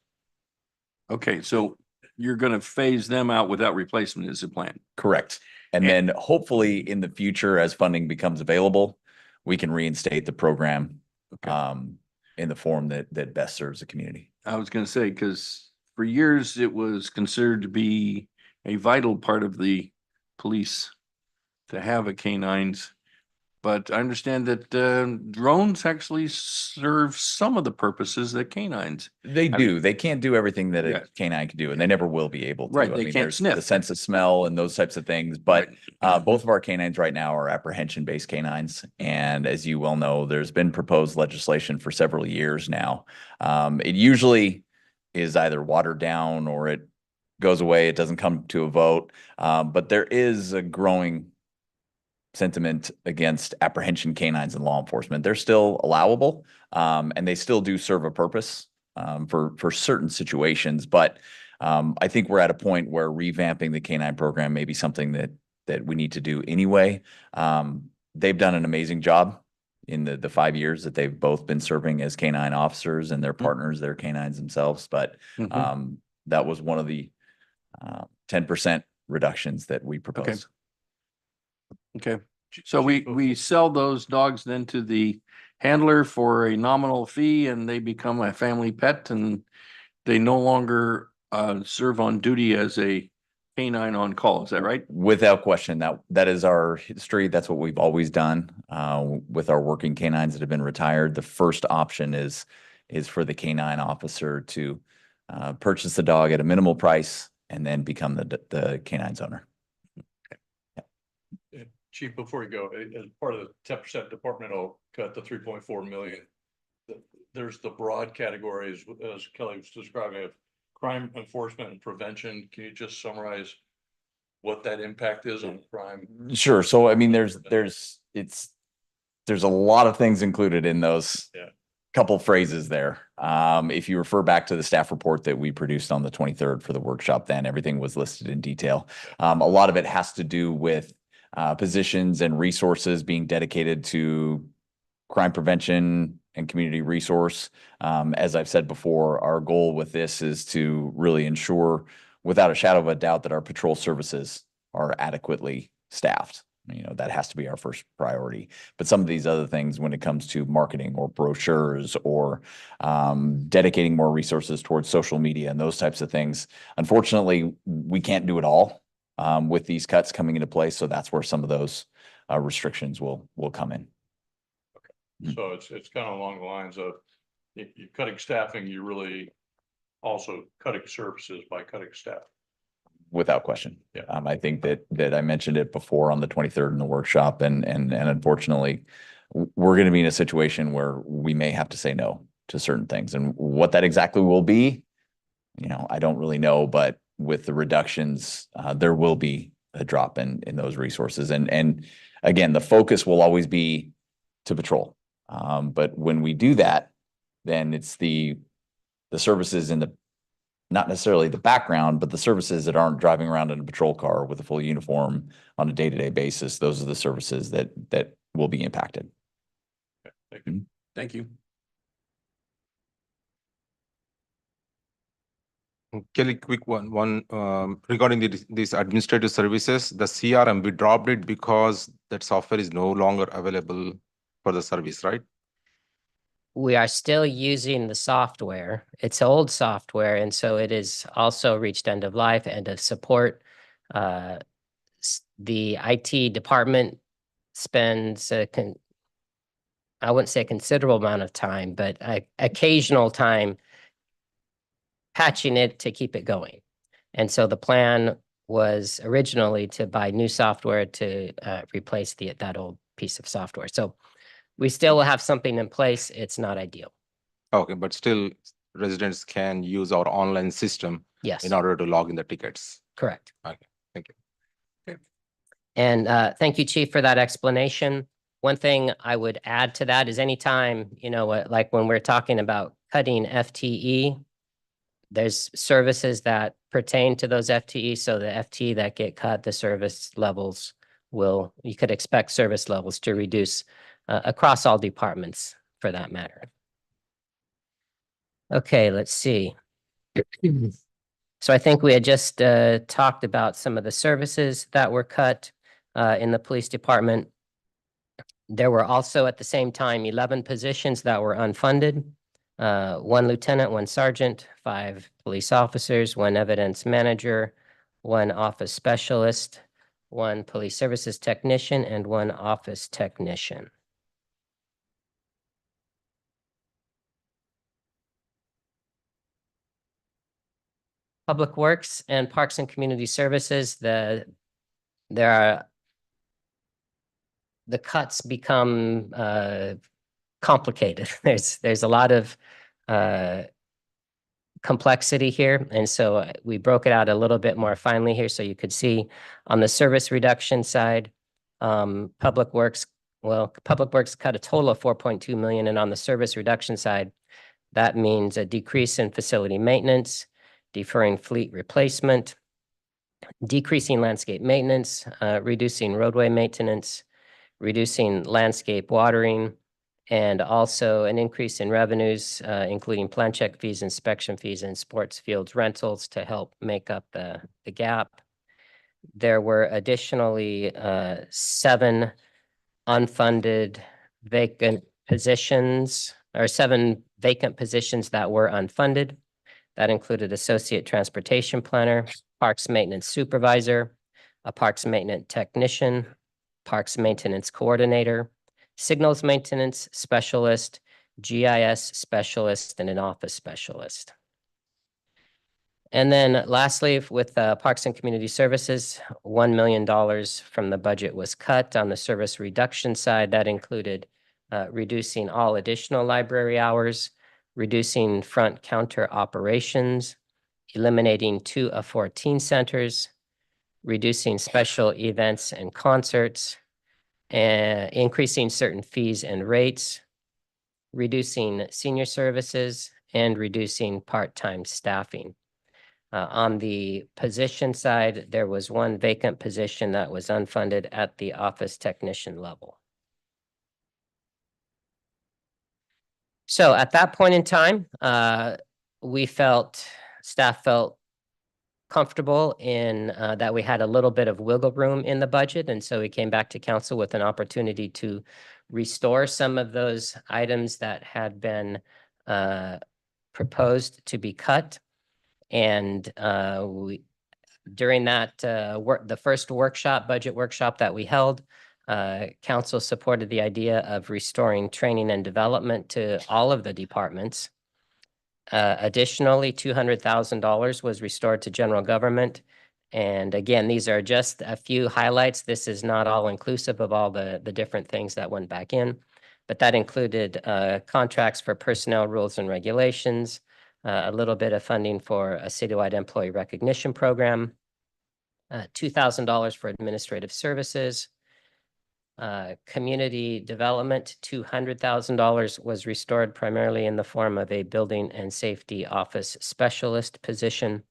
Okay, so you're gonna phase them out without replacement is the plan. Correct. And then hopefully in the future, as funding becomes available, we can reinstate the program in the form that best serves the community. I was gonna say, because for years it was considered to be a vital part of the police to have a canines. But I understand that drones actually serve some of the purposes that canines. They do. They can't do everything that Yeah. a canine can do, and they never will be able to. Right, I they mean, can't there's sniff. the sense of smell and those types of things, but Right. both of our canines right now are apprehension-based canines. And as you well know, there's been proposed legislation for several years now. It usually is either watered down or it goes away. It doesn't come to a vote. But there is a growing sentiment against apprehension canines in law enforcement. They're still allowable, and they still do serve a purpose for certain situations. But I think we're at a point where revamping the canine program may be something that we need to do anyway. They've done an amazing job in the 5 years that they've both been serving as canine officers, and their partners, their canines themselves. But Mhm. that was one of the 10% reductions that we proposed. Okay, so we sell those dogs then to the handler for a nominal fee and they become a family pet and they no longer serve on duty as a canine on call. Is that right? Without question, that is our history. That's what we've always done with our working canines that have been retired. The first option is for the canine officer to purchase the dog at a minimal price and then become the canine's owner. Chief, before you go, as part of the 10% departmental cut, the 3.4 million, there's the broad categories, as Kelly was describing, of crime enforcement and prevention. Can you just summarize what that impact is on crime? Sure. So, I mean, there's a lot of things included in those couple phrases there. If you refer back to the staff report that we produced on the 23rd for the workshop, then everything was listed in detail. A lot of it has to do with positions and resources being dedicated to crime prevention and community resource. As I've said before, our goal with this is to really ensure, without a shadow of a doubt, that our patrol services are adequately staffed. You know, that has to be our first priority. But some of these other things, when it comes to marketing or brochures or dedicating more resources towards social media and those types of things, unfortunately, we can't do it all with these cuts coming into place. So that's where some of those restrictions will come in. So it's kind of along the lines of you're cutting staffing, you're really also cutting services by cutting staff. Without question. Yeah. I think that I mentioned it before on the 23rd in the workshop, and unfortunately, we're going to be in a situation where we may have to say no to certain things, and what that exactly will be, you know, I don't really know. But with the reductions, there will be a drop in those resources, and again, the focus will always be to patrol. But when we do that, then it's the services in the, not necessarily the background, but the services that aren't driving around in a patrol car with a full uniform on a day-to-day basis. Those are the services that will be impacted. Thank you. Thank you. Kelly, quick one regarding these administrative services, the CRM, we dropped it because that software is no longer available for the service, right? We are still using the software. It's old software, and so it is also reached end of life, end of support. The IT department spends I wouldn't say a considerable amount of time, but occasional time patching it to keep it going. And so the plan was originally to buy new software to replace that old piece of software. So we still will have something in place. It's not ideal. Okay, but still residents can use our online system Yes, in order to log in the tickets. correct. Okay, thank you. And thank you, Chief, for that explanation. One thing I would add to that is anytime, you know, like when we're talking about cutting FTE, there's services that pertain to those FTE. So the FTE that get cut, the service levels you could expect service levels to reduce across all departments for that matter. Okay, let's see. So I think we had just talked about some of the services that were cut in the police department. There were also at the same time 11 positions that were unfunded. 1 lieutenant, 1 sergeant, 5 police officers, 1 evidence manager, 1 office specialist, 1 police services technician, and 1 office technician. Public Works and Parks and Community Services, the cuts become complicated. There's a lot of complexity here, and so we broke it out a little bit more finely here so you could see on the service reduction side, Public Works cut a total of 4.2 million, and on the service reduction side, that means a decrease in facility maintenance, deferring fleet replacement, decreasing landscape maintenance, reducing roadway maintenance, reducing landscape watering, and also an increase in revenues, including plan check fees, inspection fees, and sports fields rentals to help make up the gap. There were additionally 7 unfunded vacant positions, or 7 vacant positions that were unfunded. That included associate transportation planner, parks maintenance supervisor, a parks maintenance technician, parks maintenance coordinator, signals maintenance specialist, GIS specialist, and an office specialist. And then lastly, with Parks and Community Services, $1 million from the budget was cut. On the service reduction side, that included reducing all additional library hours, reducing front counter operations, eliminating 2 of 14 centers, reducing special events and concerts, and increasing certain fees and rates, reducing senior services, and reducing part-time staffing. On the position side, there was 1 vacant position that was unfunded at the office technician level. So at that point in time, staff felt comfortable in that we had a little bit of wiggle room in the budget. And so we came back to council with an opportunity to restore some of those items that had been proposed to be cut. And during that the first budget workshop that we held, council supported the idea of restoring training and development to all of the departments. Additionally, $200,000 was restored to general government. And again, these are just a few highlights. This is not all inclusive of all the different things that went back in, but that included contracts for personnel rules and regulations, a little bit of funding for a citywide employee recognition program, $2,000 for administrative services, community development, $200,000 was restored primarily in the form of a building and safety office specialist position.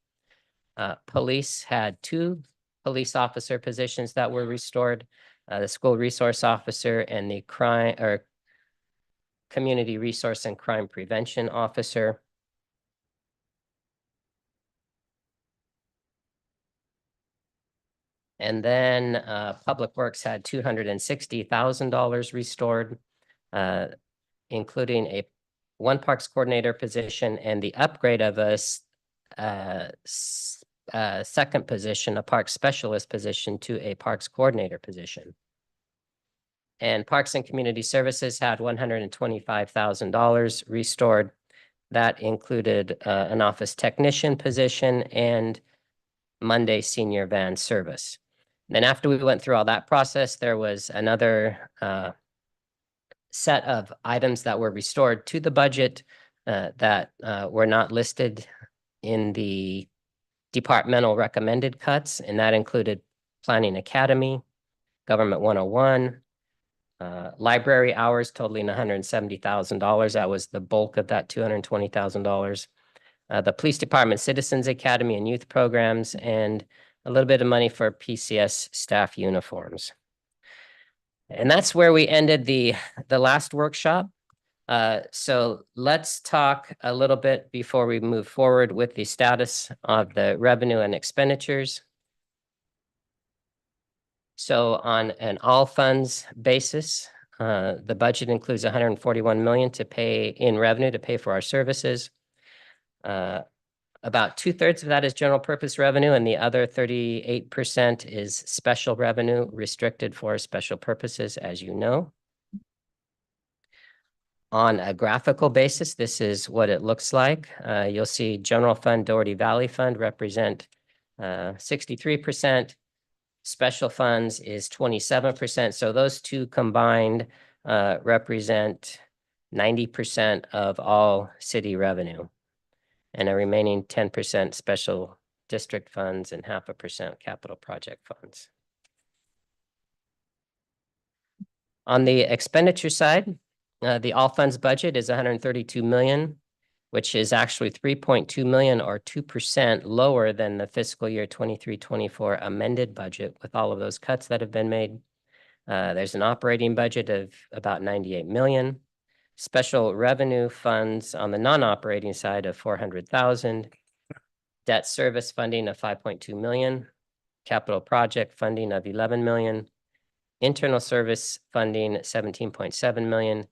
Police had 2 police officer positions that were restored, the school resource officer and the community resource and crime prevention officer. And then Public Works had $260,000 restored, including 1 parks coordinator position and the upgrade of a second position, a parks specialist position, to a parks coordinator position. And Parks and Community Services had $125,000 restored. That included an office technician position and Monday senior van service. Then after we went through all that process, there was another set of items that were restored to the budget that were not listed in the departmental recommended cuts, and that included Planning Academy, Government 101, library hours totaling $170,000. That was the bulk of that $220,000. The Police Department Citizens Academy and youth programs, and a little bit of money for PCS staff uniforms. And that's where we ended the last workshop. So let's talk a little bit before we move forward with the status of the revenue and expenditures. So on an all funds basis, the budget includes 141 million to pay in revenue to pay for our services. About 2/3 of that is general purpose revenue, and the other 38% is special revenue restricted for special purposes, as you know. On a graphical basis, this is what it looks like. You'll see general fund, Doherty Valley Fund represent 63%. Special funds is 27%. So those two combined represent 90% of all city revenue, and a remaining 10% special district funds and 0.5% capital project funds. On the expenditure side, the all funds budget is 132 million, which is actually 3.2 million or 2% lower than the fiscal year 23-24 amended budget with all of those cuts that have been made. There's an operating budget of about 98 million. Special revenue funds on the non-operating side of 400,000. Debt service funding of 5.2 million. Capital project funding of 11 million. Internal service funding 17.7 million.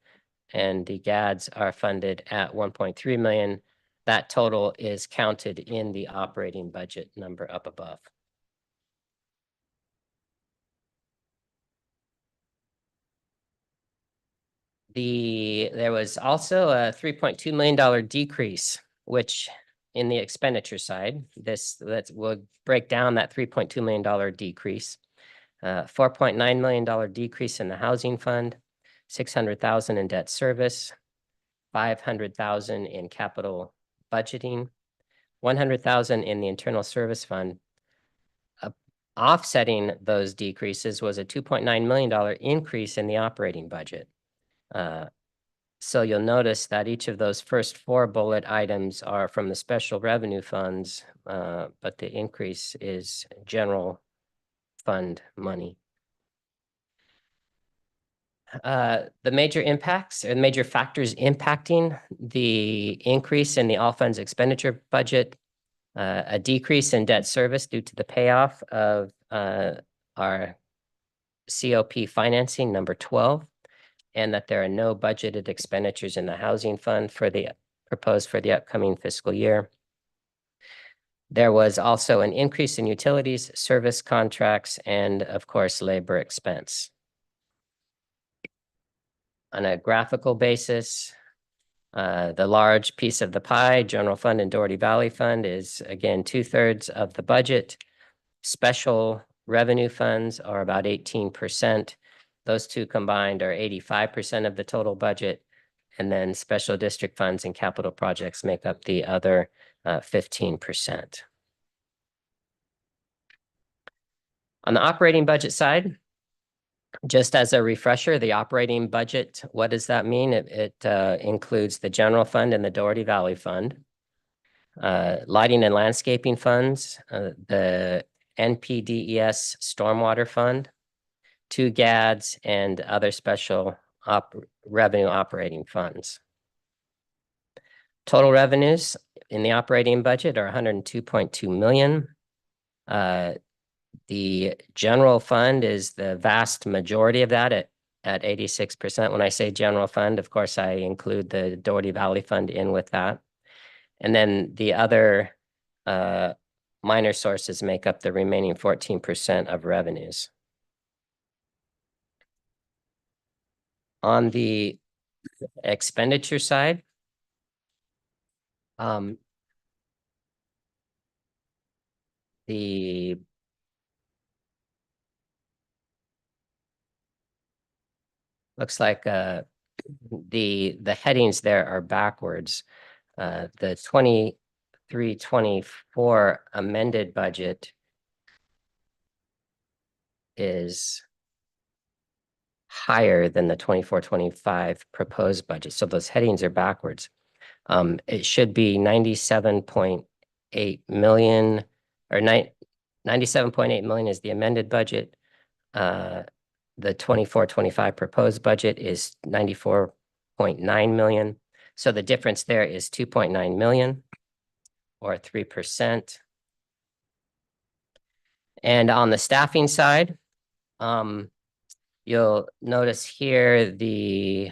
And the GADs are funded at 1.3 million. That total is counted in the operating budget number up above. There was also a $3.2 million decrease, which in the expenditure side, we'll break down that $3.2 million decrease. $4.9 million decrease in the housing fund, 600,000 in debt service, 500,000 in capital budgeting, 100,000 in the internal service fund. Offsetting those decreases was a $2.9 million increase in the operating budget. So you'll notice that each of those first four bullet items are from the special revenue funds, but the increase is general fund money. The major impacts or the major factors impacting the increase in the all funds expenditure budget, a decrease in debt service due to the payoff of our COP financing number 12, and that there are no budgeted expenditures in the housing fund proposed for the upcoming fiscal year. There was also an increase in utilities, service contracts, and of course, labor expense. On a graphical basis, the large piece of the pie, general fund and Doherty Valley Fund, is again 2/3 of the budget. Special revenue funds are about 18%. Those two combined are 85% of the total budget. And then special district funds and capital projects make up the other 15%. On the operating budget side, just as a refresher, the operating budget, what does that mean? It includes the general fund and the Doherty Valley Fund, lighting and landscaping funds, the NPDES Stormwater Fund, 2 GADs, and other special revenue operating funds. Total revenues in the operating budget are 102.2 million. The general fund is the vast majority of that at 86%. When I say general fund, of course, I include the Doherty Valley Fund in with that. And then the other minor sources make up the remaining 14% of revenues. On the expenditure side, looks like the headings there are backwards. The 23-24 amended budget is higher than the 24-25 proposed budget. So those headings are backwards. It should be 97.8 million or 97.8 million is the amended budget. The 24-25 proposed budget is 94.9 million. So the difference there is 2.9 million or 3%. And on the staffing side, you'll notice here the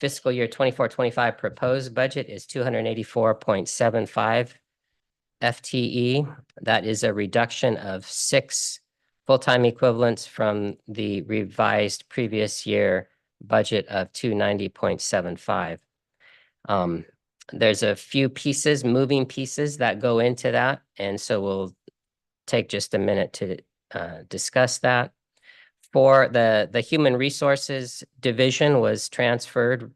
fiscal year 24-25 proposed budget is 284.75 FTE. That is a reduction of 6 full-time equivalents from the revised previous year budget of 290.75. There's a few pieces, moving pieces that go into that, and so we'll take just a minute to discuss that. For the Human Resources Division was transferred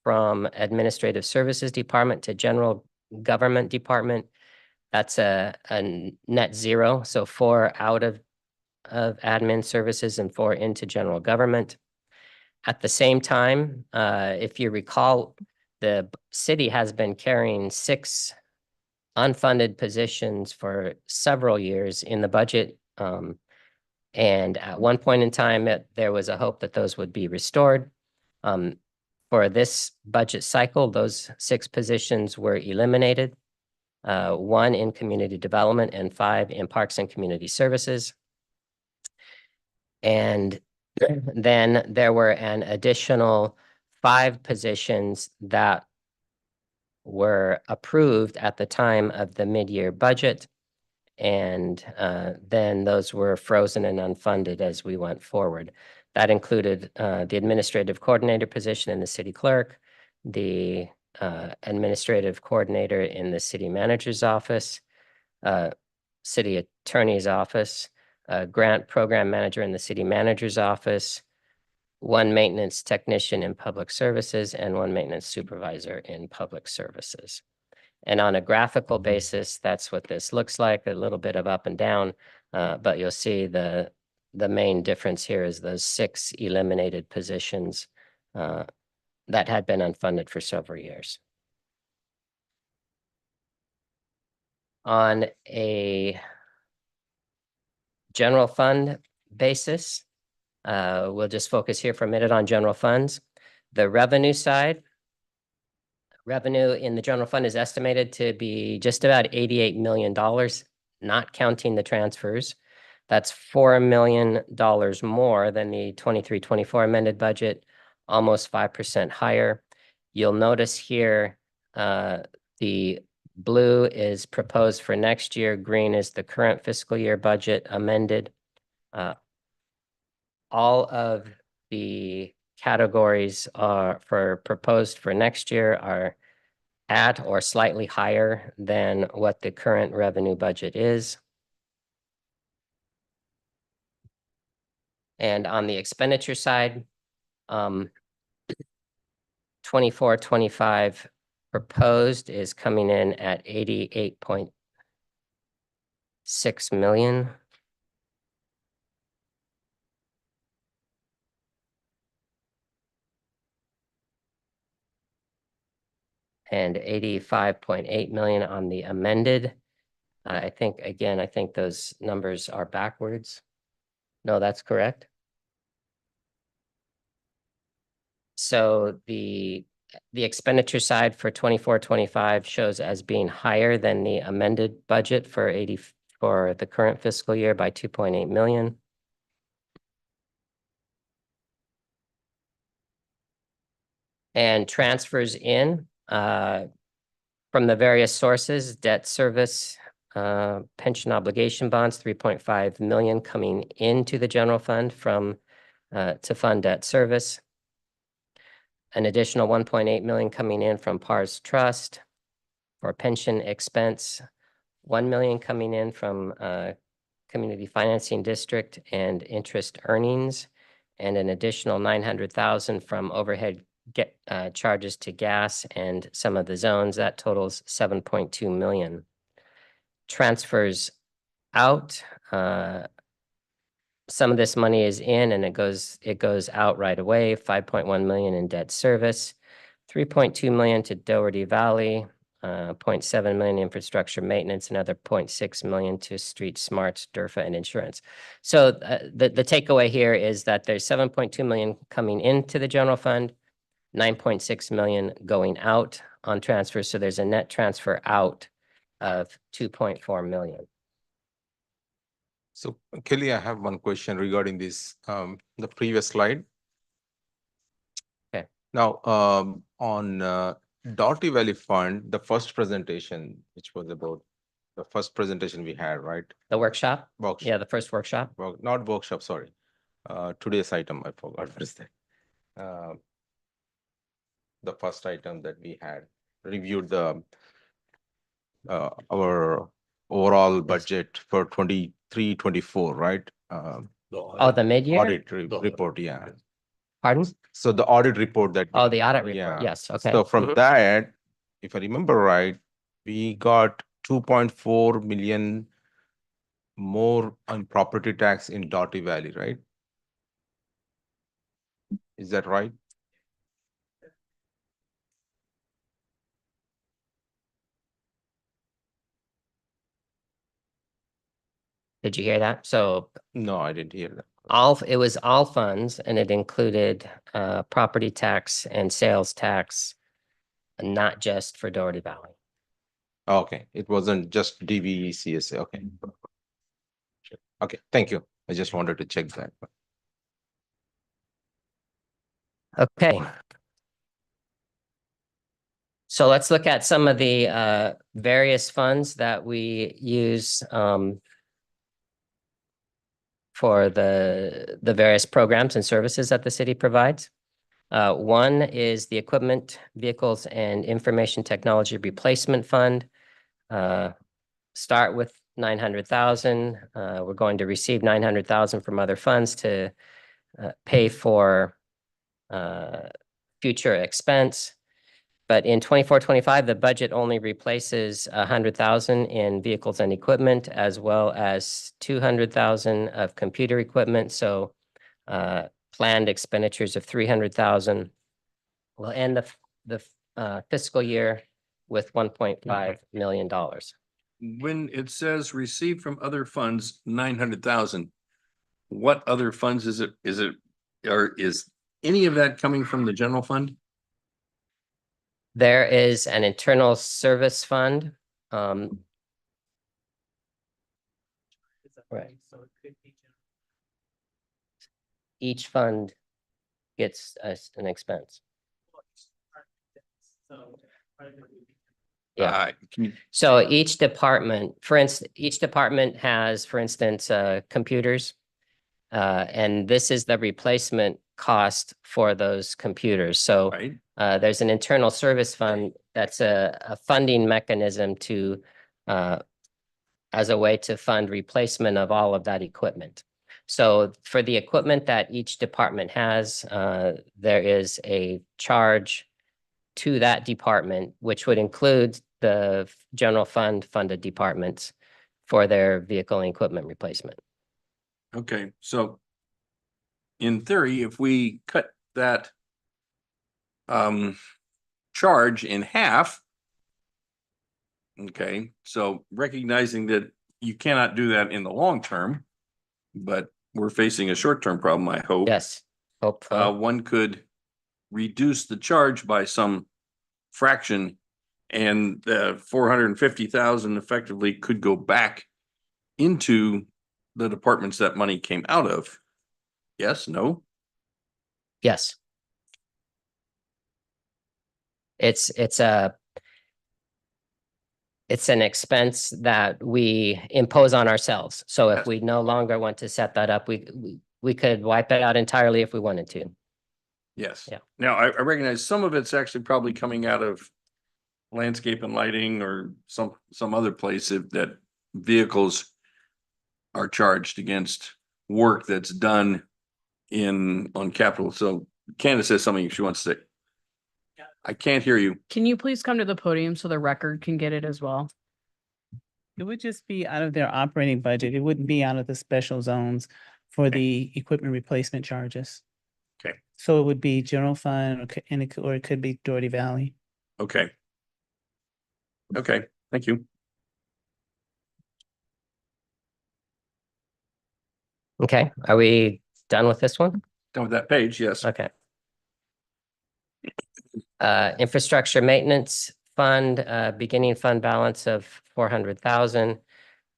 from Administrative Services Department to General Government Department. That's a net zero, so 4 out of admin services and 4 into general government. At the same time, if you recall, the city has been carrying 6 unfunded positions for several years in the budget. And at one point in time, there was a hope that those would be restored. For this budget cycle, those 6 positions were eliminated, 1 in community development and 5 in parks and community services. And then there were an additional 5 positions that were approved at the time of the mid-year budget. And then those were frozen and unfunded as we went forward. That included the administrative coordinator position in the city clerk, the administrative coordinator in the city manager's office, city attorney's office, grant program manager in the city manager's office, 1 maintenance technician in public services, and 1 maintenance supervisor in public services. And on a graphical basis, that's what this looks like, a little bit of up and down, but you'll see the main difference here is those 6 eliminated positions that had been unfunded for several years. On a general fund basis, we'll just focus here for a minute on general funds. The revenue side, revenue in the general fund is estimated to be just about $88 million, not counting the transfers. That's $4 million more than the 23-24 amended budget, almost 5% higher. You'll notice here the blue is proposed for next year, green is the current fiscal year budget amended. All of the categories are proposed for next year are at or slightly higher than what the current revenue budget is. And on the expenditure side, 24-25 proposed is coming in at 88.6 million. And 85.8 million on the amended. I think those numbers are backwards. No, that's correct. So the expenditure side for 24-25 shows as being higher than the amended budget for the current fiscal year by 2.8 million. And transfers in from the various sources, debt service, pension obligation bonds, 3.5 million coming into the general fund to fund debt service. An additional 1.8 million coming in from PARS Trust for pension expense, 1 million coming in from Community Financing District and interest earnings, and an additional 900,000 from overhead charges to gas and some of the zones. That totals 7.2 million. Transfers out, some of this money is in and it goes out right away. 5.1 million in debt service, 3.2 million to Doherty Valley, 0.7 million infrastructure maintenance, another 0.6 million to street smarts, DERFA and insurance. So the takeaway here is that there's 7.2 million coming into the general fund, 9.6 million going out on transfers. So there's a net transfer out of 2.4 million. So Kelly, I have one question regarding this, the previous slide. Okay. Now, on Doughty Valley Fund, the first presentation, which was about the first presentation we had, right? The workshop? Workshop. Yeah, the first workshop. Not workshop, sorry. Today's item, I forgot what is that. The first item that we had reviewed the our overall budget for 23-24, right? Oh, the mid-year? Audit report, yeah. Pardon? So the audit report that. Oh, the audit report. Yeah. Yes, okay. So from Mhm. that, if I remember right, we got 2.4 million more on property tax in Doughty Valley, right? Is that right? Did you hear that? So No, I didn't hear that. it was all funds and it included property tax and sales tax, not just for Doherty Valley. Okay, it wasn't just DVE CSA, okay. Sure. Okay, thank you. I just wanted to check that. Okay. So let's look at some of the various funds that we use for the various programs and services that the city provides. One is the Equipment, Vehicles, and Information Technology Replacement Fund. Start with 900,000. We're going to receive 900,000 from other funds to pay for future expense. But in 24-25, the budget only replaces 100,000 in vehicles and equipment, as well as 200,000 of computer equipment. So planned expenditures of 300,000. We'll end the fiscal year with $1.5 million. When it says received from other funds, 900,000, what other funds is it? Or is any of that coming from the general fund? There is an internal service fund. Right. Each fund gets an expense. Yeah. So each department, each department has, for instance, computers. And this is the replacement cost for those computers. So Right. There's an internal service fund that's a funding mechanism to as a way to fund replacement of all of that equipment. So for the equipment that each department has, there is a charge to that department, which would include the general fund funded departments for their vehicle and equipment replacement. Okay, so in theory, if we cut that charge in half, okay, so recognizing that you cannot do that in the long term, but we're facing a short-term problem, I hope. Yes, hopefully. One could reduce the charge by some fraction, and the 450,000 effectively could go back into the departments that money came out of. Yes, no? Yes. It's an expense that we impose on ourselves. So if Yes. we no longer want to set that up, we could wipe it out entirely if we wanted to. Yes. Yeah. Now, I recognize some of it's actually probably coming out of landscape and lighting or some other place that vehicles are charged against work that's done on capital. So Candace says something she wants to say. I can't hear you. Can you please come to the podium so the record can get it as well? It would just be out of their operating budget. It wouldn't be out of the special zones for the equipment replacement charges. Okay. So it would be general fund or it could be Doherty Valley. Okay. Okay, thank you. Okay, are we done with this one? Done with that page, yes. Okay. Infrastructure Maintenance Fund, beginning fund balance of 400,000.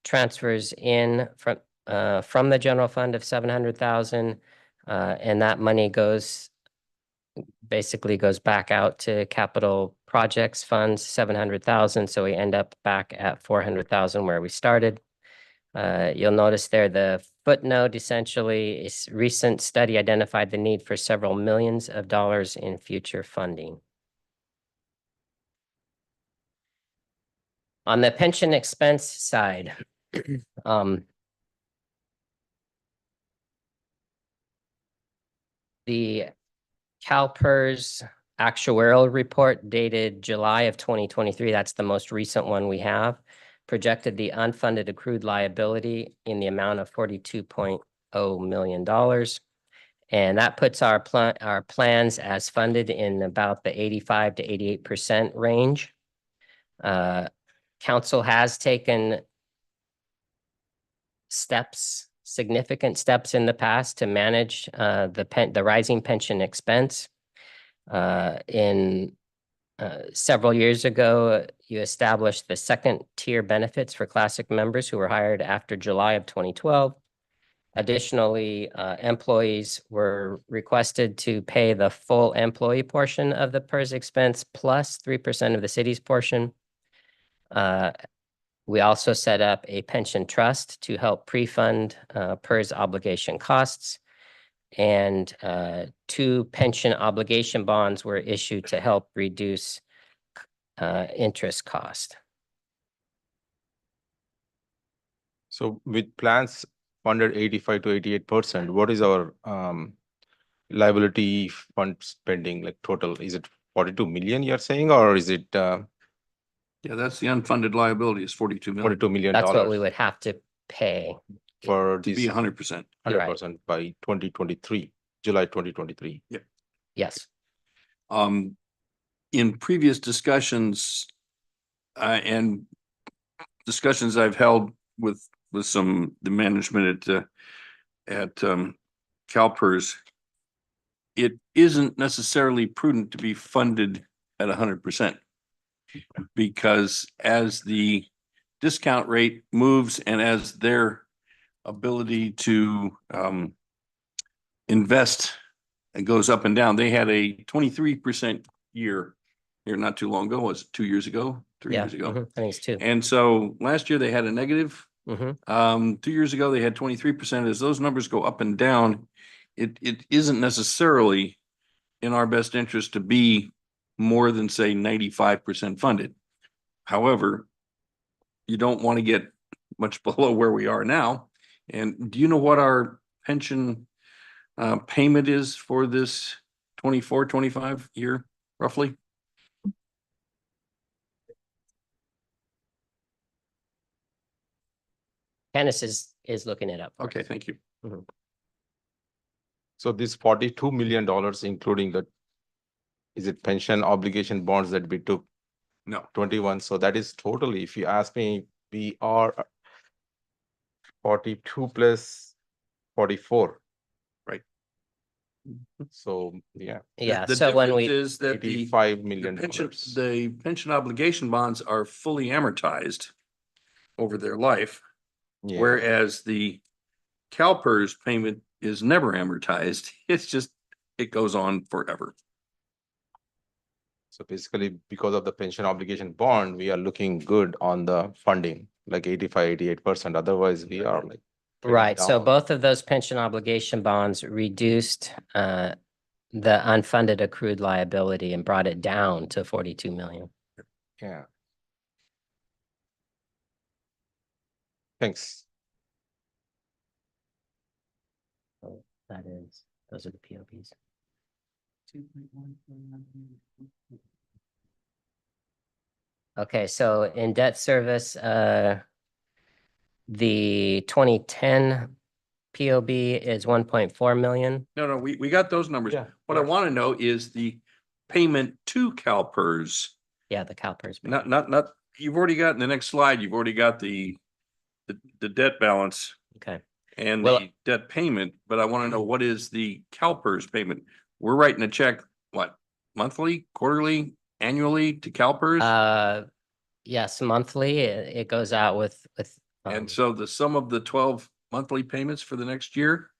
Transfers in from the general fund of 700,000. And that money basically goes back out to capital projects funds, 700,000. So we end up back at 400,000 where we started. You'll notice there the footnote essentially is recent study identified the need for several millions of dollars in future funding. On the pension expense side, the CalPERS actuarial report dated July of 2023, that's the most recent one we have, projected the unfunded accrued liability in the amount of $42.0 million. And that puts our plans as funded in about the 85 to 88% range. Council has taken significant steps in the past to manage the rising pension expense. Several years ago, you established the second tier benefits for classic members who were hired after July of 2012. Additionally, employees were requested to pay the full employee portion of the PERS expense plus 3% of the city's portion. We also set up a pension trust to help pre-fund PERS obligation costs. And 2 pension obligation bonds were issued to help reduce interest cost. So with plans funded 85 to 88%, what is our liability fund spending like total? Is it 42 million you're saying, or is it Yeah, that's the unfunded liability is 42 million. 42 million? That's what we would have to pay. For To this be 100%. 100% by 2023, July 2023. Yes. In previous discussions and discussions I've held with the management at CalPERS, it isn't necessarily prudent to be funded at 100%, because as the discount rate moves and as their ability to invest and goes up and down, they had a 23% year here not too long ago. Was it 2 years ago, 3 years ago? I think it's 2. And so last year they had a negative. 2 years ago they had 23%. As those numbers go up and down, it isn't necessarily in our best interest to be more than, say, 95% funded. However, you don't want to get much below where we are now. And do you know what our pension payment is for this 24-25 year, roughly? Candace is looking it up. Okay, thank you. So this $42 million, including the, is it pension obligation bonds that we took? No. 21. So that is totally, if you ask me, we are 42 plus 44. Right. So, yeah. Yeah, The so when difference we, is that $85 million. the pension obligation bonds are fully amortized over their life, Yeah. whereas the CalPERS payment is never amortized. It's just, it goes on forever. So basically, because of the pension obligation bond, we are looking good on the funding, like 85, 88%. Otherwise, we are like. pretty right, so down. both of those pension obligation bonds reduced the unfunded accrued liability and brought it down to 42 million. Yeah. Thanks. So that is, those are the POBs. Okay, so in debt service, the 2010 POB is 1.4 million. No, we got those numbers. Yeah, What I right. want to know is the payment to CalPERS, Yeah, the CalPERS. not you've already got in the next slide, you've already got the debt balance Okay. and Well- the debt payment, but I want to know what is the CalPERS payment? We're writing a check, what, monthly, quarterly, annually to CalPERS? Yes, monthly, it goes out with, And so the sum of the 12 monthly payments for the next year,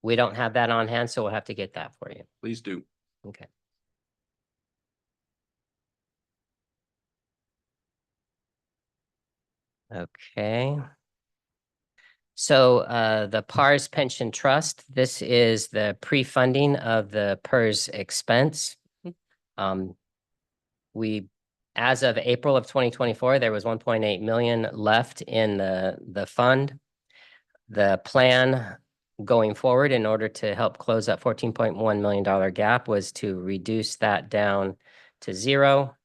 we don't have that on hand, so we'll have to get that for you. please do. Okay. Okay. So the PARS Pension Trust, this is the pre-funding of the PERS expense. We, as of April of 2024, there was 1.8 million left in the fund. The plan going forward in order to help close that $14.1 million gap was to reduce that down to zero.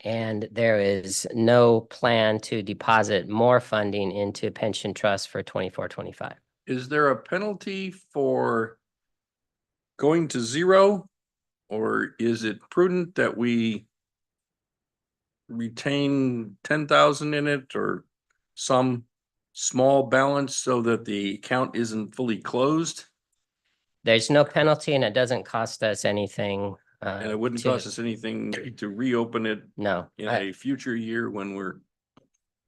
And there is no plan to deposit more funding into pension trust for 24-25. Is there a penalty for going to zero? Or is it prudent that we retain 10,000 in it or some small balance so that the account isn't fully closed? There's no penalty and it doesn't cost us anything. And it wouldn't cost us anything to reopen it No, in a future year when we're,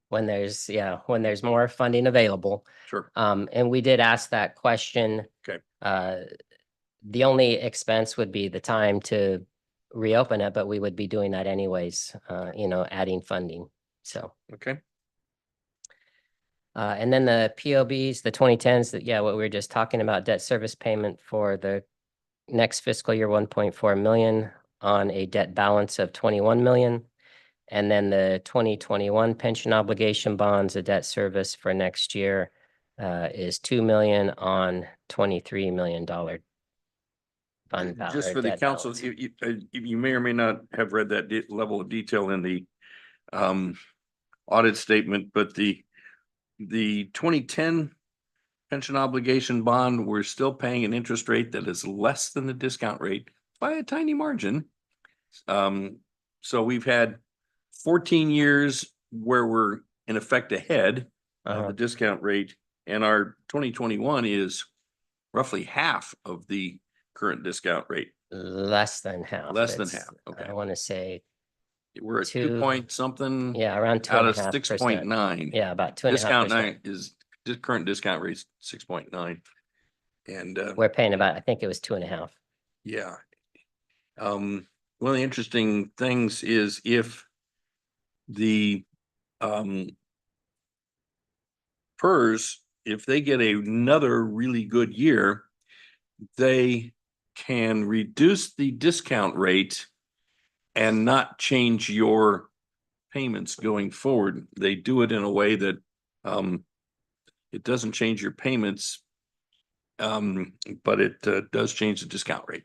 when there's more funding available. sure. And we did ask that question. Okay. The only expense would be the time to reopen it, but we would be doing that anyways, adding funding. So, Okay. and then the POBs, the 2010s, what we were just talking about, debt service payment for the next fiscal year, 1.4 million on a debt balance of 21 million. And then the 2021 pension obligation bonds, the debt service for next year is 2 million on $23 million fund. Just for the council, you may or may not have read that level of detail in the audit statement, but the 2010 pension obligation bond, we're still paying an interest rate that is less than the discount rate by a tiny margin. So we've had 14 years where we're in effect ahead of the discount rate, and our 2021 is roughly half of the current discount rate. Less than half. Less than It's, half. Okay. I want to say, We're at 2 2 point something. yeah, around Out of 2.5%. 6.9. Yeah, about 2.5%. Discount 9 is, the current discount rate is 6.9. And We're paying about, I think it was 2.5. yeah. One of the interesting things is if the PERS, if they get another really good year, they can reduce the discount rate and not change your payments going forward. They do it in a way that it doesn't change your payments, but it does change the discount rate.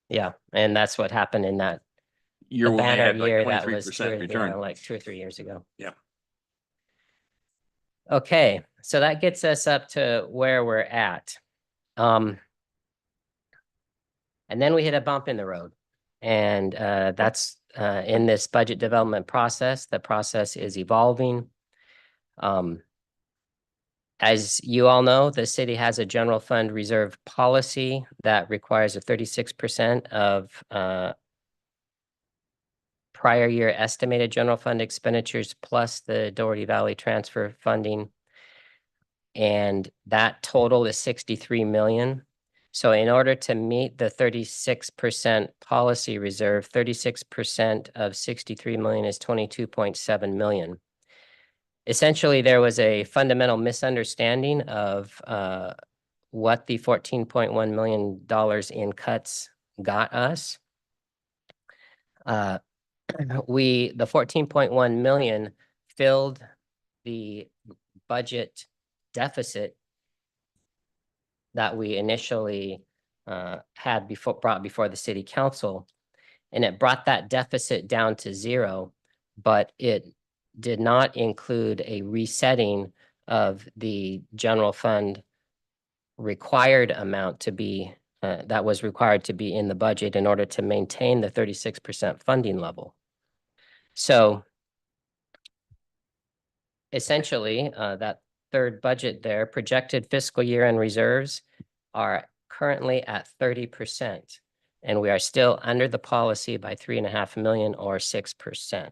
Yeah, and that's what happened in that Year the when they banner had like year that was 23% return. like 2 or 3 years ago. Yeah. Okay, so that gets us up to where we're at. And then we hit a bump in the road. And that's in this budget development process. The process is evolving. As you all know, the city has a general fund reserve policy that requires a 36% of prior year estimated general fund expenditures plus the Doherty Valley transfer funding. And that total is 63 million. So in order to meet the 36% policy reserve, 36% of 63 million is 22.7 million. Essentially, there was a fundamental misunderstanding of what the $14.1 million in cuts got us. The 14.1 million filled the budget deficit that we initially had brought before the city council, and it brought that deficit down to zero, but it did not include a resetting of the general fund required amount to be that was required to be in the budget in order to maintain the 36% funding level. So essentially, that third budget there, projected fiscal year end reserves are currently at 30%. And we are still under the policy by 3.5 million or 6%.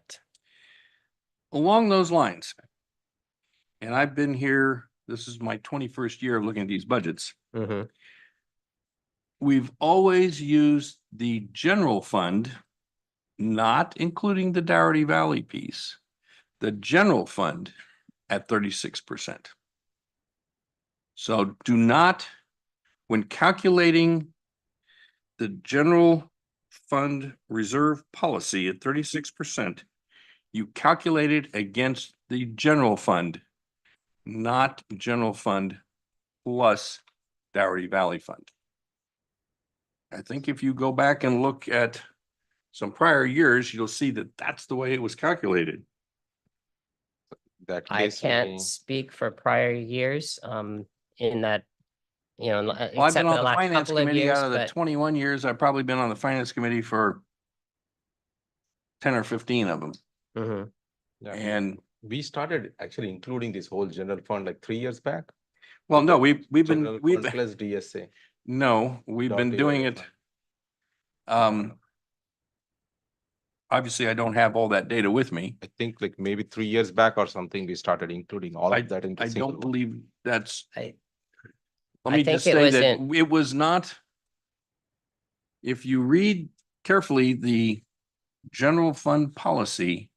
Along those lines, and I've been here, this is my 21st year of looking at these budgets. Mhm. We've always used the general fund, not including the Dougherty Valley piece, the general fund at 36%. So do not, when calculating the general fund reserve policy at 36%, you calculate it against the general fund, not general fund plus Dougherty Valley Fund. I think if you go back and look at some prior years, you'll see that that's the way it was calculated. That I case may- can't speak for prior years, in that, Well, I've except been for on the the last finance couple of committee years, out of the but 21 years. I've probably been on the finance committee for 10 or 15 of them. Mhm. Yeah. And We started actually including this whole general fund like 3 years back. well, no, we've General been, we've fund plus DSA. no, we've been Dougherty doing Valley it. Fund. Obviously I don't have all that data with me. I think like maybe 3 years back or something, we started including all of that into I single. don't believe that's, I let me think just it say was that in- it was not. If you read carefully the general fund policy,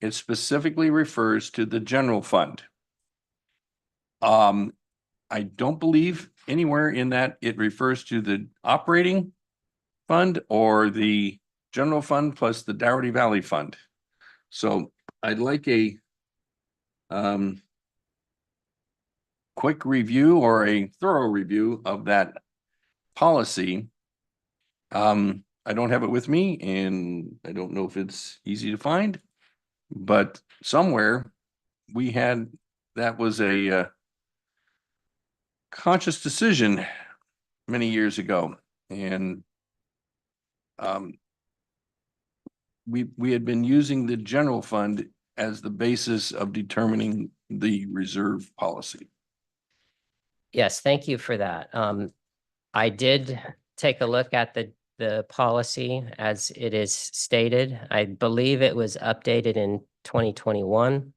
it specifically refers to the general fund. I don't believe anywhere in that it refers to the operating fund or the general fund plus the Dougherty Valley Fund. So I'd like a quick review or a thorough review of that policy. I don't have it with me and I don't know if it's easy to find, but somewhere we had, that was a conscious decision many years ago. And we had been using the general fund as the basis of determining the reserve policy. Yes, thank you for that. I did take a look at the policy as it is stated. I believe it was updated in 2021.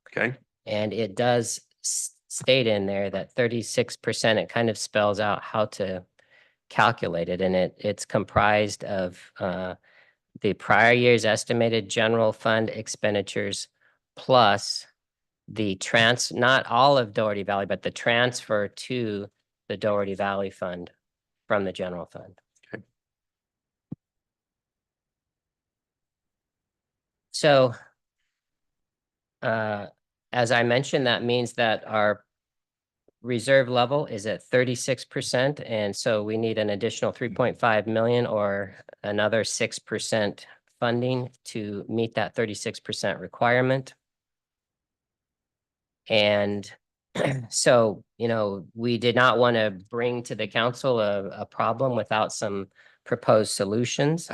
Okay. And it does state in there that 36%, it kind of spells out how to calculate it. And it's comprised of the prior year's estimated general fund expenditures plus the not all of Dougherty Valley, but the transfer to the Dougherty Valley Fund from the general fund. Okay. So as I mentioned, that means that our reserve level is at 36%. And so we need an additional 3.5 million or another 6% funding to meet that 36% requirement. And so, we did not want to bring to the council a problem without some proposed solutions.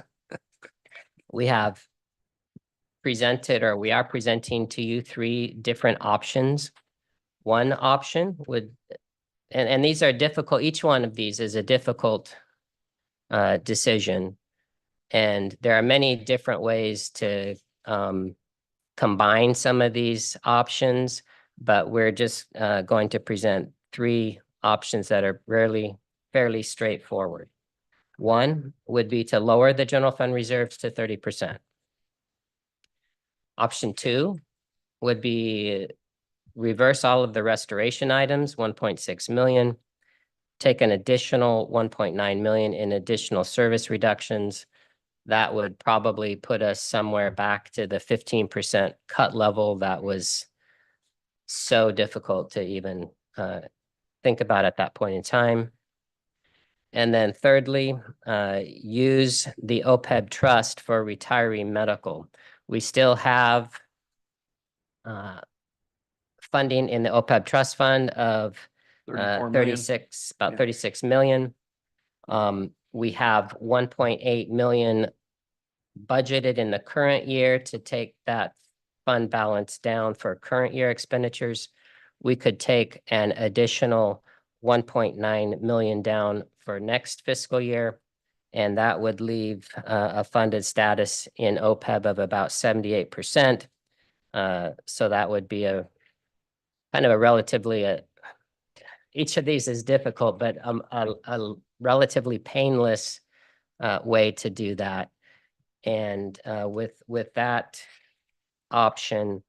We have presented, or we are presenting to you 3 different options. One option would, and these are difficult, each one of these is a difficult decision. And there are many different ways to combine some of these options, but we're just going to present 3 options that are fairly straightforward. One would be to lower the general fund reserves to 30%. Option 2 would be reverse all of the restoration items, 1.6 million, take an additional 1.9 million in additional service reductions. That would probably put us somewhere back to the 15% cut level that was so difficult to even think about at that point in time. And then thirdly, use the OPEB trust for retiree medical. We still have funding in the OPEB trust fund of 34 million. 36 million. We have 1.8 million budgeted in the current year to take that fund balance down for current year expenditures, we could take an additional 1.9 million down for next fiscal year. And that would leave a funded status in OPEB of about 78%. So that would be a kind of a relatively, each of these is difficult, but a relatively painless way to do that. And with that option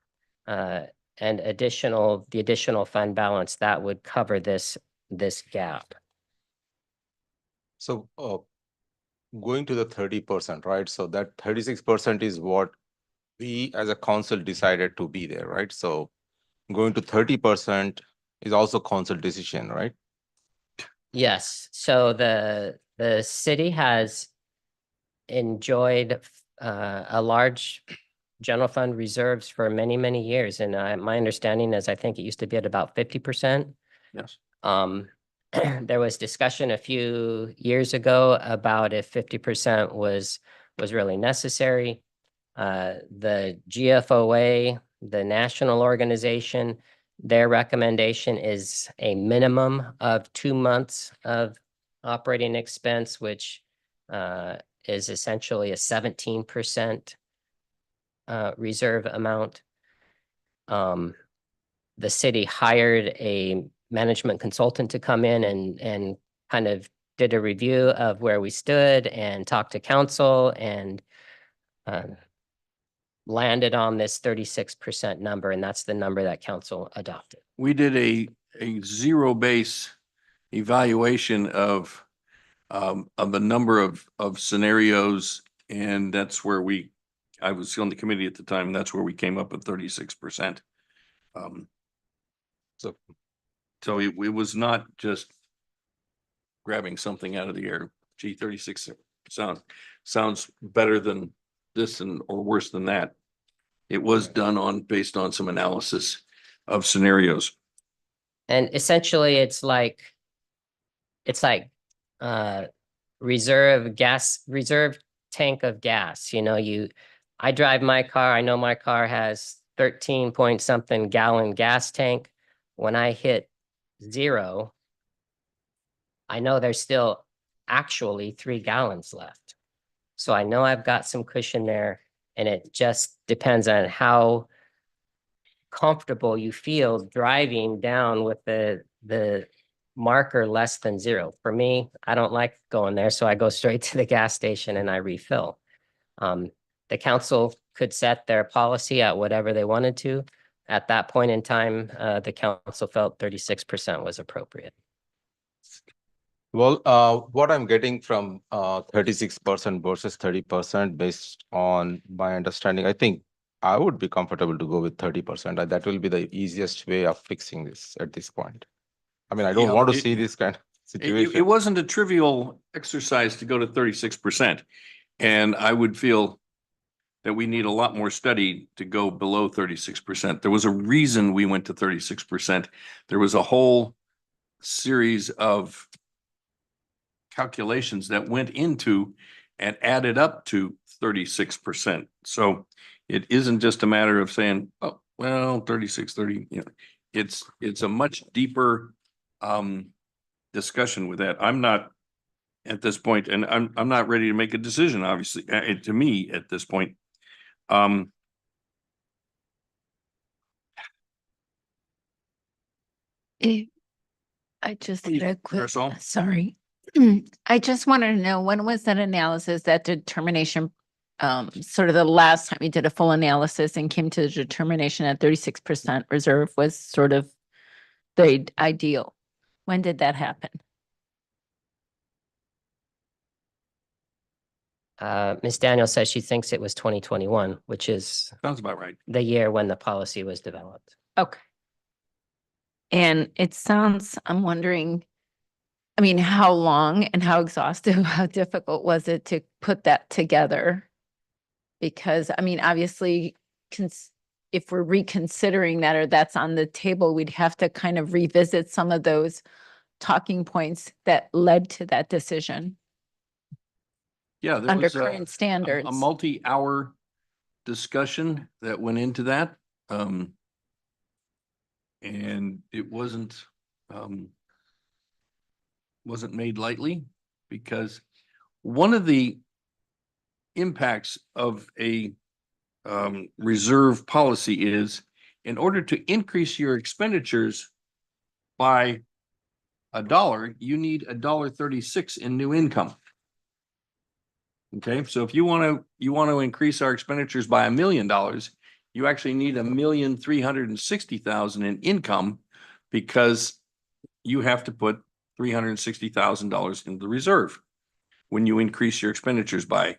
and the additional fund balance, that would cover this gap. So, going to the 30%, right? So that 36% is what we as a council decided to be there, right? So going to 30% is also council decision, right? Yes, so the city has enjoyed a large general fund reserves for many, many years. And my understanding is I think it used to be at about 50%. Yes. There was discussion a few years ago about if 50% was really necessary. The GFOA, the national organization, their recommendation is a minimum of 2 months of operating expense, which is essentially a 17% reserve amount. The city hired a management consultant to come in and kind of did a review of where we stood and talked to council and landed on this 36% number, and that's the number that council adopted. We did a zero base evaluation of a number of scenarios, and that's where I was on the committee at the time, and that's where we came up with 36%. So it was not just grabbing something out of the air. Gee, 36 sounds better than this or worse than that. It was done based on some analysis of scenarios. And essentially it's like reserve tank of gas. I drive my car. I know my car has 13 point something gallon gas tank. When I hit 0, I know there's still actually 3 gallons left. So I know I've got some cushion there, and it just depends on how comfortable you feel driving down with the marker less than 0. For me, I don't like going there, so I go straight to the gas station and I refill. The council could set their policy at whatever they wanted to. At that point in time, the council felt 36% was appropriate. Well, what I'm getting from 36% versus 30% based on my understanding, I think I would be comfortable to go with 30%. That will be the easiest way of fixing this at this point. I mean, I don't want to see this kind of situation. It wasn't a trivial exercise to go to 36%. And I would feel that we need a lot more study to go below 36%. There was a reason we went to 36%. There was a whole series of calculations that went into and added up to 36%. So it isn't just a matter of saying, oh, well, 36, 30, it's a much deeper discussion with that. I'm not at this point, and I'm not ready to make a decision, obviously, to me at this point. I just Please, had a quick, Marisol. sorry. I just wanted to know, when was that analysis, that determination, sort of the last time you did a full analysis and came to the determination that 36% reserve was sort of the ideal? When did that happen? Ms. Daniel says she thinks it was 2021, which is Sounds about right. the year when the policy was developed. Okay. And it sounds, I'm wondering, I mean, how long and how exhaustive, how difficult was it to put that together? Because, I mean, obviously, if we're reconsidering that or that's on the table, we'd have to kind of revisit some of those talking points that led to that decision Yeah, there under was current standards. a multi-hour discussion that went into that. And it wasn't made lightly, because one of the impacts of a reserve policy is, in order to increase your expenditures by $1, you need $1.36 in new income. Okay, so if you want to increase our expenditures by $1 million, you actually need $1,360,000 in income, because you have to put $360,000 in the reserve when you increase your expenditures by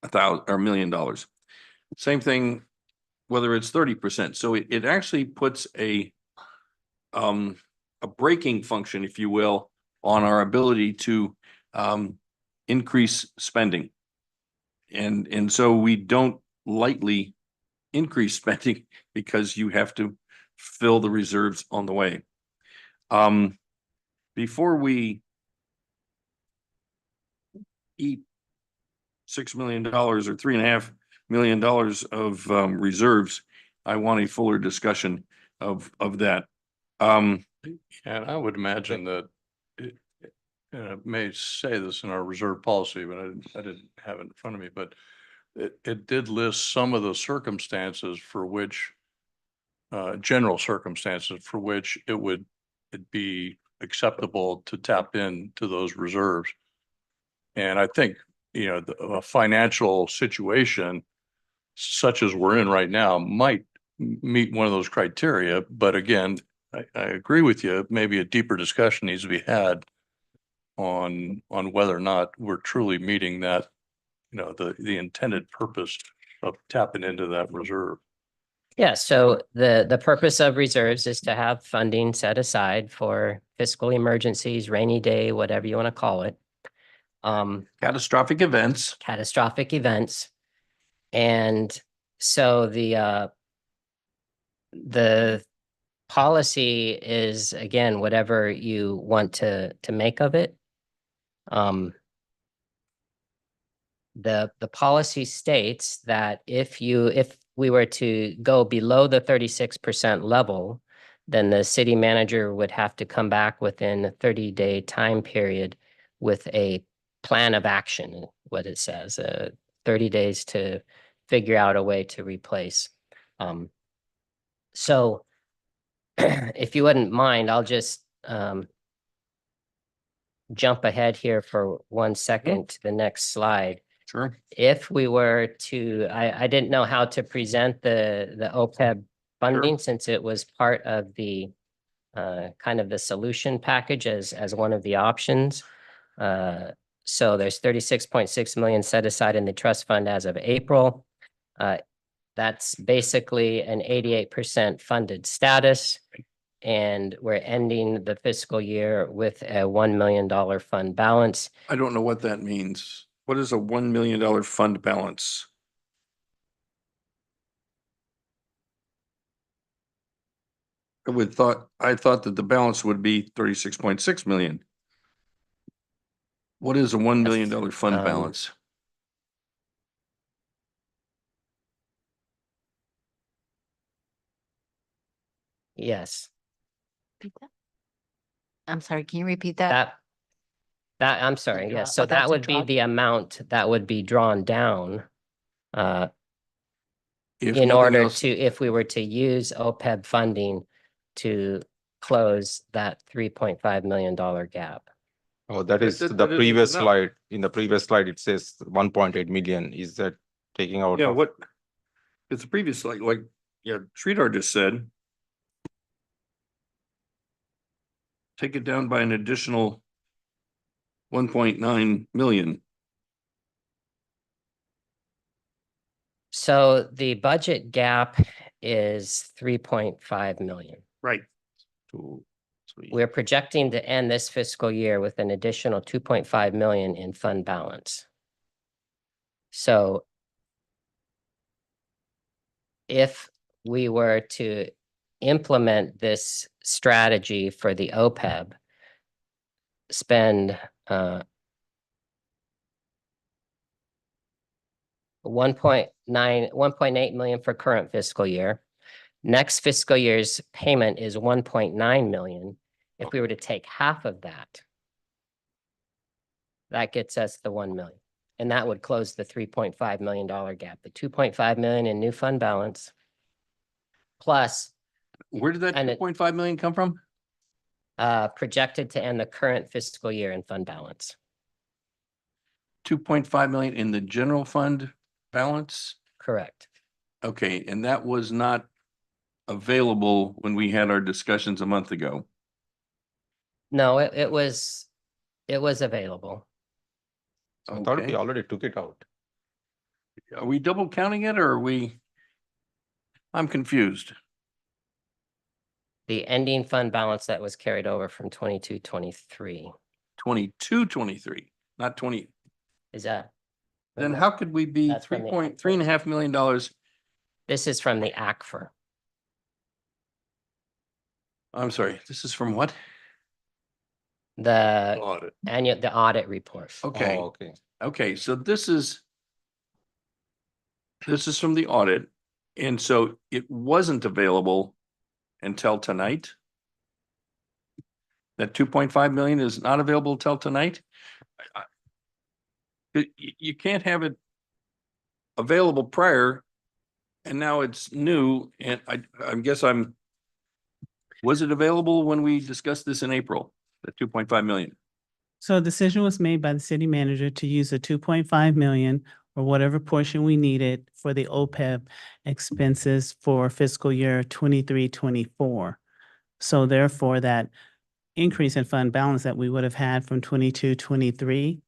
$1 million. Same thing, whether it's 30%. So it actually puts a braking function, if you will, on our ability to increase spending. And so we don't lightly increase spending, because you have to fill the reserves on the way. Before we eat $6 million or $3.5 million of reserves, I want a fuller discussion of that. And I would imagine that it may say this in our reserve policy, but I didn't have it in front of me, but it did list some of the circumstances for which, general circumstances for which it'd be acceptable to tap into those reserves. And I think, a financial situation such as we're in right now might meet one of those criteria. But again, I agree with you. Maybe a deeper discussion needs to be had on whether or not we're truly meeting that, the intended purpose of tapping into that reserve. Yeah, so the purpose of reserves is to have funding set aside for fiscal emergencies, rainy day, whatever you want to call it. Catastrophic events. And so the policy is, again, whatever you want to make of it. The policy states that if we were to go below the 36% level, then the city manager would have to come back within a 30-day time period with a plan of action, what it says, 30 days to figure out a way to replace. So if you wouldn't mind, I'll just jump ahead here for 1 second to the next slide. Sure. If we were to, I didn't know how to present the OPEB funding, since it was part of the kind of the solution package as one of the options. So there's 36.6 million set aside in the trust fund as of April. That's basically an 88% funded status. And we're ending the fiscal year with a $1 million fund balance. I don't know what that means. What is a $1 million fund balance? I thought that the balance would be 36.6 million. What is a $1 million fund balance? Yes. I'm sorry, can you repeat that? I'm sorry, draw- yes. So oh, that's that a would be draw- the amount that would be drawn down If in nothing order else- to, if we were to use OPEB funding to close that $3.5 million gap. Oh, that is that the isn't previous enough. slide. In the previous slide, it says 1.8 million. Is that taking out? Yeah, of- what? It's a previous, like Sridhar just said. Take it down by an additional 1.9 million. So the budget gap is 3.5 million. Right. 2, 3. We're projecting to end this fiscal year with an additional 2.5 million in fund balance. So if we were to implement this strategy for the OPEB, spend 1.8 million for current fiscal year. Next fiscal year's payment is 1.9 million. If we were to take half of that, that gets us the 1 million. And that would close the $3.5 million gap, the 2.5 million in new fund balance. Plus, Where did that And two it- point five million come from? projected to end the current fiscal year in fund balance. 2.5 million in the general fund balance? Correct. Okay, and that was not available when we had our discussions a month ago. No, it was available. I thought we Okay. already took it out. Are we double counting it or are we? I'm confused. The ending fund balance that was carried over from 22-23. 22, 23, not 20. Is that? Then how could we be That's from the- $3.5 million? This is from the ACFR. I'm sorry, this is from what? The Audit. the audit report. Okay, Oh, okay. okay, so this is from the audit. And so it wasn't available until tonight? That 2.5 million is not available till tonight? You can't have it available prior and now it's new and was it available when we discussed this in April, the 2.5 million? So a decision was made by the city manager to use the 2.5 million or whatever portion we needed for the OPEB expenses for fiscal year 23-24. So therefore, that increase in fund balance that we would have had from 22-23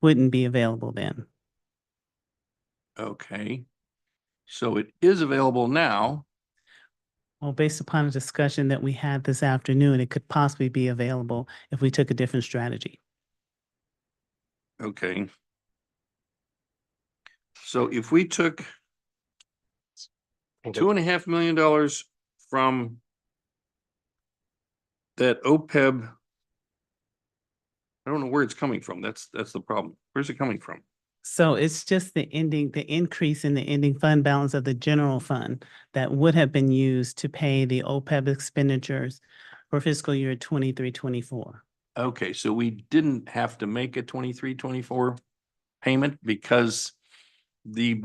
wouldn't be available then. Okay. So it is available now. Well, based upon a discussion that we had this afternoon, it could possibly be available if we took a different strategy. Okay. So if we took $2.5 million from that OPEB, I don't know where it's coming from. That's the problem. Where's it coming from? So it's just the increase in the ending fund balance of the general fund that would have been used to pay the OPEB expenditures for fiscal year 23-24. Okay, so we didn't have to make a 23-24 payment because the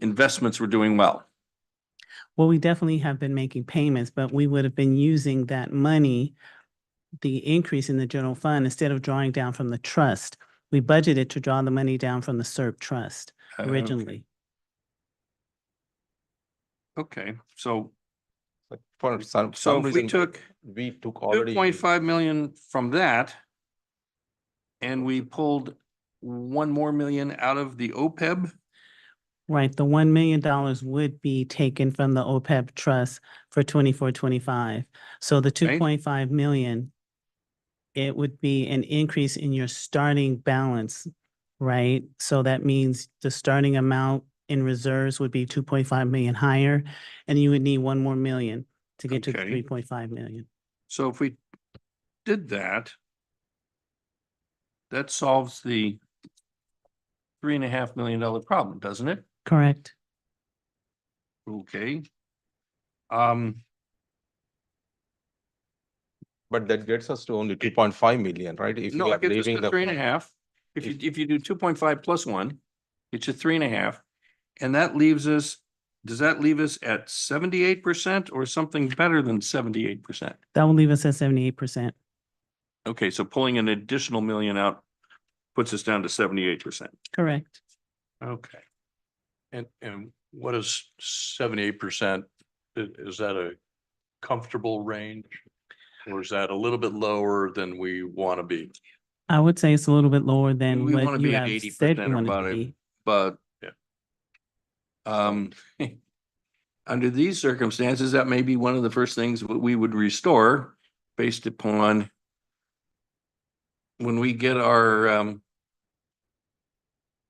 investments were doing well. Well, we definitely have been making payments, but we would have been using that money, the increase in the general fund, instead of drawing down from the trust. We budgeted to draw the money down from the SERP trust originally. Okay, so For some if we reason, took we took already. 2.5 million from that and we pulled 1 more million out of the OPEB. Right, the $1 million would be taken from the OPEB trust for 24-25. So the Okay. 2.5 million, it would be an increase in your starting balance, right? So that means the starting amount in reserves would be 2.5 million higher, and you would need 1 more million to get to the Okay. 3.5 million. So if we did that, that solves the $3.5 million problem, doesn't it? Correct. Okay. But that gets us to only 2.5 million, right? If No, we are it gets us leaving to the. 3.5. If you do 2.5 plus 1, it's a 3.5. And that leaves us, does that leave us at 78% or something better than 78%? That will leave us at 78%. Okay, so pulling an additional million out puts us down to 78%. Correct. Okay. And what is 78%? Is that a comfortable range? Or is that a little bit lower than we want to be? I would say it's a little bit lower than We want what to you be at have said 80% you or wanted about to it, be. but Yeah. under these circumstances, that may be one of the first things we would restore based upon when we get our,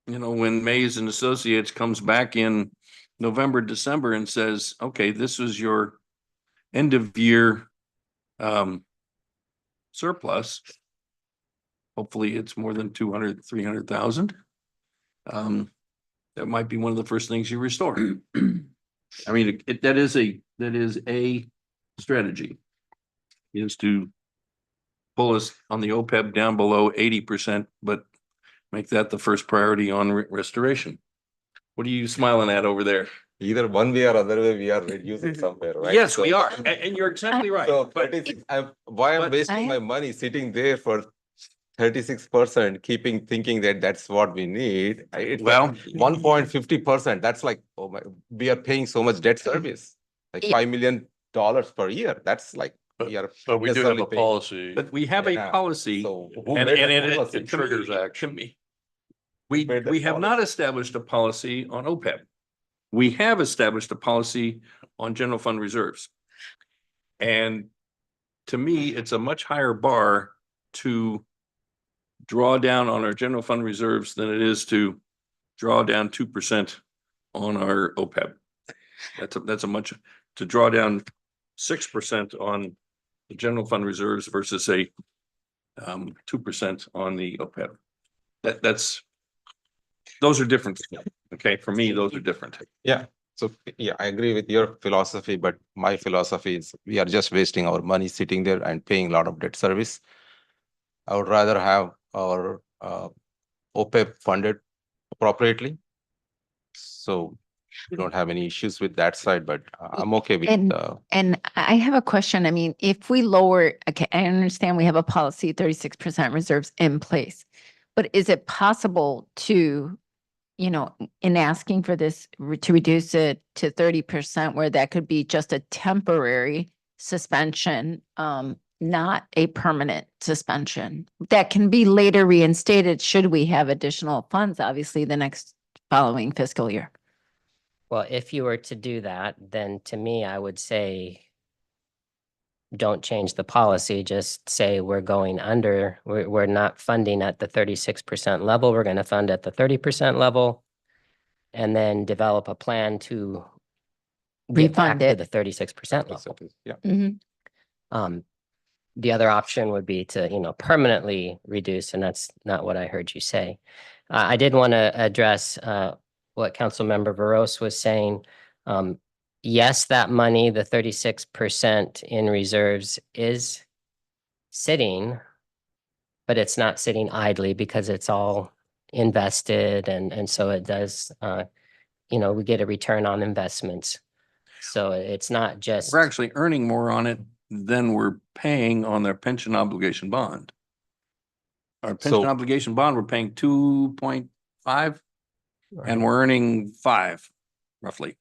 when Mays and Associates comes back in November, December and says, okay, this is your end of year surplus. Hopefully it's more than 200, 300,000. that might be one of the first things you restore. I mean, that is a strategy, is to pull us on the OPEB down below 80%, but make that the first priority on restoration. What are you smiling at over there? Either one way or other way, we are reducing somewhere, right? Yes, So- we are, and you're exactly right. So But 36, why I'm but wasting my I- money sitting there for 36%, thinking that that's what we need. It's Well- 1.50%. That's like, oh my, we are paying so much debt service, like Yeah. $5 million per year. That's like, we are. But we do have necessarily a paying. policy. but we have a Yeah. policy. So who And made that it policy? It triggers to action. me, we made that we have not policy? established a policy on OPEB. We have established a policy on general fund reserves. And to me, it's a much higher bar to draw down on our general fund reserves than it is to draw down 2% on our OPEB. That's a much, to draw down 6% on the general fund reserves versus a 2% on the OPEB. Those are different. Okay, for me, those are different. So, yeah, I agree with your philosophy, but my philosophy is we are just wasting our money sitting there and paying a lot of debt service. I would rather have our OPEB funded appropriately. So we don't have any issues with that side, but I'm okay with And- And I have a question. I mean, if we lower, okay, I understand we have a policy, 36% reserves in place. But is it possible to, you know, in asking for this, to reduce it to 30%, where that could be just a temporary suspension, not a permanent suspension that can be later reinstated should we have additional funds, obviously, the next following fiscal year? Well, if you were to do that, then to me, I would say don't change the policy, just say we're going under, we're not funding at the 36% level, we're going to fund at the 30% level. And then develop a plan to get back Refund to it. the 36% level. Yeah. Mm-hmm. The other option would be to, permanently reduce, and that's not what I heard you say. I did want to address what Councilmember Veros was saying. Yes, that money, the 36% in reserves is sitting, but it's not sitting idly because it's all invested, and so it does, we get a return on investments. So it's not just. We're actually earning more on it than we're paying on their pension obligation bond. Our pension So- obligation bond, we're paying 2.5 and we're earning 5 roughly.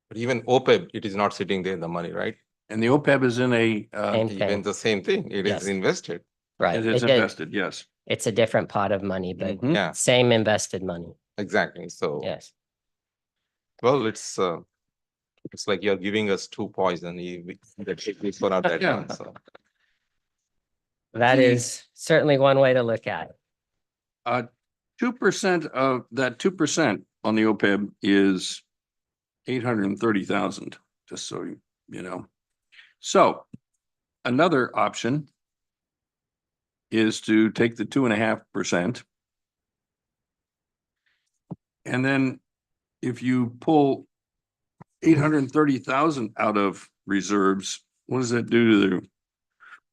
But even OPEB, it is not sitting there, the money, right? And the OPEB is in a, Same Even thing, the same thing, it Yes. is invested. right? it is It- invested, yes. It's a different pot of money, but Mhm. Yeah, same invested money, exactly. So, yes. well, it's like you're giving us 2 poison. That should be for out that Yeah. one, so. That is certainly one way to look at it. 2% of that 2% on the OPEB is 830,000, just so you know. So another option is to take the 2.5%. And then if you pull 830,000 out of reserves, what does that do to the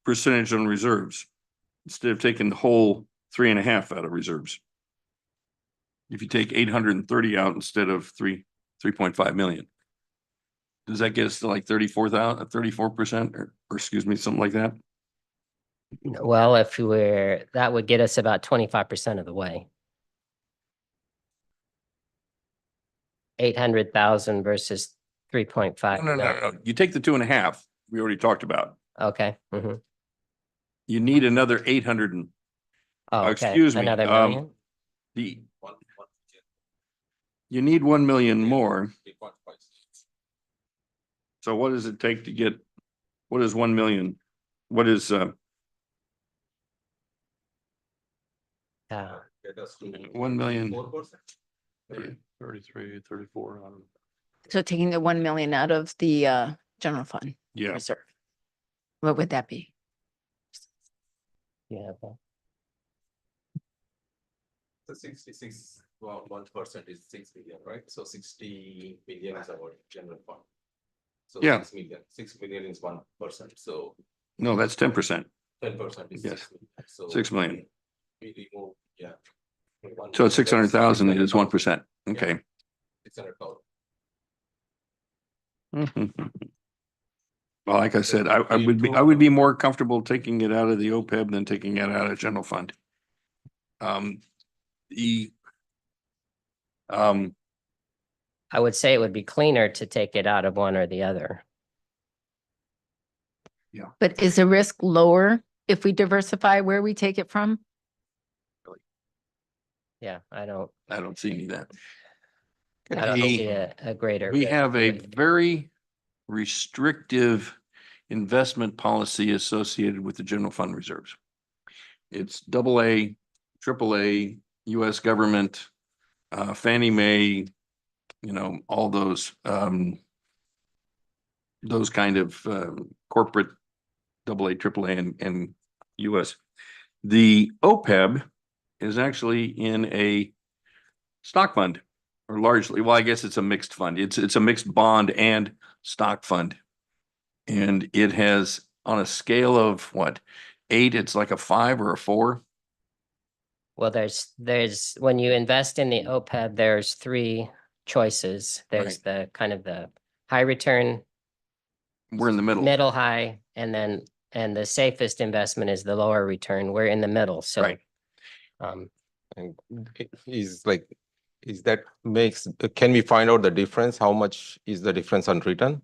percentage on reserves? Instead of taking the whole 3.5 out of reserves. If you take 830 out instead of 3.5 million. Does that get us to like 34%, or excuse me, something like that? Well, that would get us about 25% of the way. 800,000 versus 3.5 No. million. You take the 2.5, we already talked about. Okay. Mhm. You need another 800 and Oh, okay. excuse me, Another million? you need 1 million more. So what does it take to get, what is 1 million? What is, Yeah. 1 million? 33, 34. So taking the 1 million out of the general fund Yeah, reserve, what would that be? Yeah. Okay. The 66 Well, 1% is 6 million, right? So 60 million is our general fund. So Yeah. 6 million is 1%, so No, that's 10%. 10% is Yes. 6 million. So 6 million. we remove, yeah. So it's 600,000 is 1%. Okay. 600,000. Well, like I said, I would be more comfortable taking it out of the OPEB than taking it out of general fund. The I would say it would be cleaner to take it out of one or the other. But is the risk lower if we diversify where we take it from? Yeah, I don't see any of that. see a greater. We risk have a with- very restrictive investment policy associated with the general fund reserves. It's AA, AAA, US government, Fannie Mae, all those kind of corporate AA, AAA and US. The OPEB is actually in a stock fund, or largely, well, I guess it's a mixed fund. It's a mixed bond and stock fund. And it has, on a scale of what, 8, it's like a 5 or a 4. Well, there's, when you invest in the OPEB, there's 3 choices. There's the kind of the high return, We're in the middle. middle high, and the safest investment is the lower return. We're in the middle, so. Right. And is that can we find out the difference? How much is the difference on return?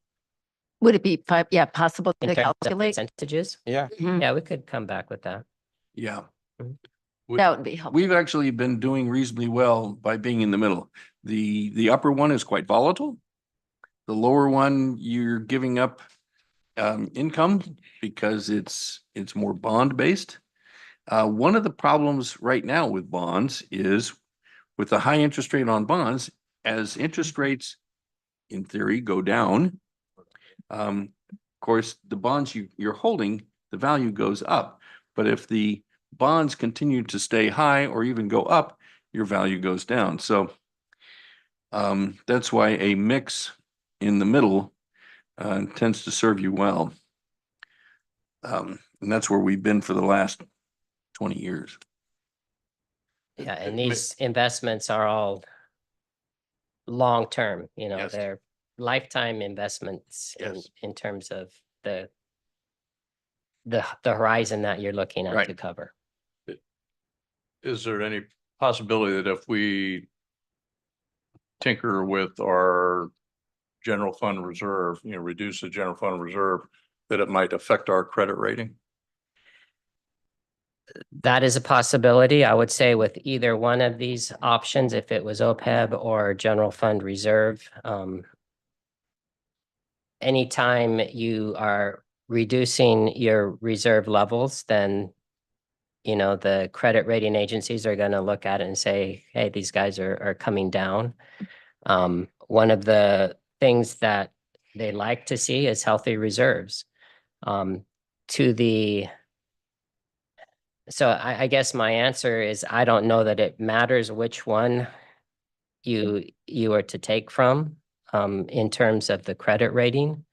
Would it be possible In to terms of calculate? percentages, Yeah. Mhm. yeah, we could come back with that. Yeah. That would be helpful. We've actually been doing reasonably well by being in the middle. The upper one is quite volatile. The lower one, you're giving up income because it's more bond based. One of the problems right now with bonds is with the high interest rate on bonds, as interest rates in theory go down, of course, the bonds you're holding, the value goes up. But if the bonds continue to stay high or even go up, your value goes down. So that's why a mix in the middle tends to serve you well. And that's where we've been for the last 20 years. Yeah, and these investments are all long-term, Yes. they're lifetime investments Yes. in terms of the horizon that you're looking at Right. to cover. Is there any possibility that if we tinker with our general fund reserve, reduce the general fund reserve, that it might affect our credit rating? That is a possibility. I would say with either one of these options, if it was OPEB or general fund reserve, anytime you are reducing your reserve levels, then the credit rating agencies are going to look at it and say, hey, these guys are coming down. One of the things that they like to see is healthy reserves. So I guess my answer is I don't know that it matters which one you are to take from in terms of the credit rating.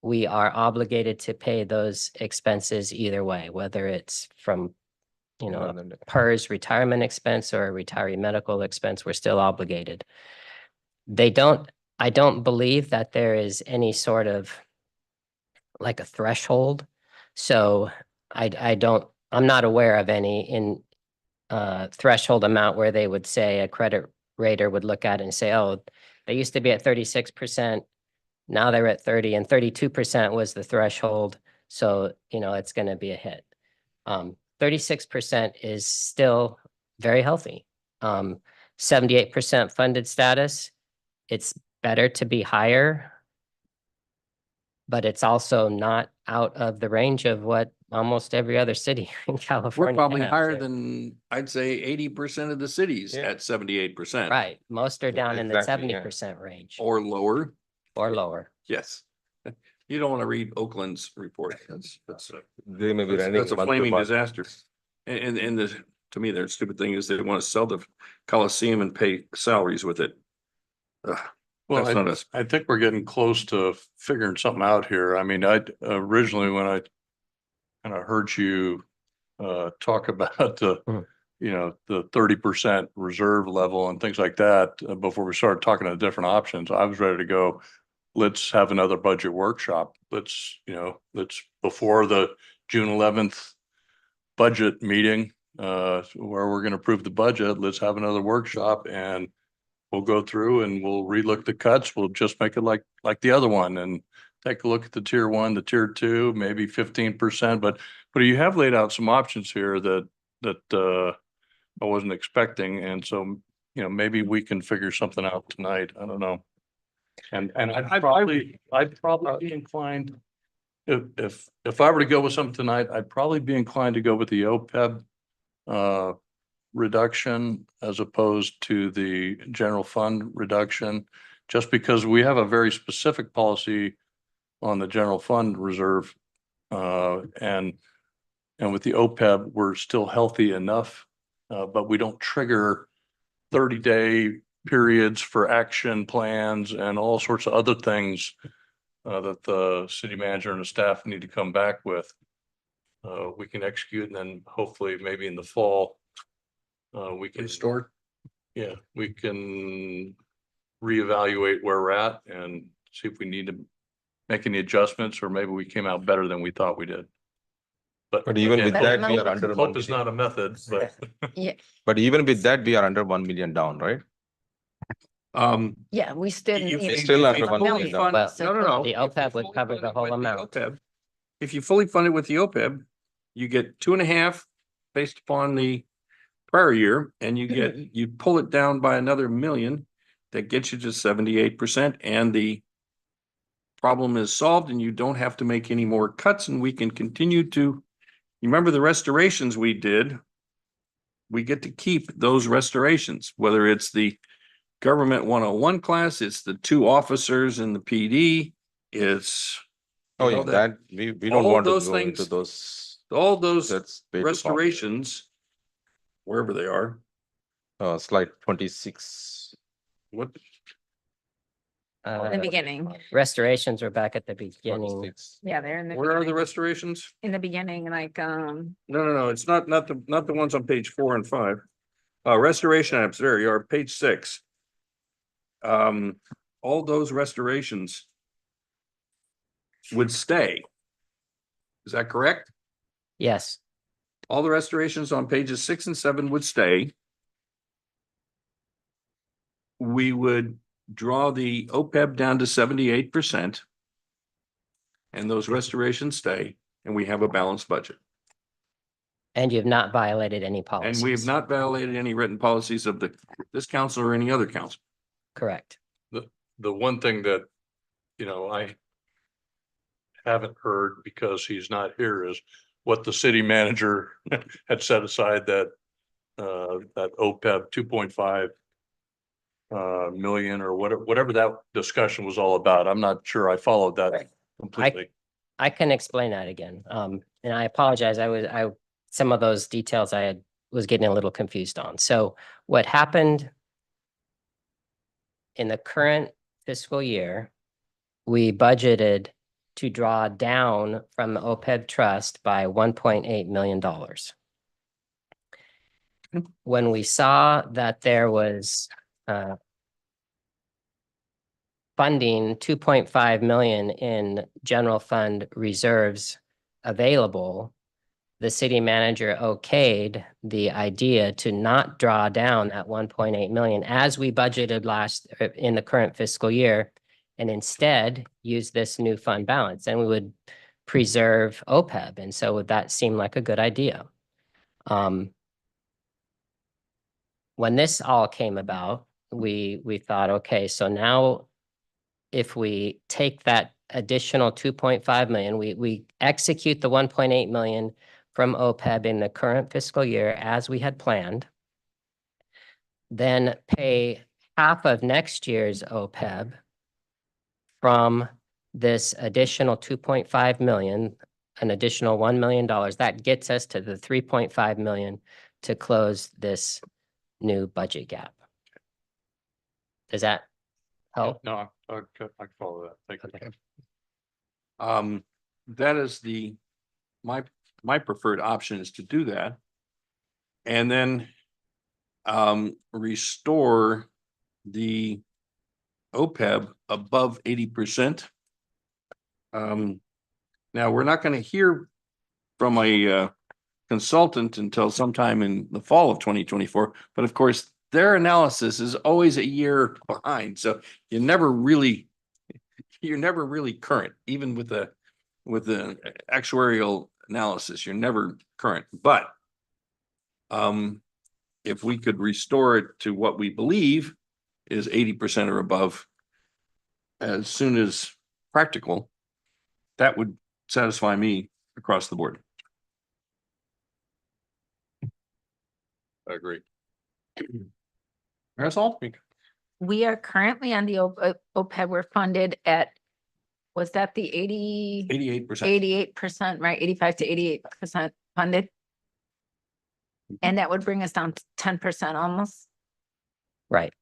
We are obligated to pay those expenses either way, whether it's from PERS retirement expense or a retiree medical expense, we're still obligated. I don't believe that there is any sort of like a threshold. So I'm not aware of any threshold amount where they would say a credit rater would look at it and say, oh, they used to be at 36%. Now they're at 30 and 32% was the threshold. So, it's going to be a hit. 36% is still very healthy. 78% funded status. It's better to be higher, but it's also not out of the range of what almost every other city in California. We're probably has. higher than, I'd say, 80% of the cities Yeah. at 78%. Right. Most are down in the Exactly, yeah. 70% range Or lower. or lower. Yes. You don't want to read Oakland's report. That's They may be running that's a month to flaming month. disaster. And the to me, their stupid thing is they want to sell the Coliseum and pay salaries with it. Ugh, Well, that's not us. I think we're getting close to figuring something out here. I mean, I originally, when I kind of heard you talk about the, Mhm. the 30% reserve level and things like that, before we started talking about different options, I was ready to go. Let's have another budget workshop. Let's before the June 11th budget meeting, where we're going to approve the budget, let's have another workshop and we'll go through and we'll relook the cuts. We'll just make it like the other one and take a look at the tier 1, the tier 2, maybe 15%. But you have laid out some options here that I wasn't expecting. And so, maybe we can figure something out tonight. I don't know. And I'd probably be inclined, if I were to go with something tonight, I'd probably be inclined to go with the OPEB reduction as opposed to the general fund reduction, just because we have a very specific policy on the general fund reserve. And with the OPEB, we're still healthy enough, but we don't trigger 30-day periods for action plans and all sorts of other things that the city manager and the staff need to come back with. We can execute, and then hopefully maybe in the fall, we can Restore. Yeah, we can reevaluate where we're at and see if we need to make any adjustments, or maybe we came out better than we thought we did. But even with again, that, we are under 1 hope is million. not a method, but Yeah, But even with that, we are under 1 million down, right? yeah, we still You- need. Still under if you 1 fully million. fund- Well, No, no, no. the If you OPEB would fully cover fund the it whole with amount. OPEB, if you fully fund it with the OPEB, you get 2.5 based upon the prior year, and you pull it down by another million, that gets you to 78%, and the problem is solved, and you don't have to make any more cuts, and we can continue to, you remember the restorations we did? We get to keep those restorations, whether it's the government 101 class, it's the 2 officers in the PD, it's Oh, you know, yeah, that we don't all want to those go into things- those. all those That's way too complicated. restorations, wherever they are. Slide 26. What? The beginning. Restorations are back at the beginning. 26. Yeah, they're in the. Where are the beginning. restorations? In the beginning, like, No, it's not the ones on page 4 and 5. Restoration apps, there you are, page 6. All those restorations would stay. Is that correct? Yes, All the restorations on pages 6 and 7 would stay. We would draw the OPEB down to 78%. And those restorations stay, and we have a balanced budget. and you have not violated any policies. And we have not violated any written policies of this council or any other council. Correct. the one thing that, I haven't heard because he's not here is what the city manager had set aside that OPEB 2.5 million or whatever that discussion was all about. I'm not sure I followed that completely. I can explain that again. And I apologize. Some of those details I was getting a little confused on. So what happened in the current fiscal year, we budgeted to draw down from the OPEB trust by $1.8 million. When we saw that there was funding 2.5 million in general fund reserves available, the city manager okayed the idea to not draw down that 1.8 million as we budgeted in the current fiscal year, and instead use this new fund balance, and we would preserve OPEB. And so would that seem like a good idea? When this all came about, we thought, okay, so now if we take that additional 2.5 million, we execute the 1.8 million from OPEB in the current fiscal year as we had planned, then pay half of next year's OPEB from this additional 2.5 million, an additional $1 million, that gets us to the 3.5 million to close this new budget gap. Does that help? No, I can follow that. Thank you. Okay. That is my preferred option is to do that. And then restore the OPEB above 80%. Now, we're not going to hear from a consultant until sometime in the fall of 2024, but of course, their analysis is always a year behind. So you're never really current, even with the actuarial analysis, you're never current. But if we could restore it to what we believe is 80% or above as soon as practical, that would satisfy me across the board. I agree. Marisol? We are currently on the OPEB, we're funded at, was that the 88%. 88%, right? 85 to 88% funded? And that would bring us down to 10% almost. Right.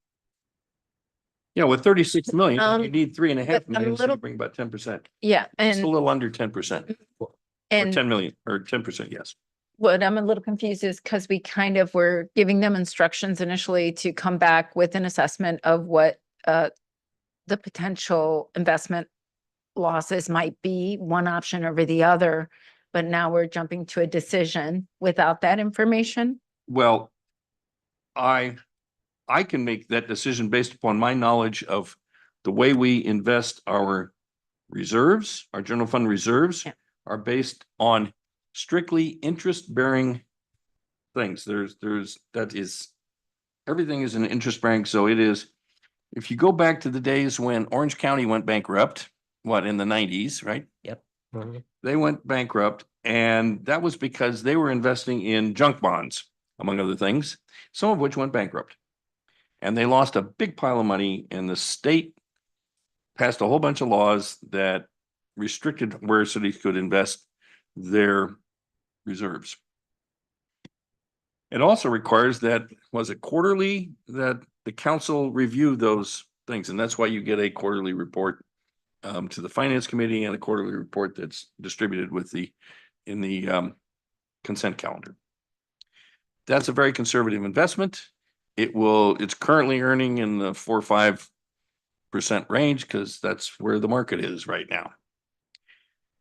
Yeah, with 36 million, you need 3.5 but I'm a million, so little- you bring about 10%. Yeah, It's a and, little under 10%, or and 10 million, or 10%, yes. what I'm a little confused is because we kind of were giving them instructions initially to come back with an assessment of what the potential investment losses might be, one option over the other. But now we're jumping to a decision without that information. Well, I can make that decision based upon my knowledge of the way we invest our reserves, our general fund reserves Yeah. are based on strictly interest-bearing things. Everything is an interest-bearing, so it is, if you go back to the days when Orange County went bankrupt, in the 90s, right? Yep. They went bankrupt, and that was because they were investing in junk bonds, among other things, some of which went bankrupt. And they lost a big pile of money, and the state passed a whole bunch of laws that restricted where cities could invest their reserves. It also requires that, was it quarterly, that the council review those things, and that's why you get a quarterly report to the finance committee and a quarterly report that's distributed in the consent calendar. That's a very conservative investment. It's currently earning in the 4 or 5% range because that's where the market is right now.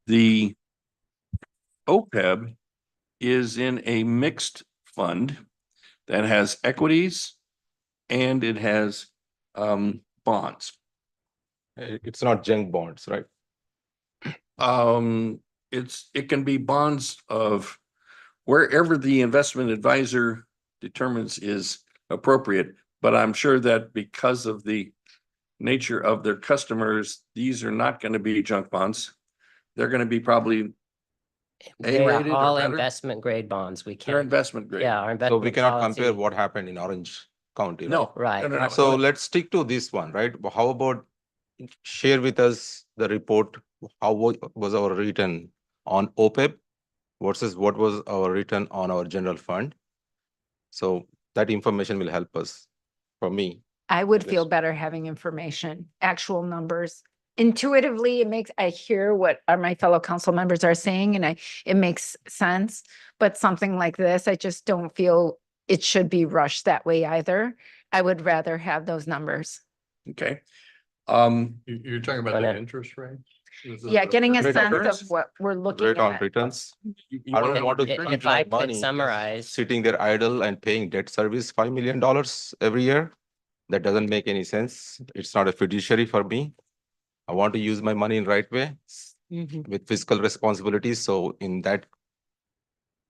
The OPEB is in a mixed fund that has equities and it has bonds. It's not junk bonds, right? It can be bonds of wherever the investment advisor determines is appropriate, but I'm sure that because of the nature of their customers, these are not going to be junk bonds. They're going to be probably They are A-rated or all better? investment grade bonds. We they're can't, investment grade. yeah, our So investment we cannot compare policy- what happened in Orange County. No. Right. No. So let's stick to this one, right? But how about share with us the report? How was our return on OPEB versus what was our return on our general fund? So that information will help us, for me. I would feel Yes. better having information, actual numbers. Intuitively, I hear what my fellow council members are saying and it makes sense. But something like this, I just don't feel it should be rushed that way either. I would rather have those numbers. Okay. You're talking about Why the not? interest rate? Is it Yeah, the getting a Rate of sense returns? of what we're looking Rate on at. returns. You I wanna don't know want to what keep If I my could money summarize, sitting there idle and paying debt service $5 million every year. That doesn't make any sense. It's not a fiduciary for me. I want to use my money in right way with fiscal responsibilities. So in that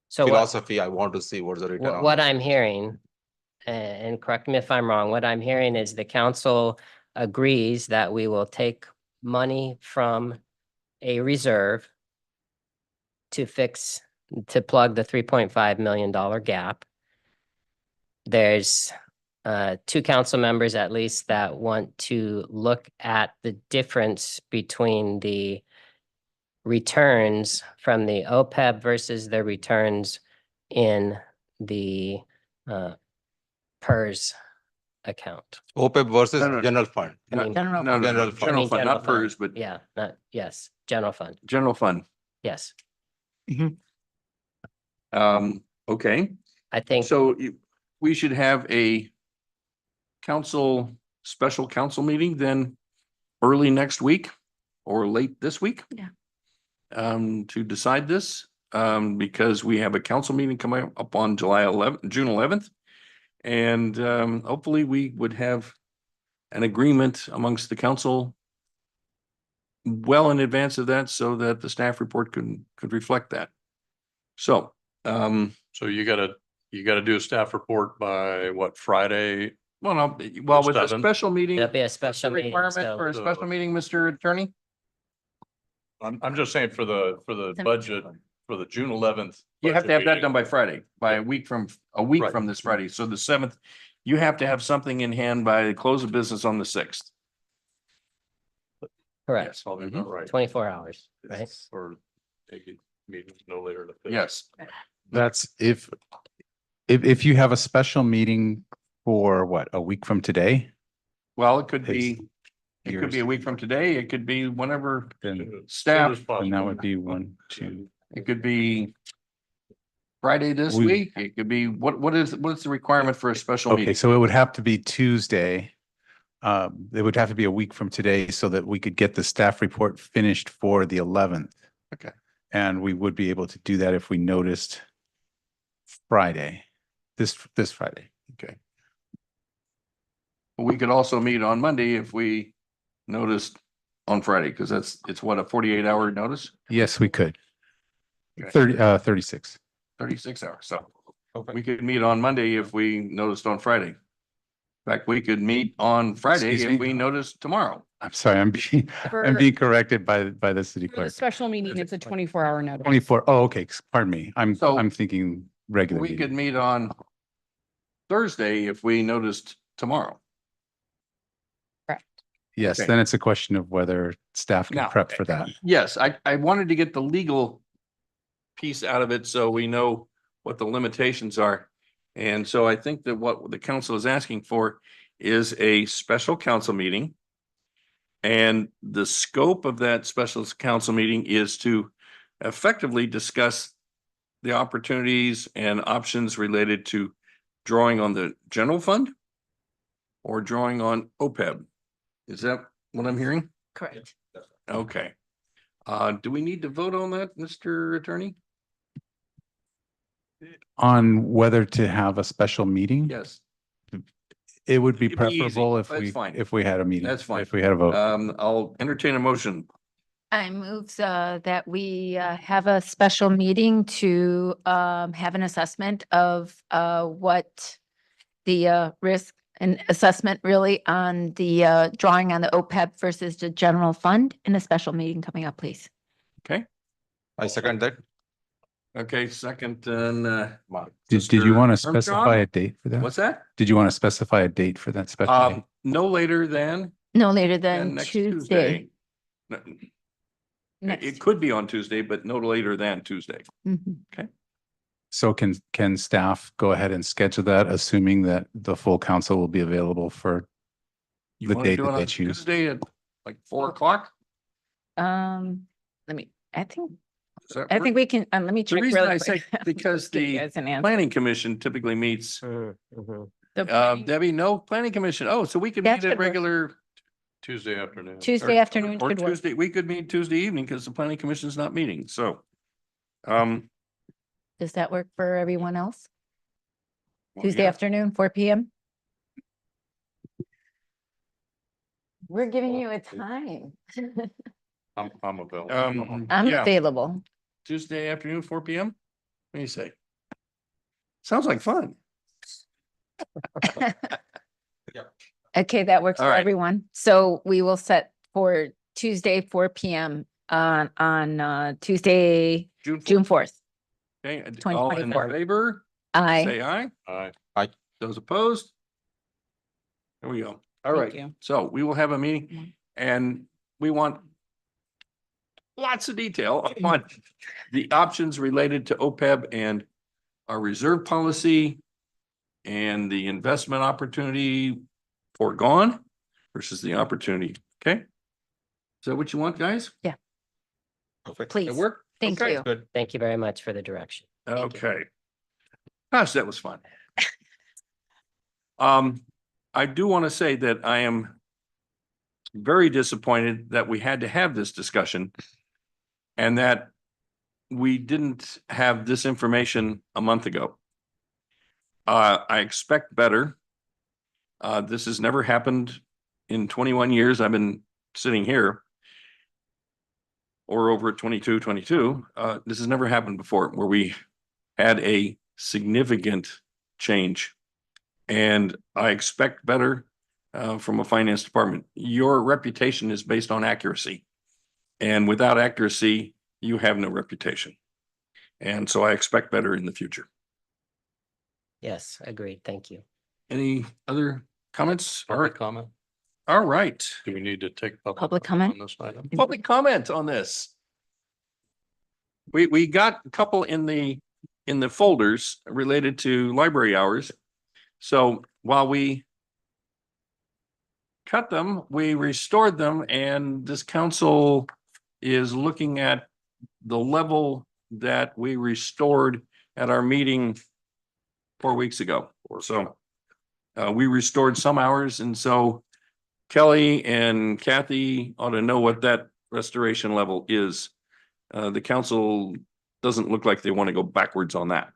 so what, philosophy, I want to see what's the return on. what I'm hearing, and correct me if I'm wrong, what I'm hearing is the council agrees that we will take money from a reserve to plug the $3.5 million gap. There's two council members at least that want to look at the difference between the returns from the OPEB versus the returns in the PERS account. OPEB versus No, no. general fund. I mean, General No, no, General no, fund. general fund, not fund. PERS, but Yeah, not, yes, general fund, general fund. yes. Okay, I think, so we should have a special council meeting then early next week or late this week. Yeah. To decide this, because we have a council meeting coming up on June 11th. And, hopefully we would have an agreement amongst the council well in advance of that so that the staff report could reflect that. So, So you gotta do a staff report by what, Friday? well, with a 7th. special meeting. there'll be a what's the special meeting, requirement for a so special meeting, Mr. Attorney? I'm just saying for the budget, for the June 11th. You have to have budget that meeting. done by Friday, by a week from Right. this Friday. So the 7th, you have to have something in hand by the close of business on the 6th. correct, Yes, probably about right. 24 hours, right? Or take it meetings no later than. 5th. Yes. That's if you have a special meeting for what, a week from today, Well, it could be a Yours. week from today. It could be whenever then, staff, then that would be 1, 2. it could be Friday this We- week. It could be, what's the requirement for a special Okay, meeting? so it would have to be Tuesday. It would have to be a week from today so that we could get the staff report finished for the 11th. Okay. And we would be able to do that if we noticed Friday, this Friday. Okay. We could also meet on Monday if we noticed on Friday, because it's what, a 48-hour notice, Yes, we could. Okay. 36. 36 hours. So we could meet on Monday if we noticed on Friday. In fact, we could meet on Friday Excuse me? if we noticed tomorrow. I'm sorry, I'm For being corrected by the city for the clerk. special meeting, it's a 24-hour notice. 24, oh, okay, pardon me. So, I'm thinking regular We could meeting. meet on Thursday if we noticed tomorrow. Correct. Yes, okay. then it's a question of whether staff can Now, prep for that. Yes, I wanted to get the legal piece out of it so we know what the limitations are. And so I think that what the council is asking for is a special council meeting. And the scope of that special council meeting is to effectively discuss the opportunities and options related to drawing on the general fund or drawing on OPEB. Is that what I'm hearing? Correct. Okay. Do we need to vote on that, Mr. Attorney? On whether to have a special meeting? Yes, It would be It'd be easy. preferable That's fine. if we had a meeting. That's fine. If we had a vote. I'll entertain a motion. I move that we have a special meeting to have an assessment of what the risk and assessment really on the drawing on the OPEB versus the general fund in a special meeting coming up, please. Okay, I second that. okay, second, and Did you Mr. want to Armstrong? specify a date for that? what's that? Did you want to specify a date for that special meeting? No later than No later than next Tuesday. No, Next. It could be on Tuesday, but no later than Tuesday. Mhm. So can staff go ahead and schedule that, assuming that the full council will be available for You the wanna date do that it they on choose? Tuesday at like 4 o'clock? Let me, I think Does that I work? think we can, let me The check reason really I quick. say, because Give you the guys an answer. planning commission typically meets, Mhm. The planning- Debbie, no planning commission. Oh, so we could That meet should at work. regular. Tuesday afternoon. Tuesday or- afternoon Or should work. Tuesday, we could meet Tuesday evening because the planning commission is not meeting, so. Does that work for everyone else? well, Tuesday yeah. afternoon, 4 PM? We're giving you a time. I'm available. I'm Yeah, available. Tuesday afternoon, 4 PM. What do you say? Sounds like fun. Okay, that works All for right. everyone. So we will set for Tuesday, 4 PM on Tuesday, June June 4th. 4th. Okay, all in 2024. favor, Aye. say aye. Aye. Those opposed? There we go. All Thank right, you. so we will have a meeting Mhm. and we want lots of detail on the options related to OPEB and our reserve policy and the investment opportunity foregone versus the opportunity. Okay? Is that what you want, guys? Perfect. Please. That work? Thank Okay. you. Good. Thank you very much for the direction. Thank you. Okay. Gosh, that was fun. I do want to say that I am very disappointed that we had to have this discussion and that we didn't have this information a month ago. I expect better. This has never happened in 21 years I've been sitting here, or over at 22. This has never happened before where we had a significant change. And I expect better from a finance department. Your reputation is based on accuracy. And without accuracy, you have no reputation. And so I expect better in the future. Yes, agreed. Thank you. Any other comments? All Public right. comment? All right. Do we need to take Public comment? on this item? Public comment on this. We got a couple in the folders related to library hours. So while we cut them, we restored them, and this council is looking at the level that we restored at our meeting 4 weeks ago. So we restored some hours, and so Kelly and Kathy ought to know what that restoration level is. The council doesn't look like they want to go backwards on that.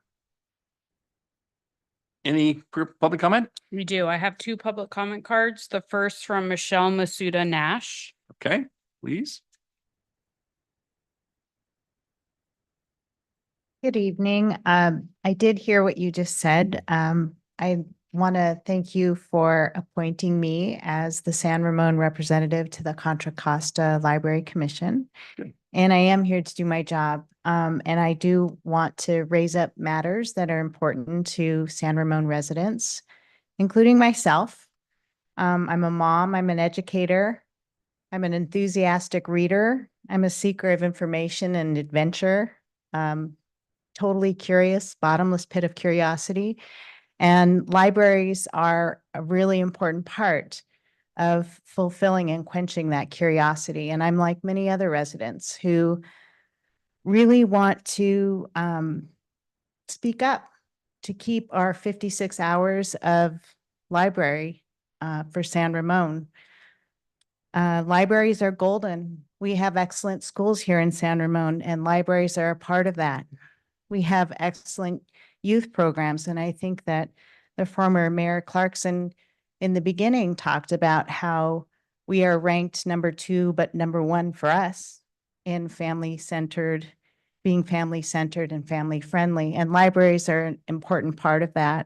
Any public comment? We do. I have two public comment cards. The first from Michelle Masuda Nash. Okay, please. Good evening. I did hear what you just said. I want to thank you for appointing me as the San Ramon representative to the Contra Costa Library Commission. Good. And I am here to do my job. And I do want to raise up matters that are important to San Ramon residents, including myself. I'm a mom, I'm an educator, I'm an enthusiastic reader, I'm a seeker of information and adventure. Totally curious, bottomless pit of curiosity. And libraries are a really important part of fulfilling and quenching that curiosity. And I'm like many other residents who really want to speak up to keep our 56 hours of library for San Ramon. Libraries are golden. We have excellent schools here in San Ramon, and libraries are a part of that. We have excellent youth programs, and I think that the former Mayor Clarkson in the beginning talked about how we are ranked number 2, but number 1 for us in family-centered, being family-centered and family-friendly, and libraries are an important part of that.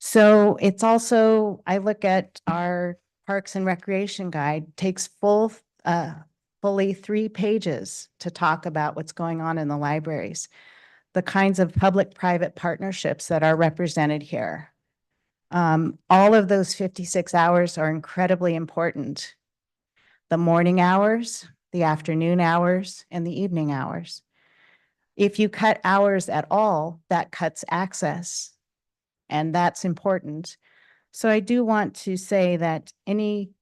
So it's also, I look at our Parks and Recreation Guide, takes fully 3 pages to talk about what's going on in the libraries, the kinds of public-private partnerships that are represented here. All of those 56 hours are incredibly important. The morning hours, the afternoon hours, and the evening hours. If you cut hours at all, that cuts access, and that's important. So I do want to say that any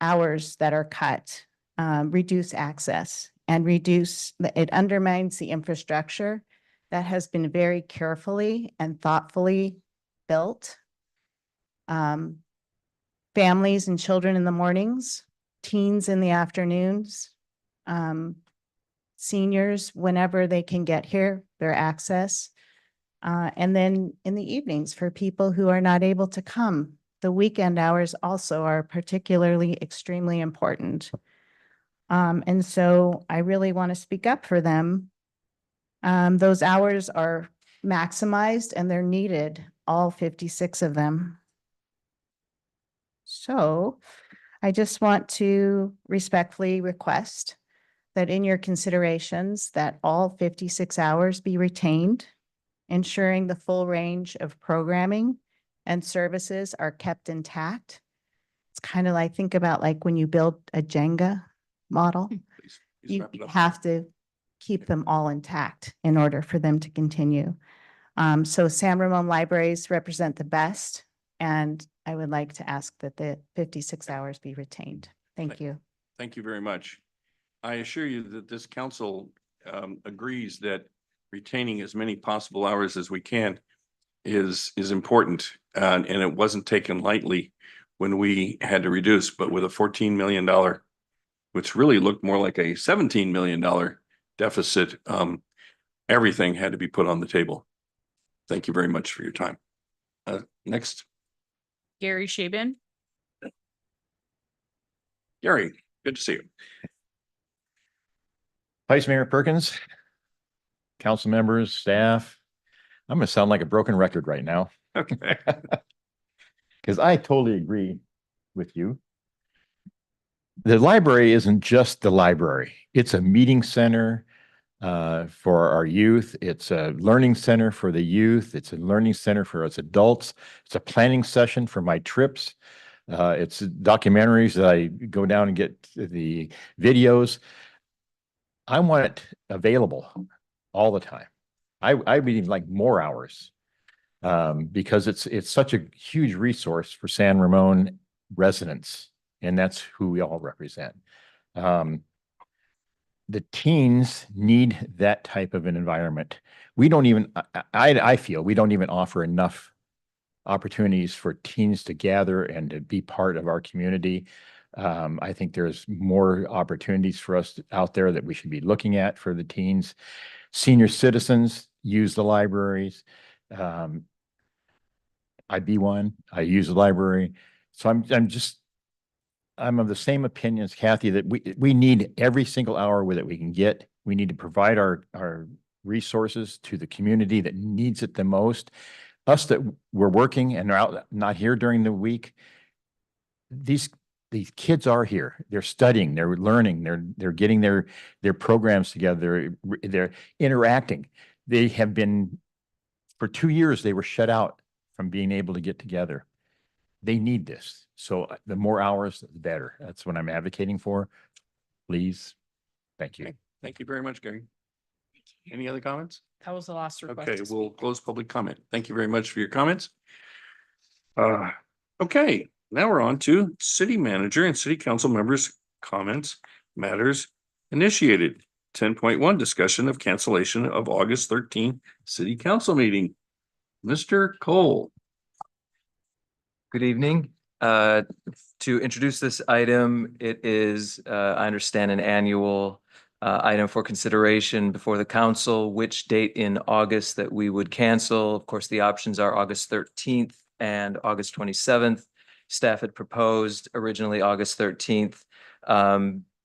hours that are cut reduce access and it undermines the infrastructure that has been very carefully and thoughtfully built. Families and children in the mornings, teens in the afternoons, seniors whenever they can get here, their access. And then in the evenings for people who are not able to come. The weekend hours also are particularly extremely important. And so I really want to speak up for them. Those hours are maximized and they're needed, all 56 of them. So I just want to respectfully request that in your considerations that all 56 hours be retained, ensuring the full range of programming and services are kept intact. It's kind of like, think about like when you build a Jenga model, Please you wrap it up. have to keep them all intact in order for them to continue. So San Ramon libraries represent the best, and I would like to ask that the 56 hours be retained. Thank you. Thank you very much. I assure you that this council agrees that retaining as many possible hours as we can is important. And it wasn't taken lightly when we had to reduce, but with a $14 million, which really looked more like a $17 million deficit, everything had to be put on the table. Thank you very much for your time. Next, Gary Shaban. Gary, good to see you. Vice Mayor Perkins, council members, staff. I'm gonna sound like a broken record right now. Okay. Because I totally agree with you. The library isn't just the library. It's a meeting center for our youth. It's a learning center for the youth. It's a learning center for us adults. It's a planning session for my trips. It's documentaries that I go down and get the videos. I want it available all the time. I would even like more hours because it's such a huge resource for San Ramon residents, and that's who we all represent. The teens need that type of an environment. We don't even, I feel we don't even offer enough opportunities for teens to gather and to be part of our community. I think there's more opportunities for us out there that we should be looking at for the teens. Senior citizens use the libraries. I be one, I use the library. So I'm of the same opinion as Kathy that we need every single hour that we can get. We need to provide our resources to the community that needs it the most. Us that we're working and are out, not here during the week, these kids are here. They're studying, they're learning, they're getting their programs together, they're interacting. They have been, for 2 years, they were shut out from being able to get together. They need this. So the more hours, the better. That's what I'm advocating for. Please. Thank you. Thank you very much, Gary. Any other comments? That was the last request. Okay, to we'll speak. close public comment. Thank you very much for your comments. Okay, now we're on to city manager and city council members' comments, matters initiated. 10.1 discussion of cancellation of August 13 city council meeting. Mr. Cole. Good evening. To introduce this item, it is, I understand, an annual item for consideration before the council, which date in August that we would cancel. Of course, the options are August 13th and August 27th. Staff had proposed originally August 13th,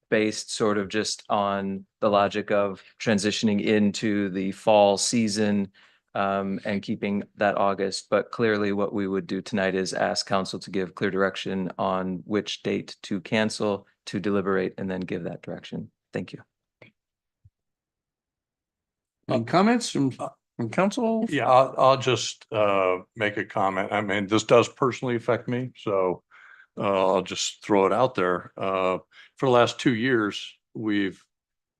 based sort of just on the logic of transitioning into the fall season and keeping that August. But clearly what we would do tonight is ask council to give clear direction on which date to cancel, to deliberate, and then give that direction. Thank you. Any comments from council? Yeah, I'll just make a comment. I mean, this does personally affect me, so I'll just throw it out there. For the last 2 years, we've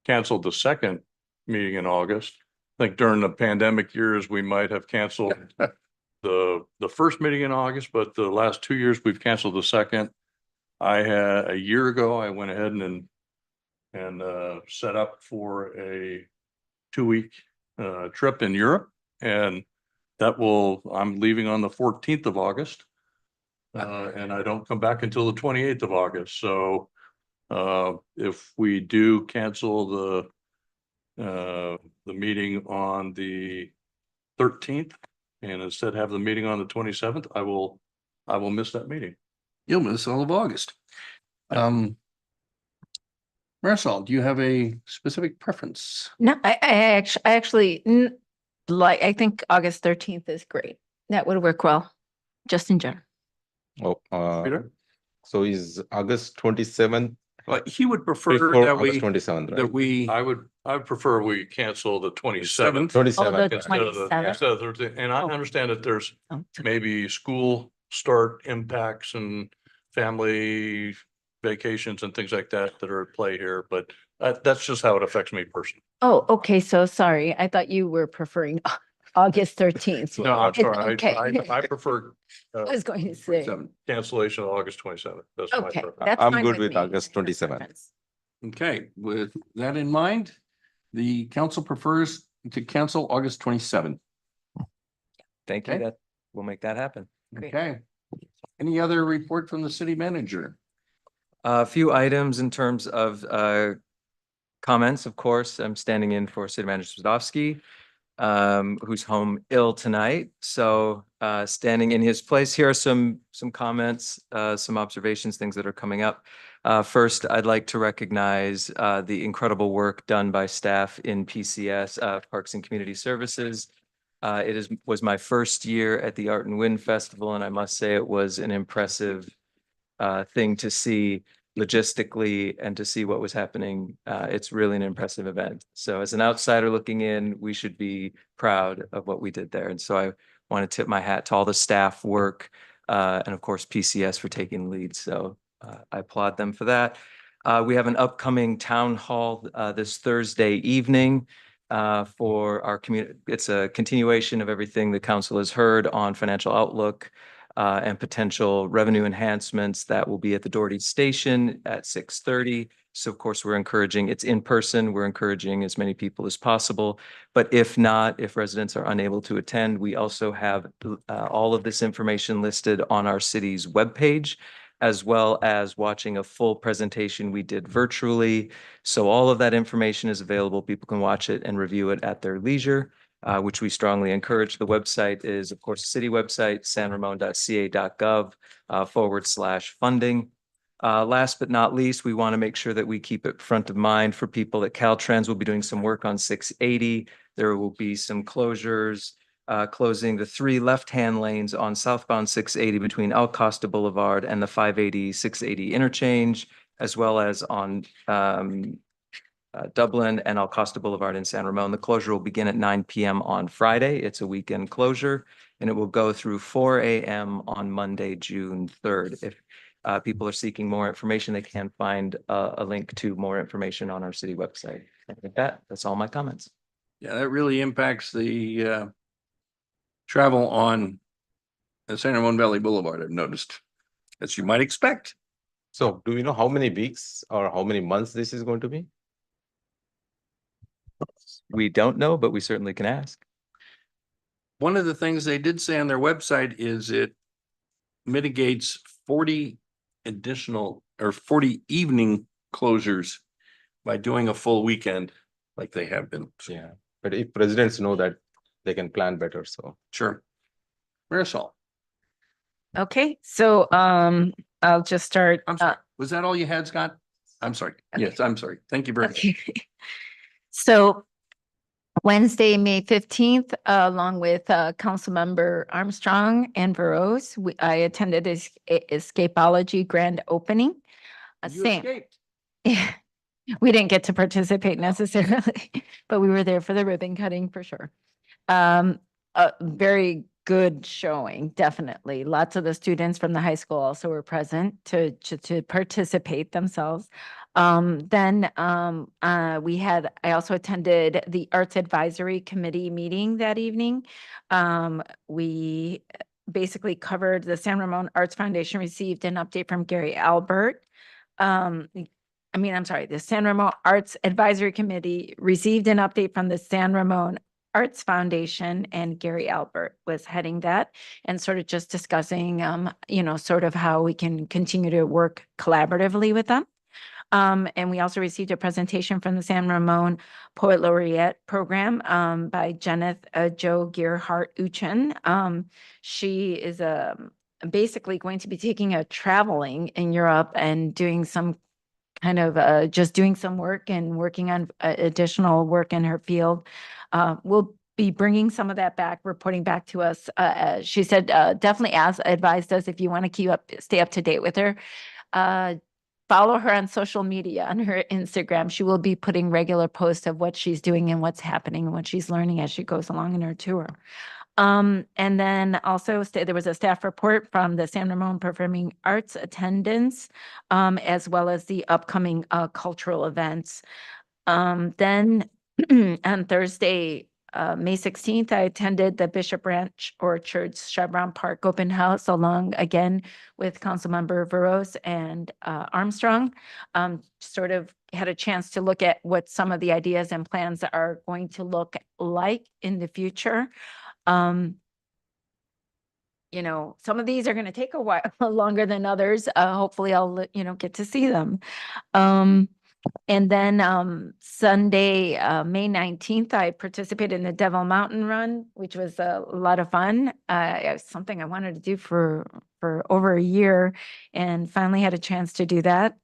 canceled the second meeting in August. I think during the pandemic years, we might have canceled the first meeting in August, but the last 2 years, we've canceled the second. I had, a year ago, I went ahead and set up for a 2-week trip in Europe, and I'm leaving on the 14th of August. And I don't come back until the 28th of August. So if we do cancel the meeting on the 13th and instead have the meeting on the 27th, I will miss that meeting. You'll miss all of August. Marisol, do you have a specific preference? No, I actually I think August 13th is great. That would work well, just in general. Oh, Peter? so is August 27th? He would prefer Before that August we, 27th, that right? we, I would prefer we cancel the 27th. 27th. Instead of the 13th. And I understand that there's maybe school start impacts and family vacations and things like that that are at play here, but that's just how it affects me personally. Oh, okay. So sorry. I thought you were preferring August 13th. No, I'm sorry. Okay. I prefer I was going to say, cancellation on August 27th. That's my okay, preference. that's I'm fine good with me. August Your 27th. preference. Okay, with that in mind, the council prefers to cancel August 27th. Thank you. Okay. That will make that happen. Great. Okay. Any other report from the city manager? A few items in terms of comments, of course. I'm standing in for City Manager Swadowski, who's home ill tonight. So standing in his place, here are some comments, some observations, things that are coming up. First, I'd like to recognize the incredible work done by staff in PCS, Parks and Community Services. Was my first year at the Art and Wind Festival, and I must say it was an impressive thing to see logistically and to see what was happening. It's really an impressive event. So as an outsider looking in, we should be proud of what we did there. And so I want to tip my hat to all the staff work and of course PCS for taking the lead. So I applaud them for that. We have an upcoming town hall this Thursday evening for our community. It's a continuation of everything the council has heard on financial outlook and potential revenue enhancements. That will be at the Doherty Station at 6:30. So of course, we're encouraging, it's in person, we're encouraging as many people as possible. But if not, if residents are unable to attend, we also have all of this information listed on our city's webpage, as well as watching a full presentation we did virtually. So all of that information is available. People can watch it and review it at their leisure. Which we strongly encourage. The website is, of course, the city website, sanramon.ca.gov/funding. Last but not least, we want to make sure that we keep it front of mind for people that Caltrans will be doing some work on 680. There will be some closures, closing the 3 left-hand lanes on southbound 680 between El Costa Boulevard and the 580-680 interchange, as well as on Dublin and El Costa Boulevard in San Ramon. The closure will begin at 9 p.m. on Friday. It's a weekend closure, and it will go through 4 a.m. on Monday, June 3rd. If people are seeking more information, they can find a link to more information on our city website. And with that, that's all my comments. Yeah, that really impacts the travel on the San Ramon Valley Boulevard, I've noticed, as you might expect. So do we know how many weeks or how many months this is going to be? We don't know, but we certainly can ask. One of the things they did say on their website is it mitigates 40 additional or 40 evening closures by doing a full weekend like they have been. Yeah, but if residents know that, they can plan better, so. Sure. Marisol, Okay, so I'll just start. I'm sorry. Was that all you had, Scott? I'm sorry. Yes, I'm sorry. Thank you very much. Okay. So Wednesday, May 15th, along with Councilmember Armstrong and Veros, I attended Escapology grand opening. You Same. escaped. Yeah, we didn't get to participate necessarily, but we were there for the ribbon cutting for sure. A very good showing, definitely. Lots of the students from the high school also were present to participate themselves. I also attended the Arts Advisory Committee meeting that evening. We basically covered the San Ramon Arts Foundation received an update from Gary Albert. The San Ramon Arts Advisory Committee received an update from the San Ramon Arts Foundation, and Gary Albert was heading that and sort of just discussing, sort of how we can continue to work collaboratively with them. And we also received a presentation from the San Ramon Poet Laureate Program by Jeneth Jo Gearhart Uchen. She is basically going to be taking a traveling in Europe and doing some kind of just doing some work and working on additional work in her field. We'll be bringing some of that back, reporting back to us. She said, definitely advised us if you want to stay up to date with her. Follow her on social media, on her Instagram. She will be putting regular posts of what she's doing and what's happening and what she's learning as she goes along in her tour. And then also there was a staff report from the San Ramon Performing Arts attendance, as well as the upcoming cultural events. Then on Thursday, May 16th, I attended the Bishop Ranch Orchards Chevron Park Open House along again with Councilmember Veros and Armstrong. Sort of had a chance to look at what some of the ideas and plans are going to look like in the future. You know, some of these are going to take a while longer than others. Hopefully I'll, get to see them. And then Sunday, May 19th, I participated in the Devil Mountain Run, which was a lot of fun. It was something I wanted to do for over a year and finally had a chance to do that.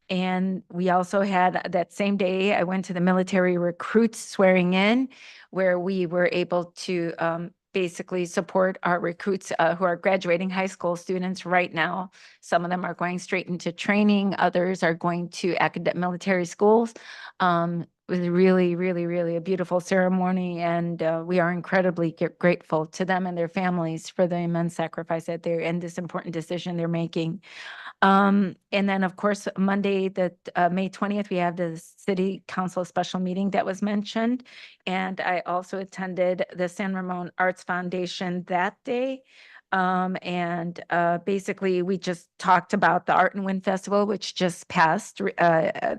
And we also had that same day, I went to the military recruits swearing in, where we were able to basically support our recruits who are graduating high school students right now. Some of them are going straight into training, others are going to academic military schools. It was really, really, really a beautiful ceremony, and we are incredibly grateful to them and their families for the immense sacrifice that they're in this important decision they're making. And then, of course, Monday, May 20th, we have the City Council special meeting that was mentioned. And I also attended the San Ramon Arts Foundation that day. Basically, we just talked about the Art and Wind Festival, which just passed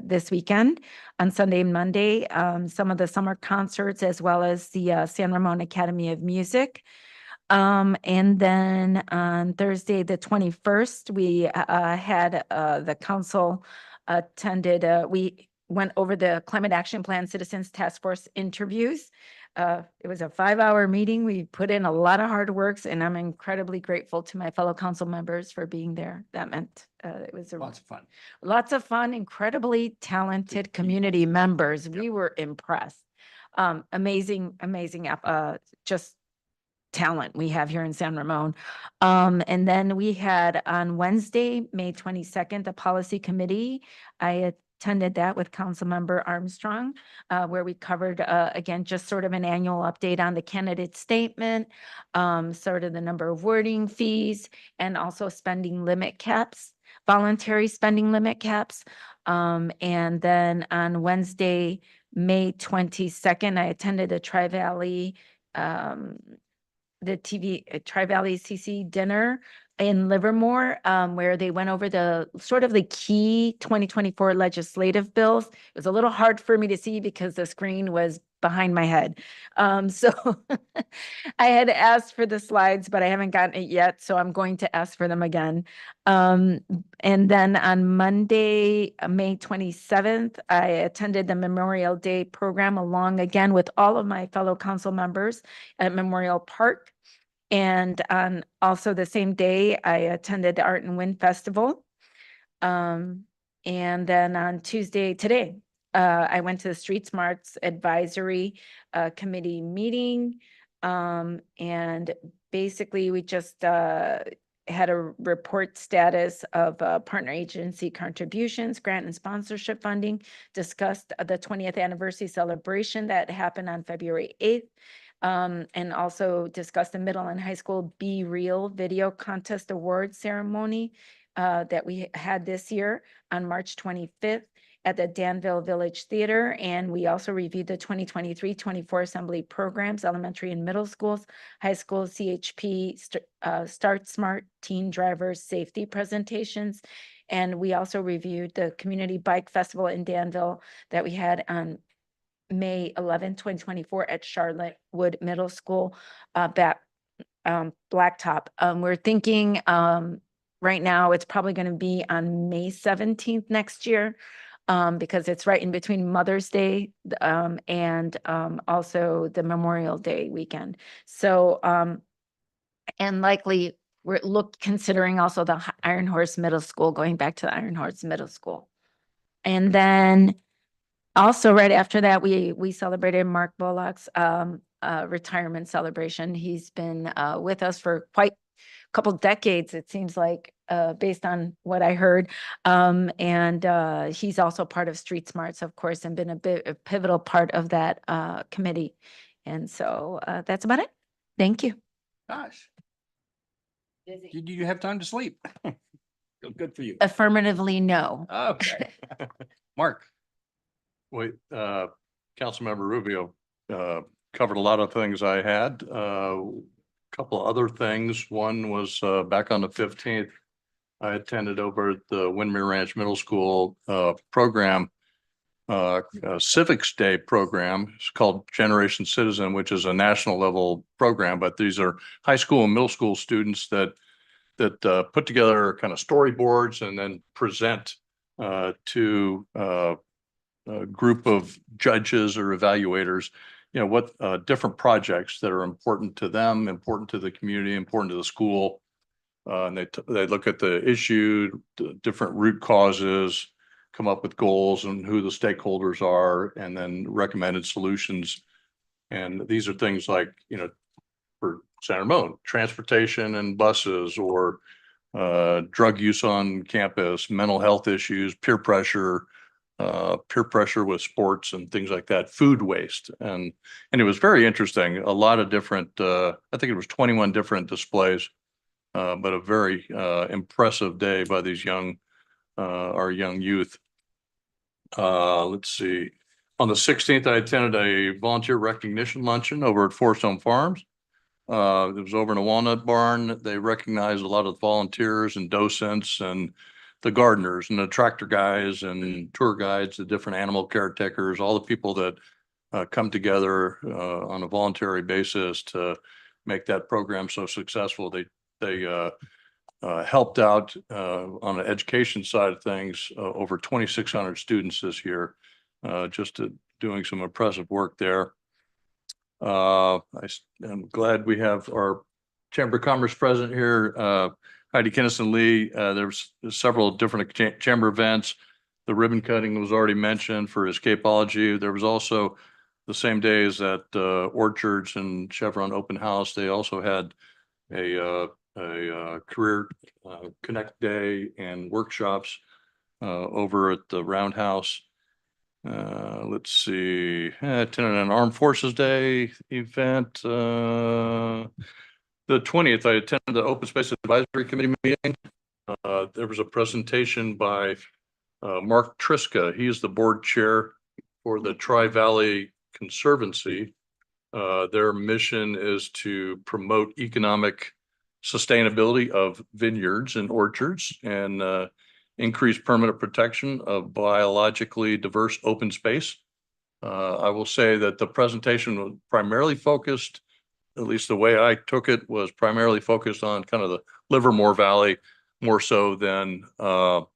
this weekend on Sunday and Monday, some of the summer concerts, as well as the San Ramon Academy of Music. And then on Thursday, the 21st, we had the council attended, we went over the Climate Action Plan Citizens Task Force interviews. It was a 5-hour meeting. We put in a lot of hard works, and I'm incredibly grateful to my fellow council members for being there. That meant it was Lots of fun. lots of fun, incredibly talented community members. We were impressed. Amazing, just talent we have here in San Ramon. And then we had on Wednesday, May 22nd, the policy committee. I attended that with Councilmember Armstrong, where we covered, again, just sort of an annual update on the candidate statement, sort of the number of wording fees, and also spending limit caps, voluntary spending limit caps. And then on Wednesday, May 22nd, I attended the Tri-Valley Tri-Valley CC dinner in Livermore, where they went over the sort of the key 2024 legislative bills. It was a little hard for me to see because the screen was behind my head. So I had asked for the slides, but I haven't gotten it yet, so I'm going to ask for them again. And then on Monday, May 27th, I attended the Memorial Day program along again with all of my fellow council members at Memorial Park. And on also the same day, I attended the Art and Wind Festival. And then on Tuesday, today, I went to the Street Smarts Advisory Committee meeting. And basically, we just had a report status of partner agency contributions, grant and sponsorship funding, discussed the 20th anniversary celebration that happened on February 8th. And also discussed the middle and high school Be Real Video Contest Award ceremony that we had this year on March 25th at the Danville Village Theater. And we also reviewed the 2023-24 assembly programs, elementary and middle schools, high school CHP, Start Smart Teen Drivers Safety presentations. And we also reviewed the Community Bike Festival in Danville that we had on May 11, 2024 at Charlottewood Middle School, Blacktop. We're thinking right now it's probably going to be on May 17th next year because it's right in between Mother's Day and also the Memorial Day weekend. So, and likely we're considering also the Iron Horse Middle School, going back to the Iron Horse Middle School. And then also, right after that, we celebrated Mark Bullock's retirement celebration. He's been with us for quite a couple decades, it seems like, based on what I heard. And he's also part of Street Smarts, of course, and been a pivotal part of that committee. And so that's about it. Thank you. Gosh. Did you have time to sleep? Good for you. Affirmatively, no. Okay. Mark. Wait, Councilmember Rubio, covered a lot of things I had. Couple of other things. One was back on the 15th. I attended over at the Windmere Ranch Middle School program, Civics Day program. It's called Generation Citizen, which is a national level program, but these are high school and middle school students that put together kind of storyboards and then present to a group of judges or evaluators, what different projects that are important to them, important to the community, important to the school. And they look at the issue, the different root causes, come up with goals and who the stakeholders are, and then recommended solutions. And these are things like, for San Ramon, transportation and buses, or drug use on campus, mental health issues, peer pressure with sports and things like that, food waste. And it was very interesting. A lot of different, I think it was 21 different displays, but a very impressive day by these our young youth. Let's see. On the 16th, I attended a volunteer recognition luncheon over at Four Stone Farms. It was over in a walnut barn. They recognized a lot of volunteers and docents and the gardeners and the tractor guys and tour guides, the different animal caretakers, all the people that come together on a voluntary basis to make that program so successful. They helped out on the education side of things, over 2,600 students this year, just doing some impressive work there. I'm glad we have our Chamber of Commerce president here, Heidi Kinnison Lee. There's several different chamber events. The ribbon cutting was already mentioned for Escapology. There was also the same day as at Orchards and Chevron Open House. They also had a career connect day and workshops over at the Roundhouse. Let's see, attended an Armed Forces Day event. The 20th, I attended the Open Space Advisory Committee meeting. There was a presentation by Mark Triska. He is the board chair for the Tri-Valley Conservancy. Their mission is to promote economic sustainability of vineyards and orchards and increase permanent protection of biologically diverse open space. I will say that the presentation was primarily focused, at least the way I took it, was primarily focused on kind of the Livermore Valley, more so than our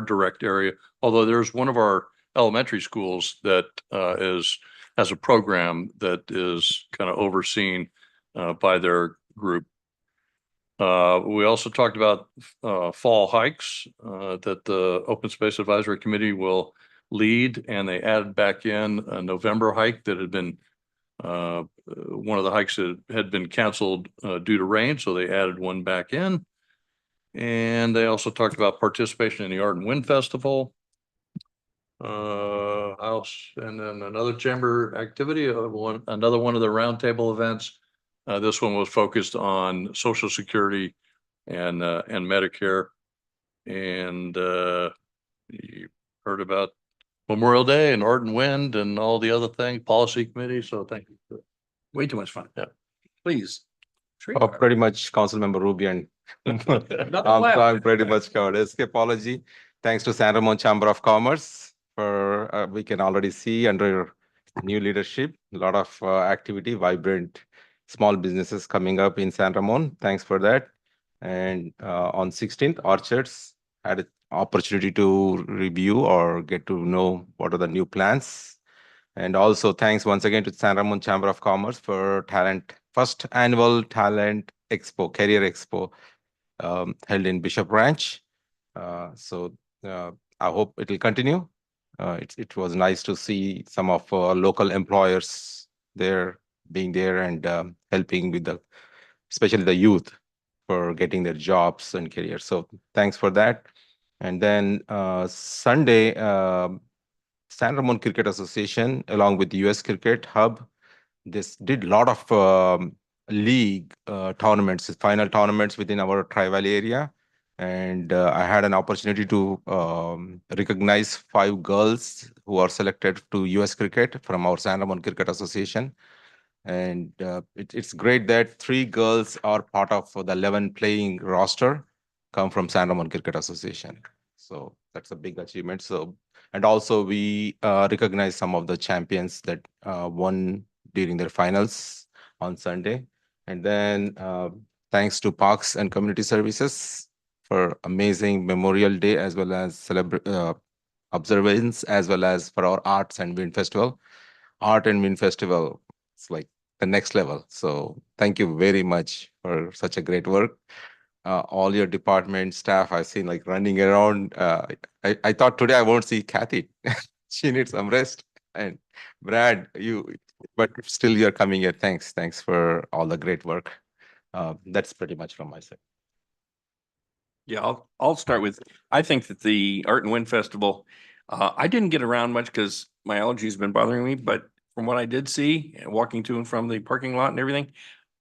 direct area. Although there's one of our elementary schools that has a program that is kind of overseen by their group. We also talked about fall hikes that the Open Space Advisory Committee will lead, and they added back in a November hike that had been one of the hikes that had been canceled due to rain, so they added one back in. And they also talked about participation in the Art and Wind Festival. And then another chamber activity, another one of the roundtable events. This one was focused on Social Security and Medicare. And you heard about Memorial Day and Art and Wind and all the other things, policy committee. So thank you. Way too much fun. Yeah. Please. Pretty much Councilmember Ruby and I'm pretty much covered. Escapology. Thanks to San Ramon Chamber of Commerce for we can already see under new leadership, a lot of activity, vibrant small businesses coming up in San Ramon. Thanks for that. And on 16th, Orchards had an opportunity to review or get to know what are the new plans. And also thanks once again to San Ramon Chamber of Commerce for first annual Talent Expo, Career Expo held in Bishop Ranch. So I hope it will continue. It was nice to see some of local employers there, being there and helping with especially the youth for getting their jobs and careers. So thanks for that. And then Sunday, San Ramon Cricket Association, along with the US Cricket Hub, this did a lot of league tournaments, final tournaments within our Tri-Valley area. And I had an opportunity to recognize 5 girls who are selected to US Cricket from our San Ramon Cricket Association. And it's great that 3 girls are part of the 11 playing roster come from San Ramon Cricket Association. So that's a big achievement. So, and also we recognize some of the champions that won during their finals on Sunday. And then thanks to Parks and Community Services for amazing Memorial Day as well as observance, as well as for our Arts and Wind Festival. Art and Wind Festival, it's like the next level. So thank you very much for such a great work. All your department staff, I've seen like running around. I thought today I won't see Kathy. She needs some rest. And Brad, but still you're coming here. Thanks for all the great work. That's pretty much from my side. Yeah, I'll start with, I think that the Art and Wind Festival, I didn't get around much because my allergies been bothering me, but from what I did see, walking to and from the parking lot and everything,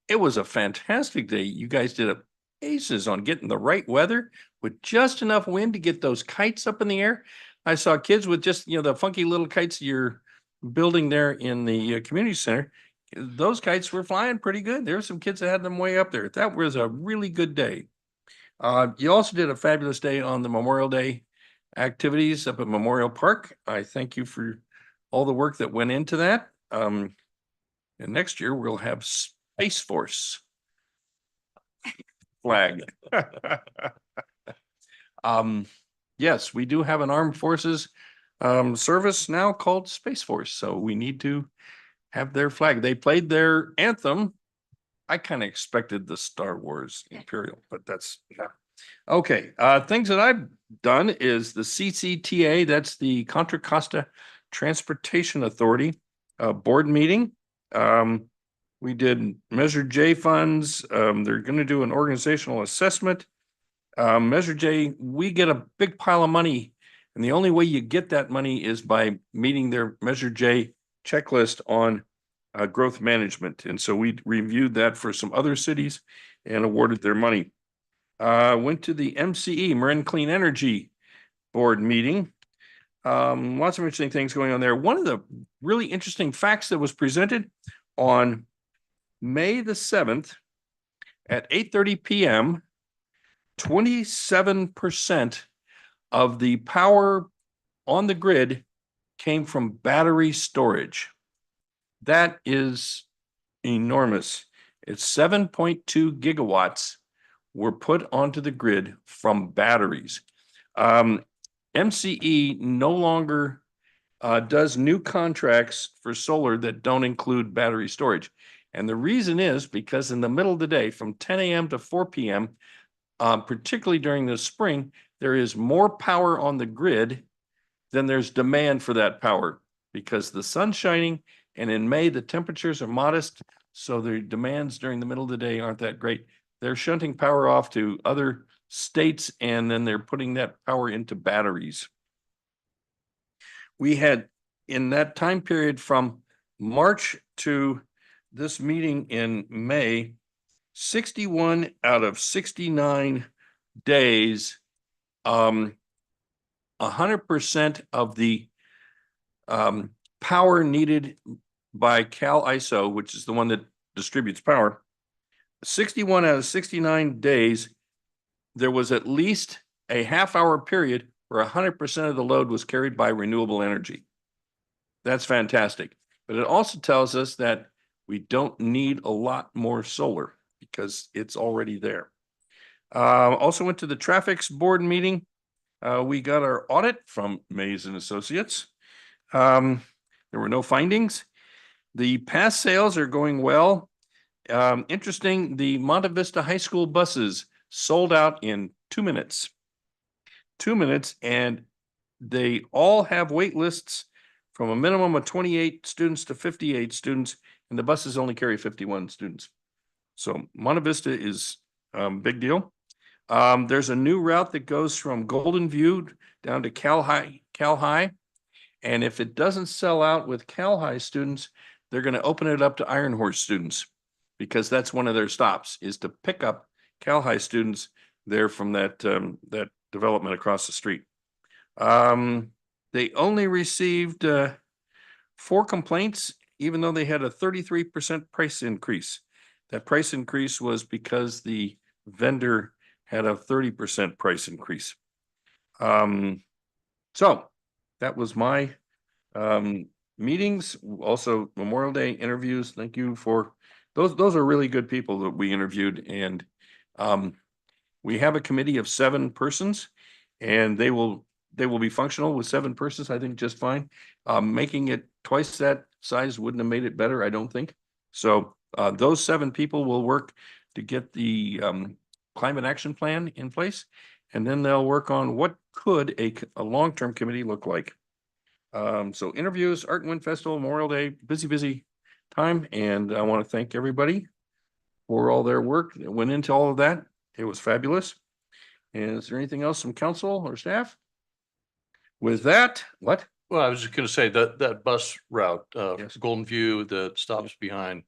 it was a fantastic day. You guys did aces on getting the right weather with just enough wind to get those kites up in the air. I saw kids with just, the funky little kites you're building there in the community center. Those kites were flying pretty good. There were some kids that had them way up there. That was a really good day. You also did a fabulous day on the Memorial Day activities up at Memorial Park. I thank you for all the work that went into that. And next year we'll have Space Force flag. Yes, we do have an armed forces service now called Space Force. So we need to have their flag. They played their anthem. I kind of expected the Star Wars Imperial, but that's okay. Things that I've done is the CCTA, that's the Contra Costa Transportation Authority board meeting. We did Measure J funds. They're going to do an organizational assessment. Measure J, we get a big pile of money, and the only way you get that money is by meeting their Measure J checklist on growth management. And so we reviewed that for some other cities and awarded their money. Went to the MCE, Marin Clean Energy board meeting. Lots of interesting things going on there. One of the really interesting facts that was presented on May the 7th at 8:30 p.m., 27% of the power on the grid came from battery storage. That is enormous. It's 7.2 gigawatts were put onto the grid from batteries. MCE no longer does new contracts for solar that don't include battery storage. And the reason is because in the middle of the day, from 10 a.m. to 4 p.m., particularly during the spring, there is more power on the grid than there's demand for that power because the sun's shining, and in May, the temperatures are modest, so the demands during the middle of the day aren't that great. They're shunting power off to other states, and then they're putting that power into batteries. We had, in that time period from March to this meeting in May, 61 out of 69 days, 100% of the power needed by CalISO, which is the one that distributes power, 61 out of 69 days, there was at least a half-hour period where 100% of the load was carried by renewable energy. That's fantastic. But it also tells us that we don't need a lot more solar because it's already there. Also went to the Traffics Board meeting. We got our audit from Mays and Associates. There were no findings. The pass sales are going well. Interesting, the Monte Vista High School buses sold out in 2 minutes. 2 minutes, and they all have wait lists from a minimum of 28 students to 58 students, and the buses only carry 51 students. So Monte Vista is big deal. There's a new route that goes from Golden View down to Cal High. And if it doesn't sell out with Cal High students, they're going to open it up to Iron Horse students because that's one of their stops is to pick up Cal High students there from that development across the street. They only received 4 complaints, even though they had a 33% price increase. That price increase was because the vendor had a 30% price increase. So that was my meetings, also Memorial Day interviews. Thank you for those are really good people that we interviewed, and we have a committee of 7 persons, and they will be functional with 7 persons, I think, just fine. Making it twice that size wouldn't have made it better, I don't think. So those 7 people will work to get the climate action plan in place, and then they'll work on what could a long-term committee look like. So interviews, Art and Wind Festival, Memorial Day, busy time, and I want to thank everybody for all their work that went into all of that. It was fabulous. And is there anything else from council or staff? With that, what? Well, I was just gonna say that bus route, Yes. Golden View that stops behind,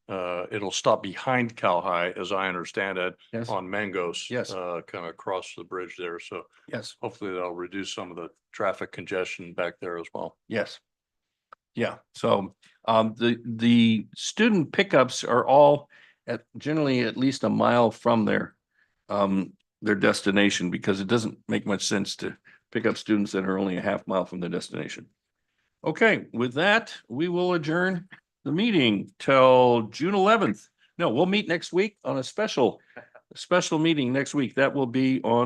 it'll stop behind Cal High, as I understand it, Yes. on Mangos. Yes. Kind of across the bridge there. So Yes. hopefully that'll reduce some of the traffic congestion back there as well. Yes. Yeah, so the student pickups are all generally at least a mile from their destination, because it doesn't make much sense to pick up students that are only a half mile from their destination. Okay, with that, we will adjourn the meeting till June 11th. No, we'll meet next week on a special meeting next week. That will be on